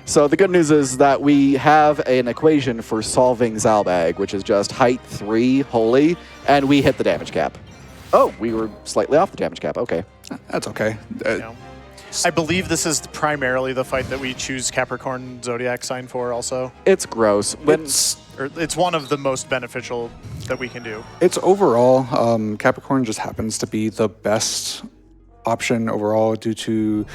So the good news is that we have an equation for solving Zalbag, which is just height 3, holy, and we hit the damage cap. Oh, we were slightly off the damage cap. Okay. That's okay. I believe this is primarily the fight that we choose Capricorn Zodiac sign for also. It's gross. It's one of the most beneficial that we can do. It's overall, Capricorn just happens to be the best option overall due to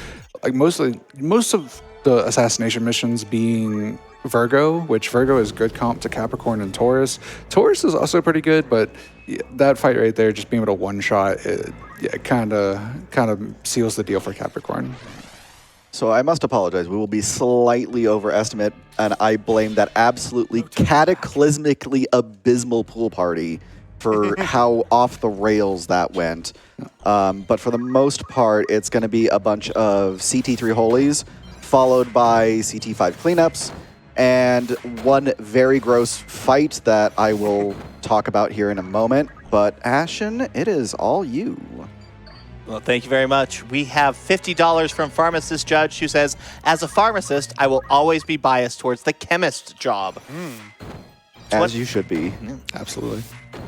like most of the assassination missions being Virgo, which Virgo is good comp to Capricorn and Taurus. Taurus is also pretty good, but that fight right there, just being able to one-shot, it kind of seals the deal for Capricorn. So I must apologize. We will be slightly overestimate, and I blame that absolutely cataclysmically abysmal pool party for how off the rails that went. But for the most part, it's going to be a bunch of CT3 holies, followed by CT5 cleanups, and one very gross fight that I will talk about here in a moment. But Ashen, it is all you. Well, thank you very much. We have $50 from Pharmacist Judge, who says, as a pharmacist, I will always be biased towards the chemist job. As you should be. Absolutely.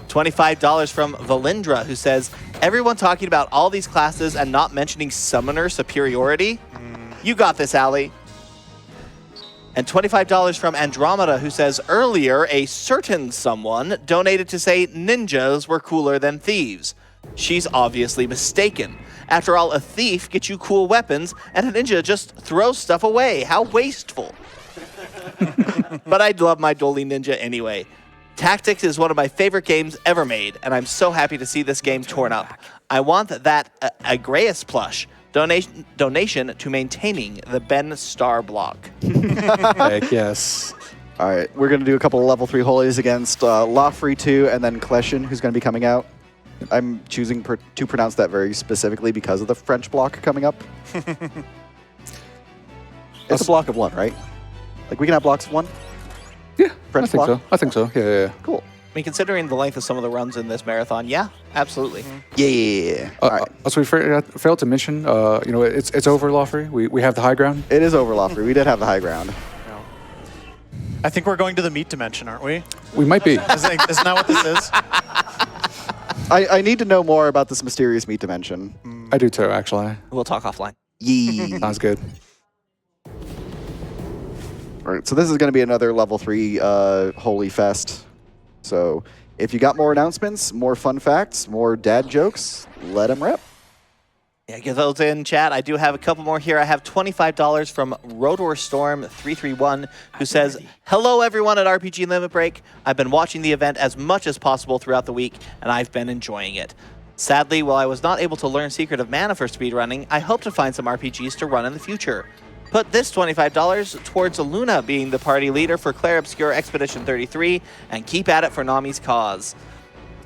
$25 from Valindra, who says, everyone talking about all these classes and not mentioning summoner superiority? You got this, Allie. And $25 from Andromeda, who says, earlier, a certain someone donated to say ninjas were cooler than thieves. She's obviously mistaken. After all, a thief gets you cool weapons, and a ninja just throws stuff away. How wasteful. But I'd love my Dolly Ninja anyway. Tactics is one of my favorite games ever made, and I'm so happy to see this game torn up. I want that Agreus plush. Donation to maintaining the Ben Star block. Heck yes. All right, we're going to do a couple of level 3 holies against Lawfree 2 and then Kleshin, who's going to be coming out. I'm choosing to pronounce that very specifically because of the French block coming up. It's a block of 1, right? Like, we can have blocks of 1? Yeah, French block? so. I think so. Yeah. Cool. I mean, considering the length of some of the runs in this marathon, yeah, absolutely. Yeah. All right. Also, we failed to mention, it's over, Lawfree. We have the high ground. It is over, Lawfree. We did have the high ground. I think we're going to the meat dimension, aren't we? We might be. Isn't that what this is? I need to know more about this mysterious meat dimension. I do too, actually. We'll talk offline. Yee. Sounds good. All right, so this is going to be another level 3 Holy Fest. So if you got more announcements, more fun facts, more dad jokes, let them rip. Yeah, get those in, chat. I do have a couple more here. I have $25 from Rodor Storm 331, who says, hello, everyone at RPG Limit Break. I've been watching the event as much as possible throughout the week, and I've been enjoying it. Sadly, while I was not able to learn Secret of Mana for speedrunning, I hope to find some RPGs to run in the future. Put this $25 towards Luna being the party leader for Clair Obscure Expedition 33, and keep at it for NAMI's cause.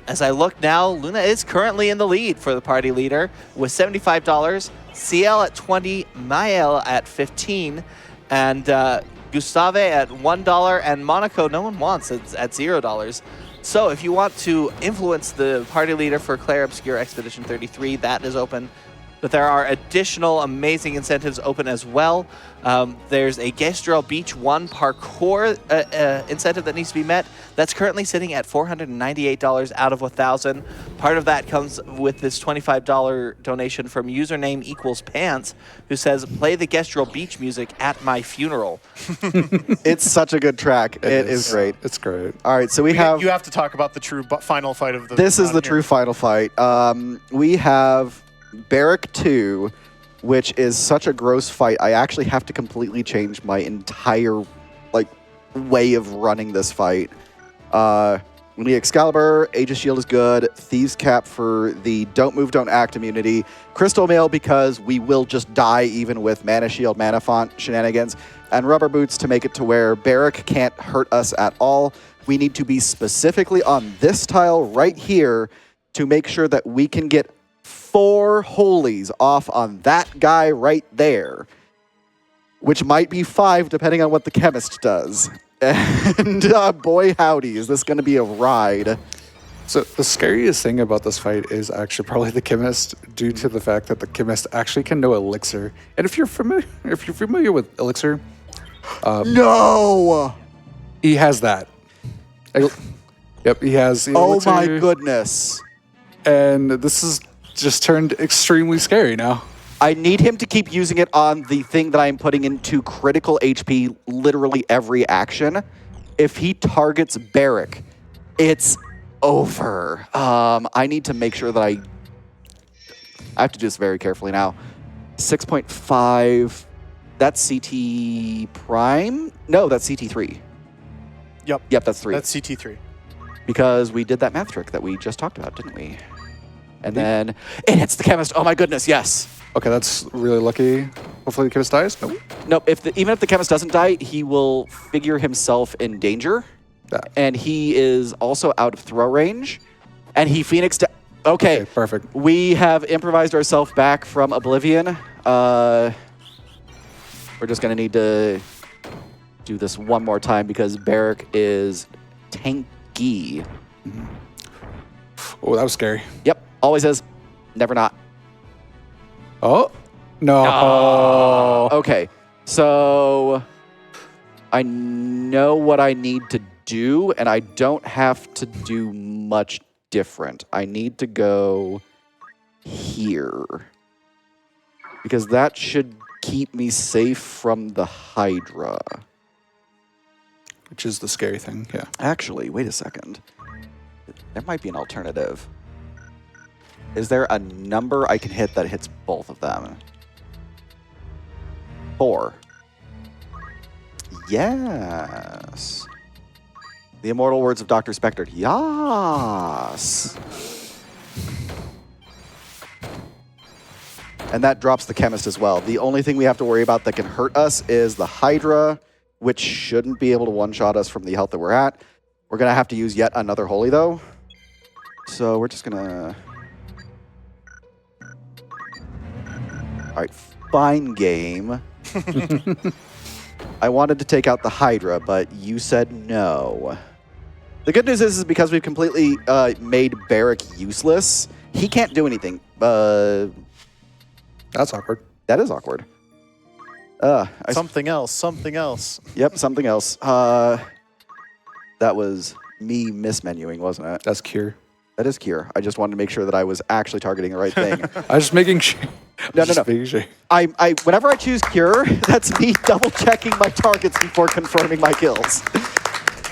As I look now, Luna is currently in the lead for the party leader with $75, CL at 20, Mael at 15, and Gustave at $1, and Monaco no one wants, it's at $0. So if you want to influence the party leader for Clair Obscure Expedition 33, that is open. But there are additional amazing incentives open as well. There's a Gestrel Beach 1 parkour incentive that needs to be met. That's currently sitting at $498 out of 1,000. Part of that comes with this $25 donation from username equals pants, who says, play the Gestrel Beach music at my funeral. It's such a good track. It is great. It's great. All right, so you have to talk about the true final fight of the. This is the true final fight. We have Barrack 2, which is such a gross fight. I actually have to completely change my entire way of running this fight. We need Excalibur, Aegis Shield is good, Thieves Cap for the Don't Move, Don't Act immunity, Crystal Mail because we will just die even with Mana Shield, Mana Font shenanigans, and Rubber Boots to make it to where Barrack can't hurt us at all. We need to be specifically on this tile right here to make sure that we can get 4 holies off on that guy right there, which might be 5 depending on what the chemist does. And boy howdy, is this going to be a ride. So the scariest thing about this fight is actually probably the chemist, due to the fact that the chemist actually can know elixir. And if you're familiar with elixir, No! he has that. Yep, he has the Oh elixir, my goodness. and this is just turned extremely scary now. I need him to keep using it on the thing that I'm putting into critical HP literally every action. If he targets Barrick, it's over. I need to make sure that I have to do this very carefully now. 6.5, that's CT Prime? No, that's CT3. Yep. Yep, that's 3. That's CT3. Because we did that math trick that we just talked about, didn't we? And then it hits the chemist. Oh my goodness, yes. Okay, that's really lucky. Hopefully the chemist dies. Nope. Nope, even if the chemist doesn't die, he will figure himself in danger. That. And he is also out of throw range. And he phoenixed. Okay, Perfect. we have improvised ourselves back from Oblivion. We're just going to need to do this one more time because Barrick is tanky. Oh, that was scary. Yep, always is, never not. Oh, no. Okay, so I know what I need to do, and I don't have to do much different. I need to go here because that should keep me safe from the Hydra. Which is the scary thing, yeah. Actually, wait a second. There might be an alternative. Is there a number I can hit that hits both of them? 4. Yes. The immortal words of Dr. Spectre. Yes. And that drops the chemist as well. The only thing we have to worry about that can hurt us is the Hydra, which shouldn't be able to one-shot us from the health that we're at. We're going to have to use yet another holy, though. So we're just going to... All right, fine game. I wanted to take out the Hydra, but you said no. The good news is because we've completely made Barrick useless, he can't do anything. That's awkward. That is awkward. Something else. Yep, something else. That was me mismenuing, wasn't it? That's cure. That is cure. I just wanted to make sure that I was actually targeting the right thing. I was just making sure. No. Making sure. Whenever I choose cure, that's me double checking my targets before confirming my kills.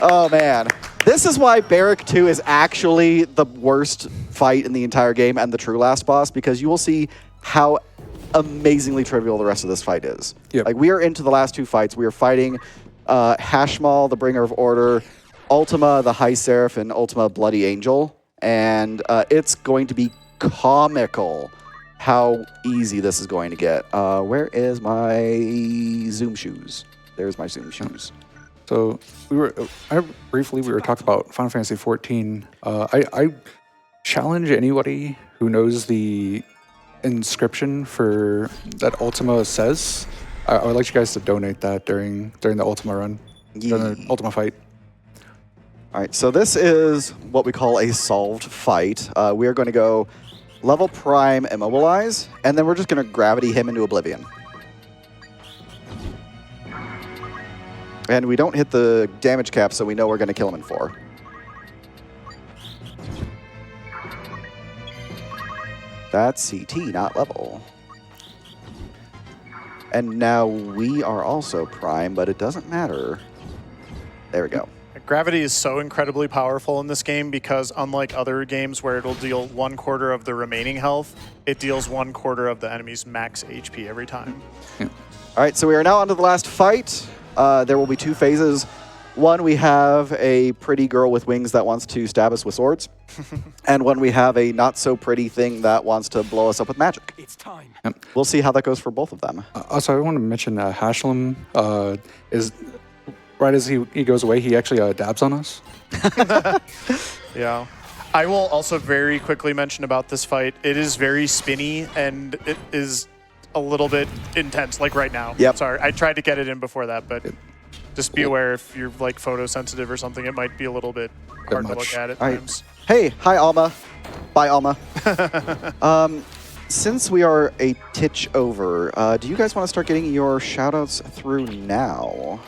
Oh man. This is why Barrick 2 is actually the worst fight in the entire game and the true last boss, because you will see how amazingly trivial the rest of this fight is. Yep. Like, we are into the last 2 fights. We are fighting Hashmal, the Bringer of Order, Ultima, the High Seraph, and Ultima, Bloody Angel. And it's going to be comical how easy this is going to get. Where is my Zoom shoes? There's my Zoom shoes. So we were talking about Final Fantasy 14. I challenge anybody who knows the inscription for that Ultima says. I would like you guys to donate that during the Ultima run, during the Ultima fight. All right, so this is what we call a solved fight. We are going to go level prime immobilize, and then we're just going to gravity him into oblivion. And we don't hit the damage cap, so we know we're going to kill him in 4. That's CT, not level. And now we are also prime, but it doesn't matter. There we go. Gravity is so incredibly powerful in this game because unlike other games where it'll deal 1/4 of the remaining health, it deals 1/4 of the enemy's max HP every time. All right, so we are now on to the last fight. There will be 2 phases. One, we have a pretty girl with wings that wants to stab us with swords. And one, we have a not-so-pretty thing that wants to blow us up with magic. It's time. We'll see how that goes for both of them. Also, I want to mention Hashlam is right as he goes away, he actually dabs on us. Yeah. I will also very quickly mention about this fight. It is very spinny and it is a little bit intense, like right now. Yep. Sorry, I tried to get it in before that, but just be aware if you're like photosensitive or something, it might be a little bit hard to look at times. Hey, hi Alma. Bye Alma. Since we are a titch over, do you guys want to start getting your shout-outs through now?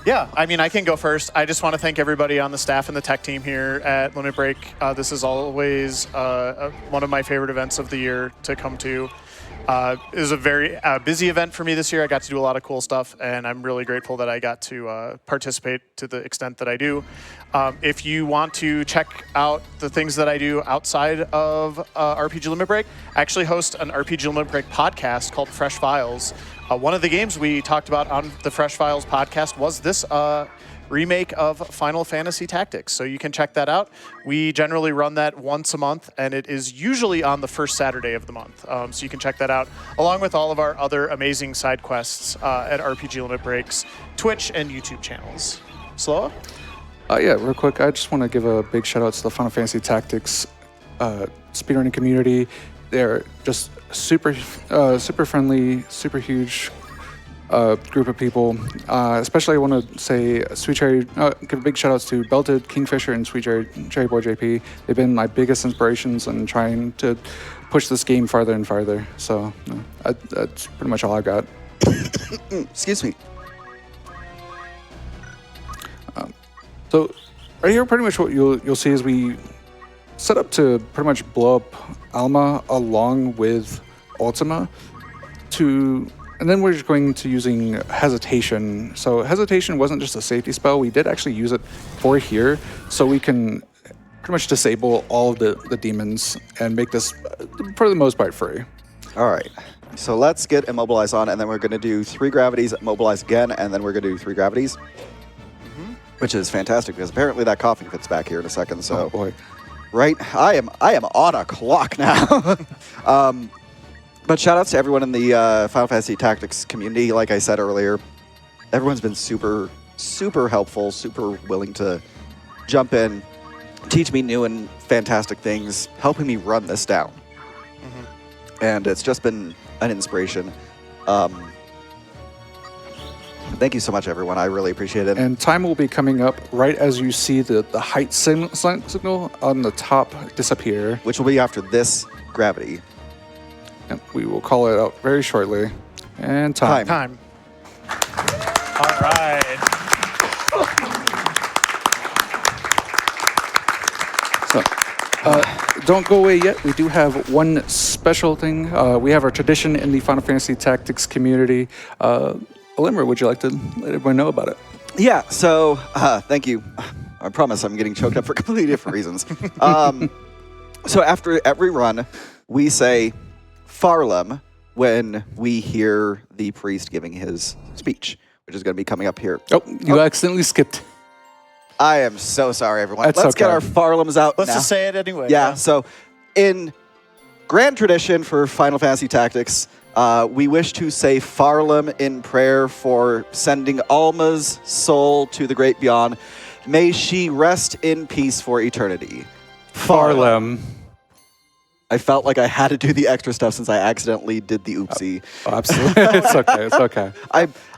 Yeah, I mean, I can go first. I just want to thank everybody on the staff and the tech team here at Limit Break. This is always one of my favorite events of the year to come to. It was a very busy event for me this year. I got to do a lot of cool stuff, and I'm really grateful that I got to participate to the extent that I do. If you want to check out the things that I do outside of RPG Limit Break, I actually host an RPG Limit Break podcast called Fresh Files. One of the games we talked about on the Fresh Files podcast was this remake of Final Fantasy Tactics, so you can check that out. We generally run that once a month, and it is usually on the first Saturday of the month, so you can check that out, along with all of our other amazing side quests at RPG Limit Break's Twitch and YouTube channels. Sloa? Yeah, real quick, I just want to give a big shout out to the Final Fantasy Tactics speedrunning community. They're just super friendly, super huge group of people. Especially I want to say Sweet Cherry, give big shout outs to Belted, Kingfisher, and Sweet Cherry Boy JP. They've been my biggest inspirations in trying to push this game farther and farther. So that's pretty much all I've got. Excuse me. So right here, pretty much what you'll see is we set up to pretty much blow up Alma along with Ultima and then we're just going to using Hesitation. So Hesitation wasn't just a safety spell. We did actually use it for here, so we can pretty much disable all of the demons and make this, for the most part, free. All right. So let's get Immobilize on, and then we're going to do 3 gravities, Immobilize again, and then we're going to do 3 gravities, which is fantastic because apparently that coughing fits back here in a second. So, oh boy. Right, I am on a clock now. But shout outs to everyone in the Final Fantasy Tactics community. Like I said earlier, everyone's been super, super helpful, super willing to jump in, teach me new and fantastic things, helping me run this down. And it's just been an inspiration. Thank you so much, everyone. I really appreciate it. And time will be coming up right as you see the height signal on the top disappear. Which will be after this gravity. And we will call it out very shortly. And time. Time. All right. So, don't go away yet. We do have one special thing. We have our tradition in the Final Fantasy Tactics community. Alymra, would you like to let everyone know about it? Yeah, so thank you. I promise I'm getting choked up for completely different reasons. So after every run, we say Farlam when we hear the priest giving his speech, which is going to be coming up here. Oh, you accidentally skipped. I am so sorry, everyone. That's Let's okay. get our Farlams out Let's now. just say it anyway. Yeah, so in grand tradition for Final Fantasy Tactics, we wish to say Farlam in prayer for sending Alma's soul to the great beyond. May she rest in peace for eternity. Farlam. I felt like I had to do the extra stuff since I accidentally did the oopsie. Oh, absolutely. It's okay. It's okay.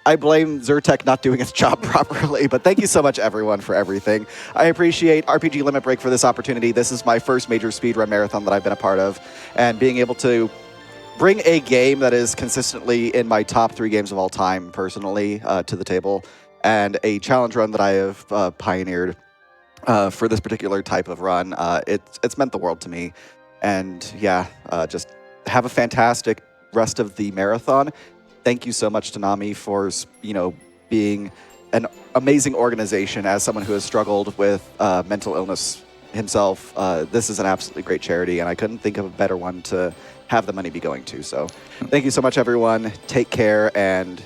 I blame Zyrtec not doing its job properly, but thank you so much, everyone, for everything. I appreciate RPG Limit Break for this opportunity. This is my first major speedrun marathon that I've been a part of, and being able to bring a game that is consistently in my top 3 games of all time, personally, to the table, and a challenge run that I have pioneered for this particular type of run. It's meant the world to me. And yeah, just have a fantastic rest of the marathon. Thank you so much to NAMI for, being an amazing organization. As someone who has struggled with mental illness himself, this is an absolutely great charity, and I couldn't think of a better one to have the money be going to. So thank you so much, everyone. Take care, and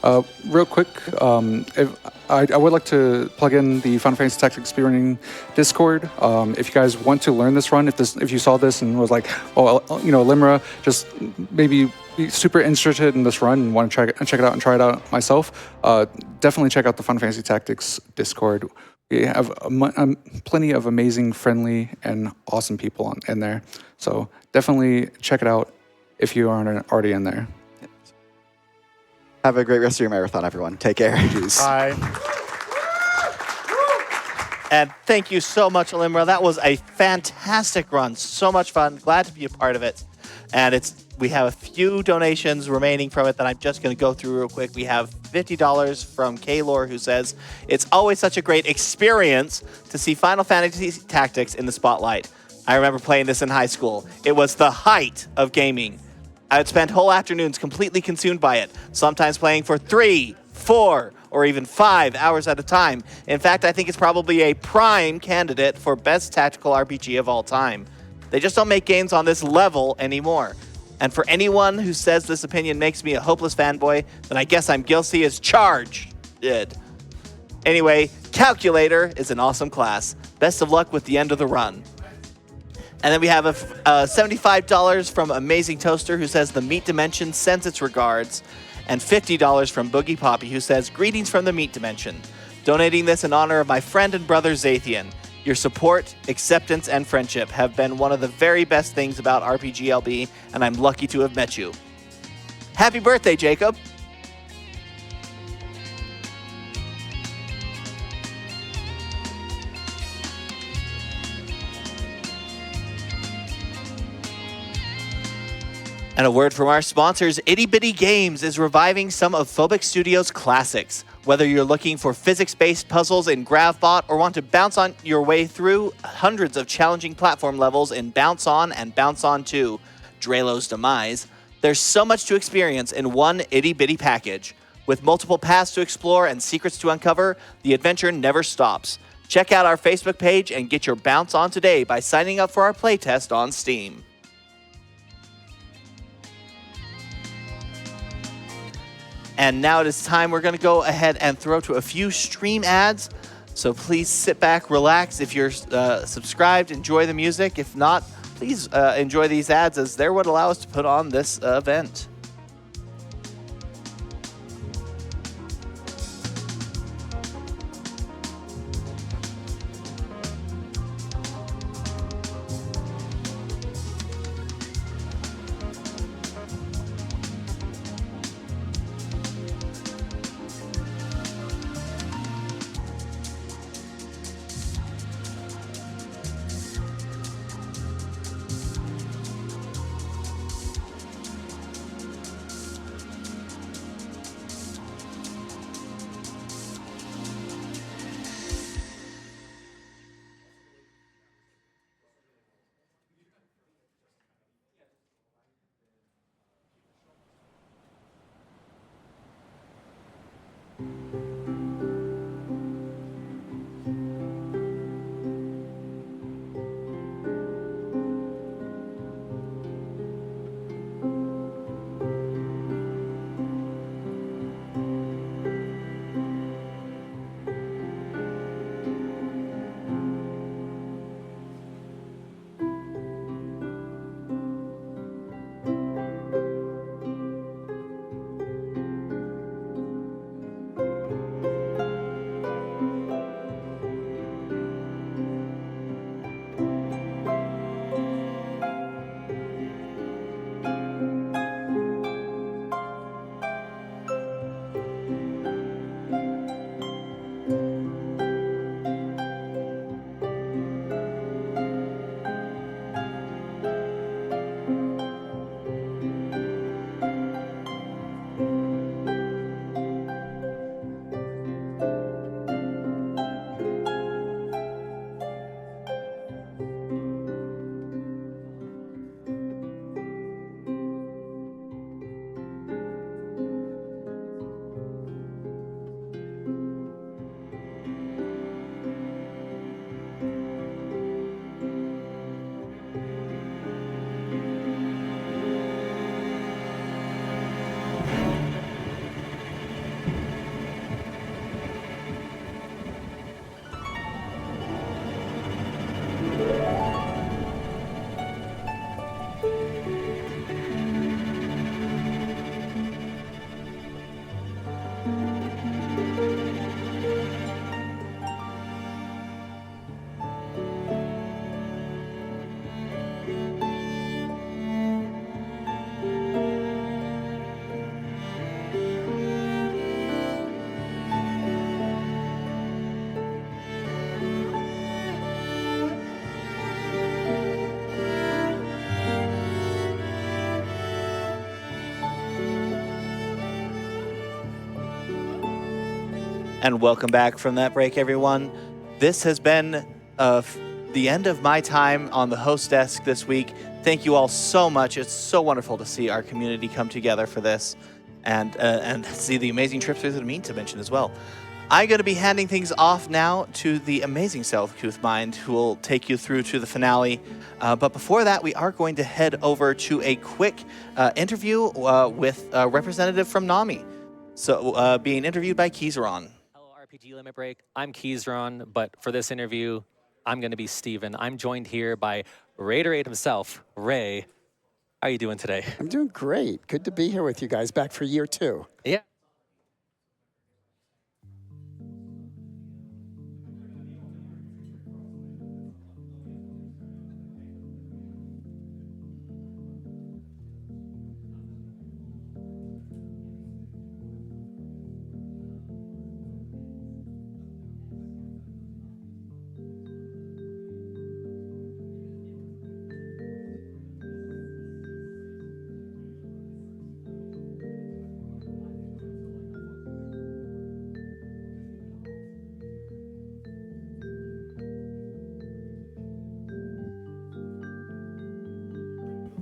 Real quick, I would like to plug in the Final Fantasy Tactics Speedrunning Discord. If you guys want to learn this run, if you saw this and was like, oh, Alymra, just maybe be super interested in this run and want to check it out and try it out myself, definitely check out the Final Fantasy Tactics Discord. We have plenty of amazing, friendly, and awesome people in there. So definitely check it out if you aren't already in there. Have a great rest of your marathon, everyone. Take care. Bye. And thank you so much, Alymra. That was a fantastic run. So much fun. Glad to be a part of it. And we have a few donations remaining from it that I'm just going to go through real quick. We have $50 from Kaylor, who says, "It's always such a great experience to see Final Fantasy Tactics in the spotlight. I remember playing this in high school. It was the height of gaming. I would spend whole afternoons completely consumed by it, sometimes playing for 3, 4, or even 5 hours at a time. In fact, I think it's probably a prime candidate for best tactical RPG of all time. They just don't make games on this level anymore. And for anyone who says this opinion makes me a hopeless fanboy, then I guess I'm guilty as charged. Anyway, Calculator is an awesome class. Best of luck with the end of the run." And then we have a $75 from Amazing Toaster, who says the Meat Dimension sends its regards. And $50 from Boogie Poppy, who says, "Greetings from the Meat Dimension. Donating this in honor of my friend and brother Zathian. Your support, acceptance, and friendship have been one of the very best things about RPGLB, and I'm lucky to have met you. Happy birthday, Jacob." And a word from our sponsors, Itty Bitty Games is reviving some of Phobic Studios' classics. Whether you're looking for physics-based puzzles in GravBot or want to bounce on your way through hundreds of challenging platform levels in Bounce On and Bounce On 2, Dralo's Demise, there's so much to experience in one itty bitty package. With multiple paths to explore and secrets to uncover, the adventure never stops. Check out our Facebook page and get your Bounce On today by signing up for our playtest on Steam. And now it is time. We're going to go ahead and throw to a few stream ads. So please sit back, relax. If you're subscribed, enjoy the music. If not, please enjoy these ads, as they're what allow us to put on this event. And welcome back from that break, everyone. This has been the end of my time on the host desk this week. Thank you all so much. It's so wonderful to see our community come together for this and see the amazing trips through the mean dimension as well. I'm going to be handing things off now to the amazing Southcouth Mind, who will take you through to the finale. But before that, we are going to head over to a quick interview with a representative from NAMI. So being interviewed by Keyzeron. Hello, RPG Limit Break. I'm Keyzeron, but for this interview, I'm going to be Steven. I'm joined here by Raiderade himself, Ray. How are you doing today? I'm doing great. Good to be here with you guys, back for year 2. Yeah.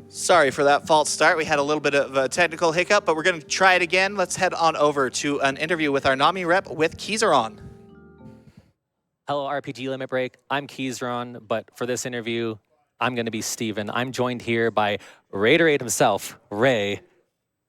Sorry for that false start. We had a little bit of a technical hiccup, but we're going to try it again. Let's head on over to an interview with our NAMI rep with Keyzeron. Hello, RPG Limit Break. I'm Keyzeron, but for this interview, I'm going to be Steven. I'm joined here by Raiderade himself, Ray.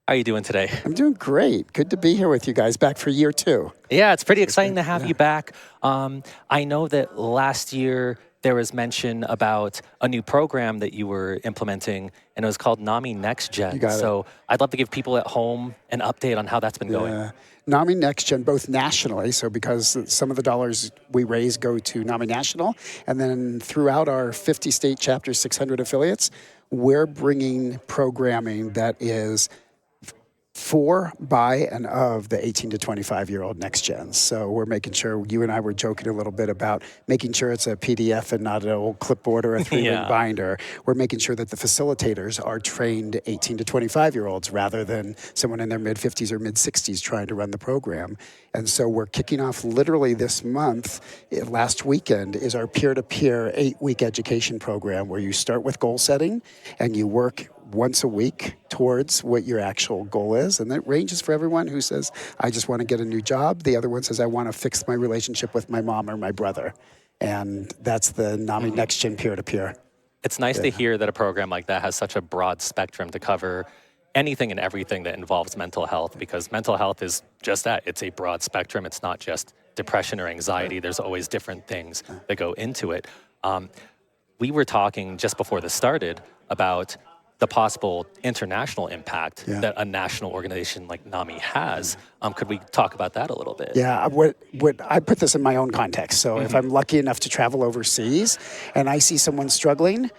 How are you doing today? I'm doing great. Good to be here with you guys, back for year 2. Yeah, it's pretty exciting to have you back. I know that last year there was mention about a new program that you were implementing, and it was called NAMI Next Gen. You got it. So I'd love to give people at home an update on how that's been going. Yeah. NAMI Next Gen, both nationally, so because some of the dollars we raise go to NAMI National, and then throughout our 50 state chapters, 600 affiliates, we're bringing programming that is for, by, and of the 18 to 25-year-old next gens. So we're making sure, you and I were joking a little bit about making sure it's a PDF and not an old clipboard or a 3-ring binder. We're making sure that the facilitators are trained 18 to 25-year-olds rather than someone in their mid-50s or mid-60s trying to run the program. And so we're kicking off literally this month, last weekend, is our peer-to-peer 8-week education program where you start with goal setting and you work once a week towards what your actual goal is. And that ranges for everyone who says, I just want to get a new job. The other one says, I want to fix my relationship with my mom or my brother. And that's the NAMI Next Gen peer-to-peer. It's nice to hear that a program like that has such a broad spectrum to cover anything and everything that involves mental health, because mental health is just that. It's a broad spectrum. It's not just depression or anxiety. There's always different things that go into it. We were talking just before this started about the possible international impact that a national organization like NAMI has. Could we talk about that a little bit? Yeah, what I put this in my own context. So if I'm lucky enough to travel overseas and I see someone struggling,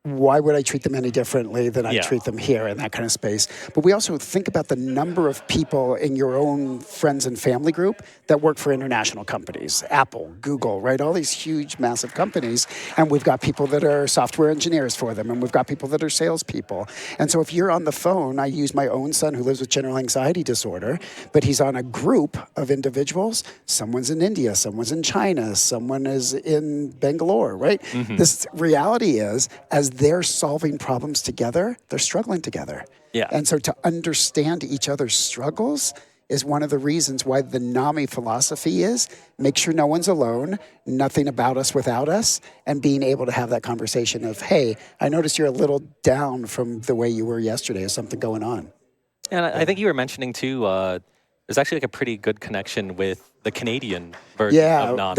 why would I treat them any differently than I treat them here in that kind of space? But we also think about the number of people in your own friends and family group that work for international companies, Apple, Google, right? All these huge, massive companies. And we've got people that are software engineers for them, and we've got people that are salespeople. And so if you're on the phone, I use my own son who lives with general anxiety disorder, but he's on a group of individuals. Someone's in India, someone's in China, someone is in Bangalore, right? This reality is, as they're solving problems together, they're struggling together. Yeah. And so to understand each other's struggles is one of the reasons why the NAMI philosophy is make sure no one's alone, nothing about us without us, and being able to have that conversation of, hey, I noticed you're a little down from the way you were yesterday. Is something going on? And I think you were mentioning too, there's actually like a pretty good connection with the Canadian version of NAMI.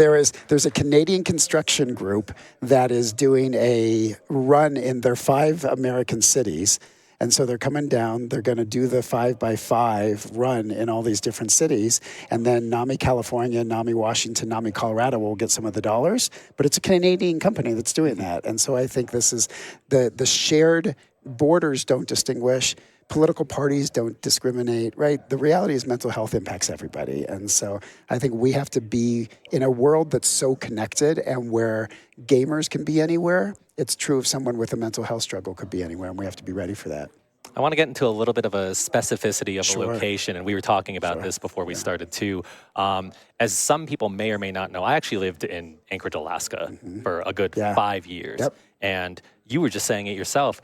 There's a Canadian construction group that is doing a run in their 5 American cities. And so they're coming down, they're going to do the 5x5 run in all these different cities. And then NAMI California, NAMI Washington, NAMI Colorado will get some of the dollars. But it's a Canadian company that's doing that. And so I think this is the shared borders don't distinguish. Political parties don't discriminate, right? The reality is mental health impacts everybody. And so I think we have to be in a world that's so connected and where gamers can be anywhere. It's true if someone with a mental health struggle could be anywhere, and we have to be ready for that. I want to get into a little bit of a specificity of Sure. a location, and we were talking about this before we started too. As some people may or may not know, I actually lived in Anchorage, Alaska for a good 5 years. Yep. And you were just saying it yourself.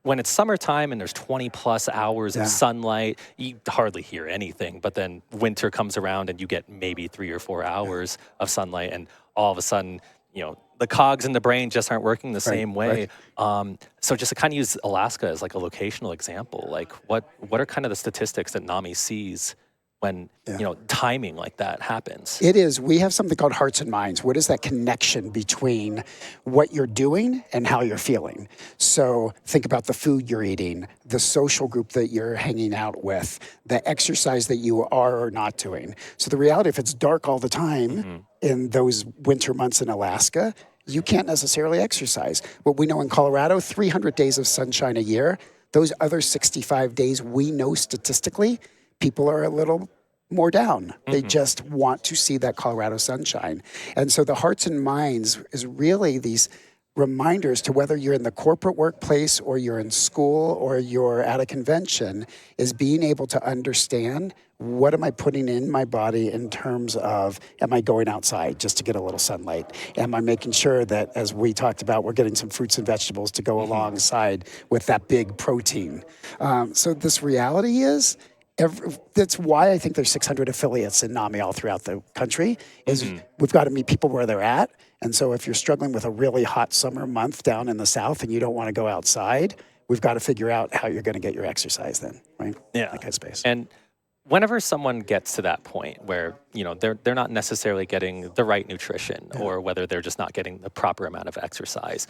When it's summertime and there's 20 plus hours of sunlight, you hardly hear anything. But then winter comes around and you get maybe 3 or 4 hours of sunlight, and all of a sudden, you know, the cogs in the brain just aren't working the same way. So just to kind of use Alaska as like a locational example, like what are kind of the statistics that NAMI sees when, you know, timing like that happens? It is. We have something called hearts and minds. What is that connection between what you're doing and how you're feeling? So think about the food you're eating, the social group that you're hanging out with, the exercise that you are or not doing. So the reality, if it's dark all the time in those winter months in Alaska, you can't necessarily exercise. What we know in Colorado, 300 days of sunshine a year. Those other 65 days, we know statistically, people are a little more down. They just want to see that Colorado sunshine. And so the hearts and minds is really these reminders to whether you're in the corporate workplace or you're in school or you're at a convention, is being able to understand, what am I putting in my body in terms of, am I going outside just to get a little sunlight? Am I making sure that, as we talked about, we're getting some fruits and vegetables to go alongside with that big protein? So this reality is, that's why I think there's 600 affiliates in NAMI all throughout the country, is we've got to meet people where they're at. And so if you're struggling with a really hot summer month down in the south and you don't want to go outside, we've got to figure out how you're going to get your exercise then, right? Yeah. That kind of space. And whenever someone gets to that point where, you know, they're not necessarily getting the right nutrition, or whether they're just not getting the proper amount of exercise,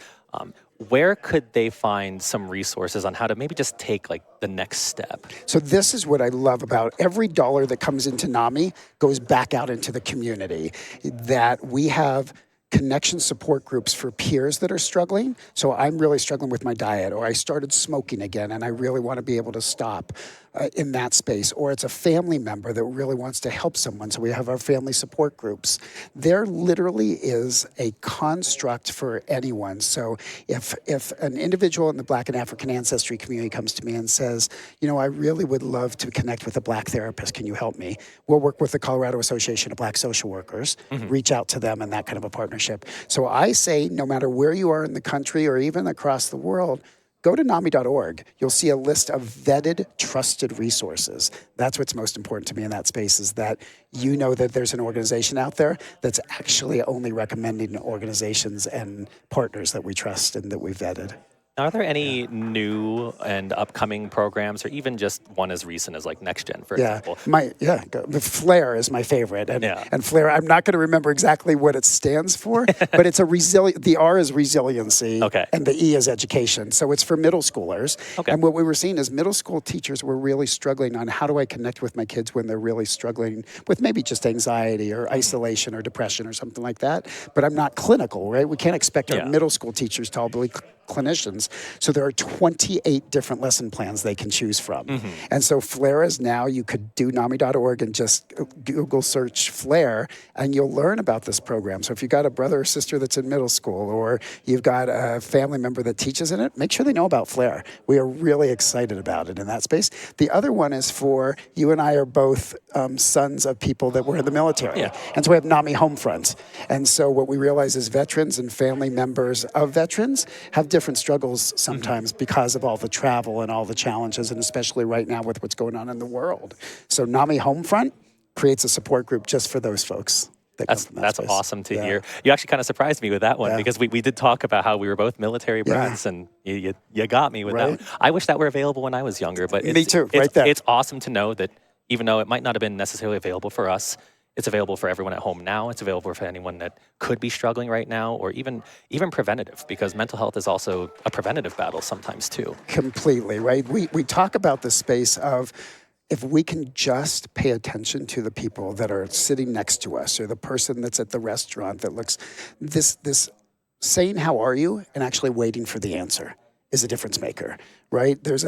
where could they find some resources on how to maybe just take like the next step? So this is what I love about every dollar that comes into NAMI goes back out into the community, that we have connection support groups for peers that are struggling. So I'm really struggling with my diet, or I started smoking again and I really want to be able to stop in that space. Or it's a family member that really wants to help someone. So we have our family support groups. There literally is a construct for anyone. So if an individual in the Black and African ancestry community comes to me and says, you know, I really would love to connect with a Black therapist, can you help me? We'll work with the Colorado Association of Black Social Workers, reach out to them and that kind of a partnership. So I say, no matter where you are in the country or even across the world, go to NAMI.org. You'll see a list of vetted, trusted resources. That's what's most important to me in that space, is that you know that there's an organization out there that's actually only recommending organizations and partners that we trust and that we've vetted. Are there any new and upcoming programs, or even just one as recent as like Next Gen, for example? The Flare is my favorite, and Flare, I'm not going to remember exactly what it stands for, but it's a the R is resiliency, and the E is education. So it's for middle schoolers. And what we were seeing is middle school teachers were really struggling on, how do I connect with my kids when they're really struggling with maybe just anxiety or isolation or depression or something like that. But I'm not clinical, right? We can't expect our middle school teachers to all be clinicians. So there are 28 different lesson plans they can choose from. And so Flare is now, you could do NAMI.org and just Google search Flare and you'll learn about this program. So if you've got a brother or sister that's in middle school, or you've got a family member that teaches in it, make sure they know about Flare. We are really excited about it in that space. The other one is for, you and I are both sons of people that were in the military. And so we have NAMI Homefront. And so what we realize is veterans and family members of veterans have different struggles sometimes because of all the travel and all the challenges, and especially right now with what's going on in the world. So NAMI Homefront creates a support group just for those folks. That's awesome to hear. You actually kind of surprised me with that one, because we did talk about how we were both military brats, and you got me with that one. I wish that were available when I was younger, but me too, right there. It's awesome to know that even though it might not have been necessarily available for us, it's available for everyone at home now. It's available for anyone that could be struggling right now, or even preventative, because mental health is also a preventative battle sometimes too. Completely, right? We talk about the space of, if we can just pay attention to the people that are sitting next to us, or the person that's at the restaurant that looks, this saying, how are you, and actually waiting for the answer is a difference maker, right? There's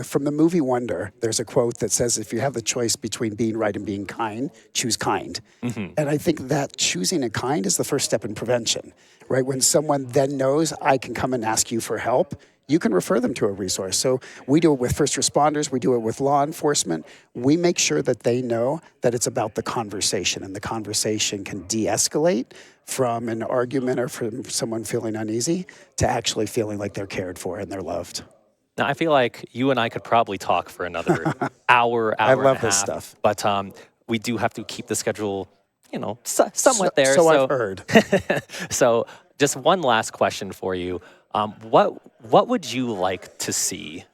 from the movie Wonder, there's a quote that says, if you have the choice between being right and being kind, choose kind. And I think that choosing a kind is the first step in prevention, right? When someone then knows, I can come and ask you for help, you can refer them to a resource. So we do it with first responders, we do it with law enforcement. We make sure that they know that it's about the conversation, and the conversation can de-escalate from an argument or from someone feeling uneasy to actually feeling like they're cared for and they're loved. Now, I feel like you and I could probably talk for another hour I and love a half. this stuff. But we do have to keep the schedule, somewhat there. So I've heard. So just one last question for you. What would you like to see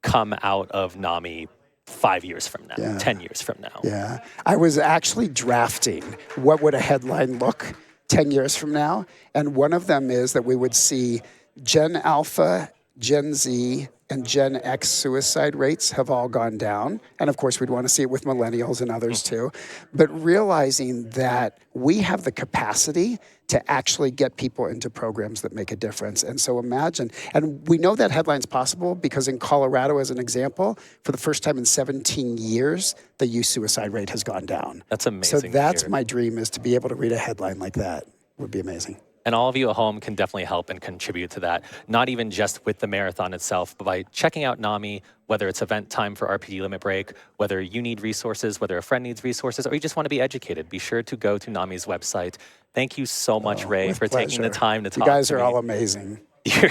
come out of NAMI 5 years from now, 10 years from now? Yeah. I was actually drafting what would a headline look 10 years from now. And one of them is that we would see Gen Alpha, Gen Z, and Gen X suicide rates have all gone down. And of course, we'd want to see it with millennials and others too. But realizing that we have the capacity to actually get people into programs that make a difference. And so imagine, and we know that headline's possible because in Colorado, as an example, for the first time in 17 years, the youth suicide rate has gone down. That's amazing. So that's my dream, is to be able to read a headline like that. Would be amazing. And all of you at home can definitely help and contribute to that, not even just with the marathon itself, but by checking out NAMI, whether it's event time for RPG Limit Break, whether you need resources, whether a friend needs resources, or you just want to be educated. Be sure to go to NAMI's website. Thank you so much, Ray, for taking the time to talk to me. You guys are all amazing.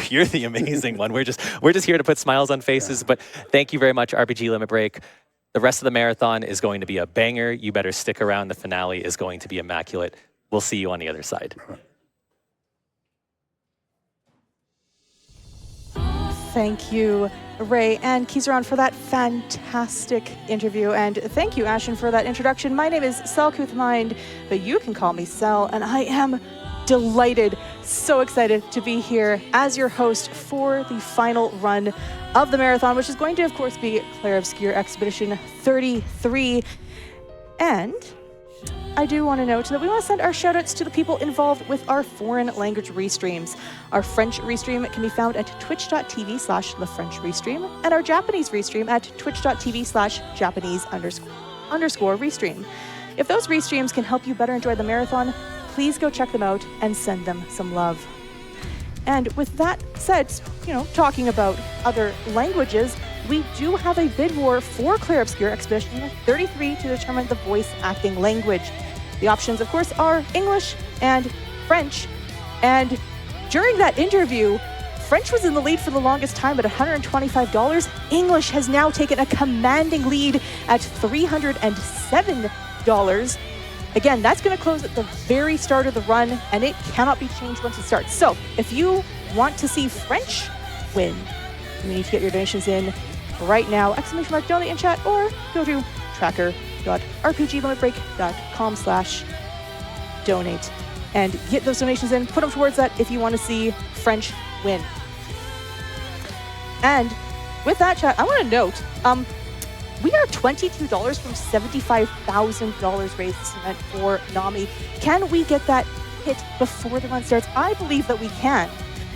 You're the amazing one. We're just here to put smiles on faces, but thank you very much, RPG Limit Break. The rest of the marathon is going to be a banger. You better stick around. The finale is going to be immaculate. We'll see you on the other side. Thank you, Ray and Kizaran, for that fantastic interview. And thank you, Ashen, for that introduction. My name is Selkuth Mind, but you can call me Sel, and I am delighted, so excited to be here as your host for the final run of the marathon, which is going to, of course, be Claire Obscure Expedition 33. And I do want to note that we want to send our shoutouts to the people involved with our foreign language restreams. Our French restream can be found at twitch.tv/LaFrenchRestream, and our Japanese restream at twitch.tv/Japanese_restream. If those restreams can help you better enjoy the marathon, please go check them out and send them some love. And with that said, talking about other languages, we do have a bid war for Claire Obscure Expedition 33 to determine the voice acting language. The options, of course, are English and French. And during that interview, French was in the lead for the longest time at $125. English has now taken a commanding lead at $307. Again, that's going to close at the very start of the run, and it cannot be changed once it starts. So if you want to see French win, you need to get your donations in right now. !donate in chat, or go to tracker.rpglimitbreak.com/donate and get those donations in. Put them towards that if you want to see French win. And with that, chat, I want to note, we are $22 from $75,000 raised this event for NAMI. Can we get that hit before the run starts? I believe that we can.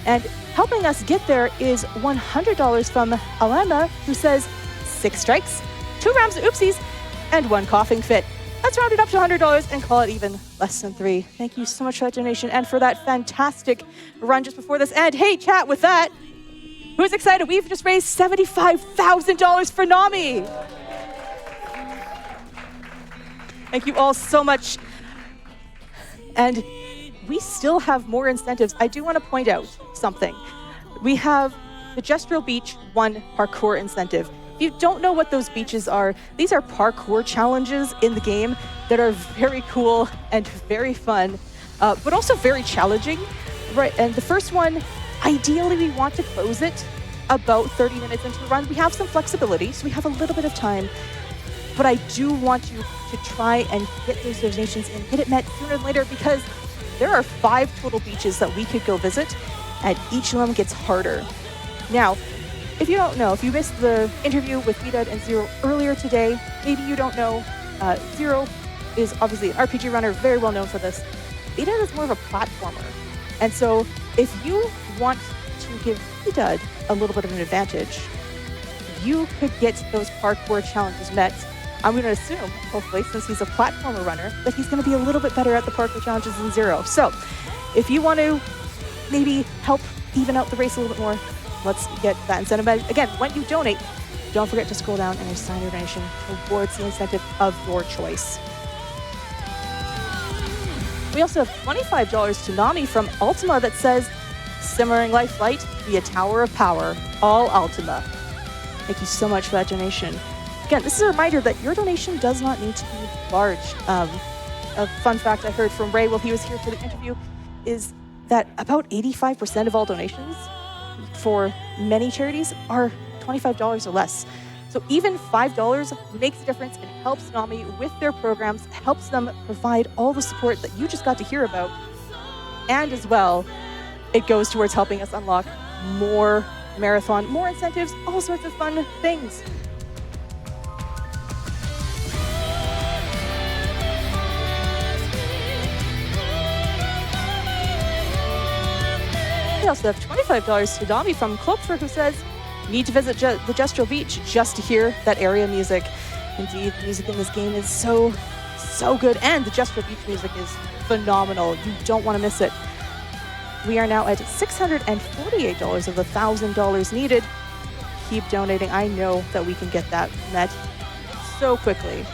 And helping us get there is $100 from Alymra, who says 6 strikes, 2 Ramza oopsies, and 1 coughing fit. Let's round it up to $100 and call it even less than 3. Thank you so much for that donation and for that fantastic run just before this. And hey, chat, with that, who's excited? We've just raised $75,000 for NAMI. Thank you all so much. And we still have more incentives. I do want to point out something. We have the Gestural Beach 1 parkour incentive. If you don't know what those beaches are, these are parkour challenges in the game that are very cool and very fun, but also very challenging. Right, and the first one, ideally we want to close it about 30 minutes into the run. We have some flexibility, so we have a little bit of time. But I do want you to try and get those donations and get it met sooner than later, because there are 5 total beaches that we could go visit, and each of them gets harder. Now, if you don't know, if you missed the interview with VDUD and Zero earlier today, maybe you don't know, Zero is obviously an RPG runner, very well known for this. VDUD is more of a platformer. And so if you want to give VDUD a little bit of an advantage, you could get those parkour challenges met. I'm going to assume, hopefully, since he's a platformer runner, that he's going to be a little bit better at the parkour challenges than Zero. So if you want to maybe help even out the race a little bit more, let's get that incentive. Again, when you donate, don't forget to scroll down and assign your donation towards the incentive of your choice. We also have $25 to NAMI from Ultima that says, Simmering Life Light, be a tower of power, all Ultima. Thank you so much for that donation. Again, this is a reminder that your donation does not need to be large. A fun fact I heard from Ray while he was here for the interview is that about 85% of all donations for many charities are $25 or less. So even $5 makes a difference. It helps NAMI with their programs, helps them provide all the support that you just got to hear about. And as well, it goes towards helping us unlock more marathon, more incentives, all sorts of fun things. We also have $25 to NAMI from Cloakfur, who says, need to visit the Gestural Beach just to hear that area music. Indeed, the music in this game is so good, and the Gestural Beach music is phenomenal. You don't want to miss it. We are now at $648 of the $1,000 needed. Keep donating. I know that we can get that met so quickly.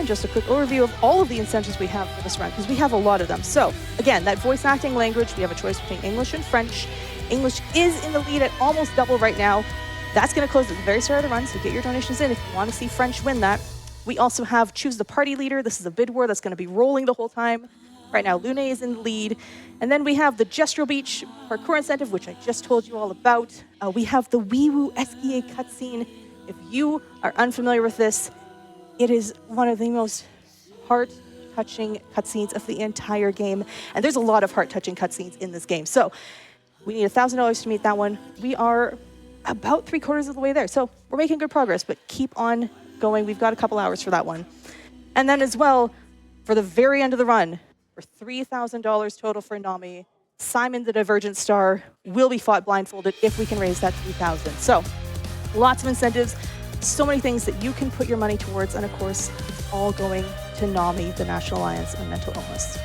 Just a quick overview of all of the incentives we have for this run, because we have a lot of them. So again, that voice acting language, we have a choice between English and French. English is in the lead at almost double right now. That's going to close at the very start of the run, so get your donations in if you want to see French win that. We also have Choose the Party Leader. This is a bid war that's going to be rolling the whole time. Right now, Lune is in the lead. And then we have the Gestural Beach parkour incentive, which I just told you all about. We have the Wee Woo SKA cutscene. If you are unfamiliar with this, it is one of the most heart-touching cutscenes of the entire game. And there's a lot of heart-touching cutscenes in this game. So we need $1,000 to meet that one. We are about 3/4 of the way there. So we're making good progress, but keep on going. We've got a couple hours for that one. And then as well, for the very end of the run, for $3,000 total for NAMI, Simon the Divergent Star will be fought blindfolded if we can raise that $3,000. So lots of incentives. So many things that you can put your money towards, and of course, it's all going to NAMI, the National Alliance on Mental Illness.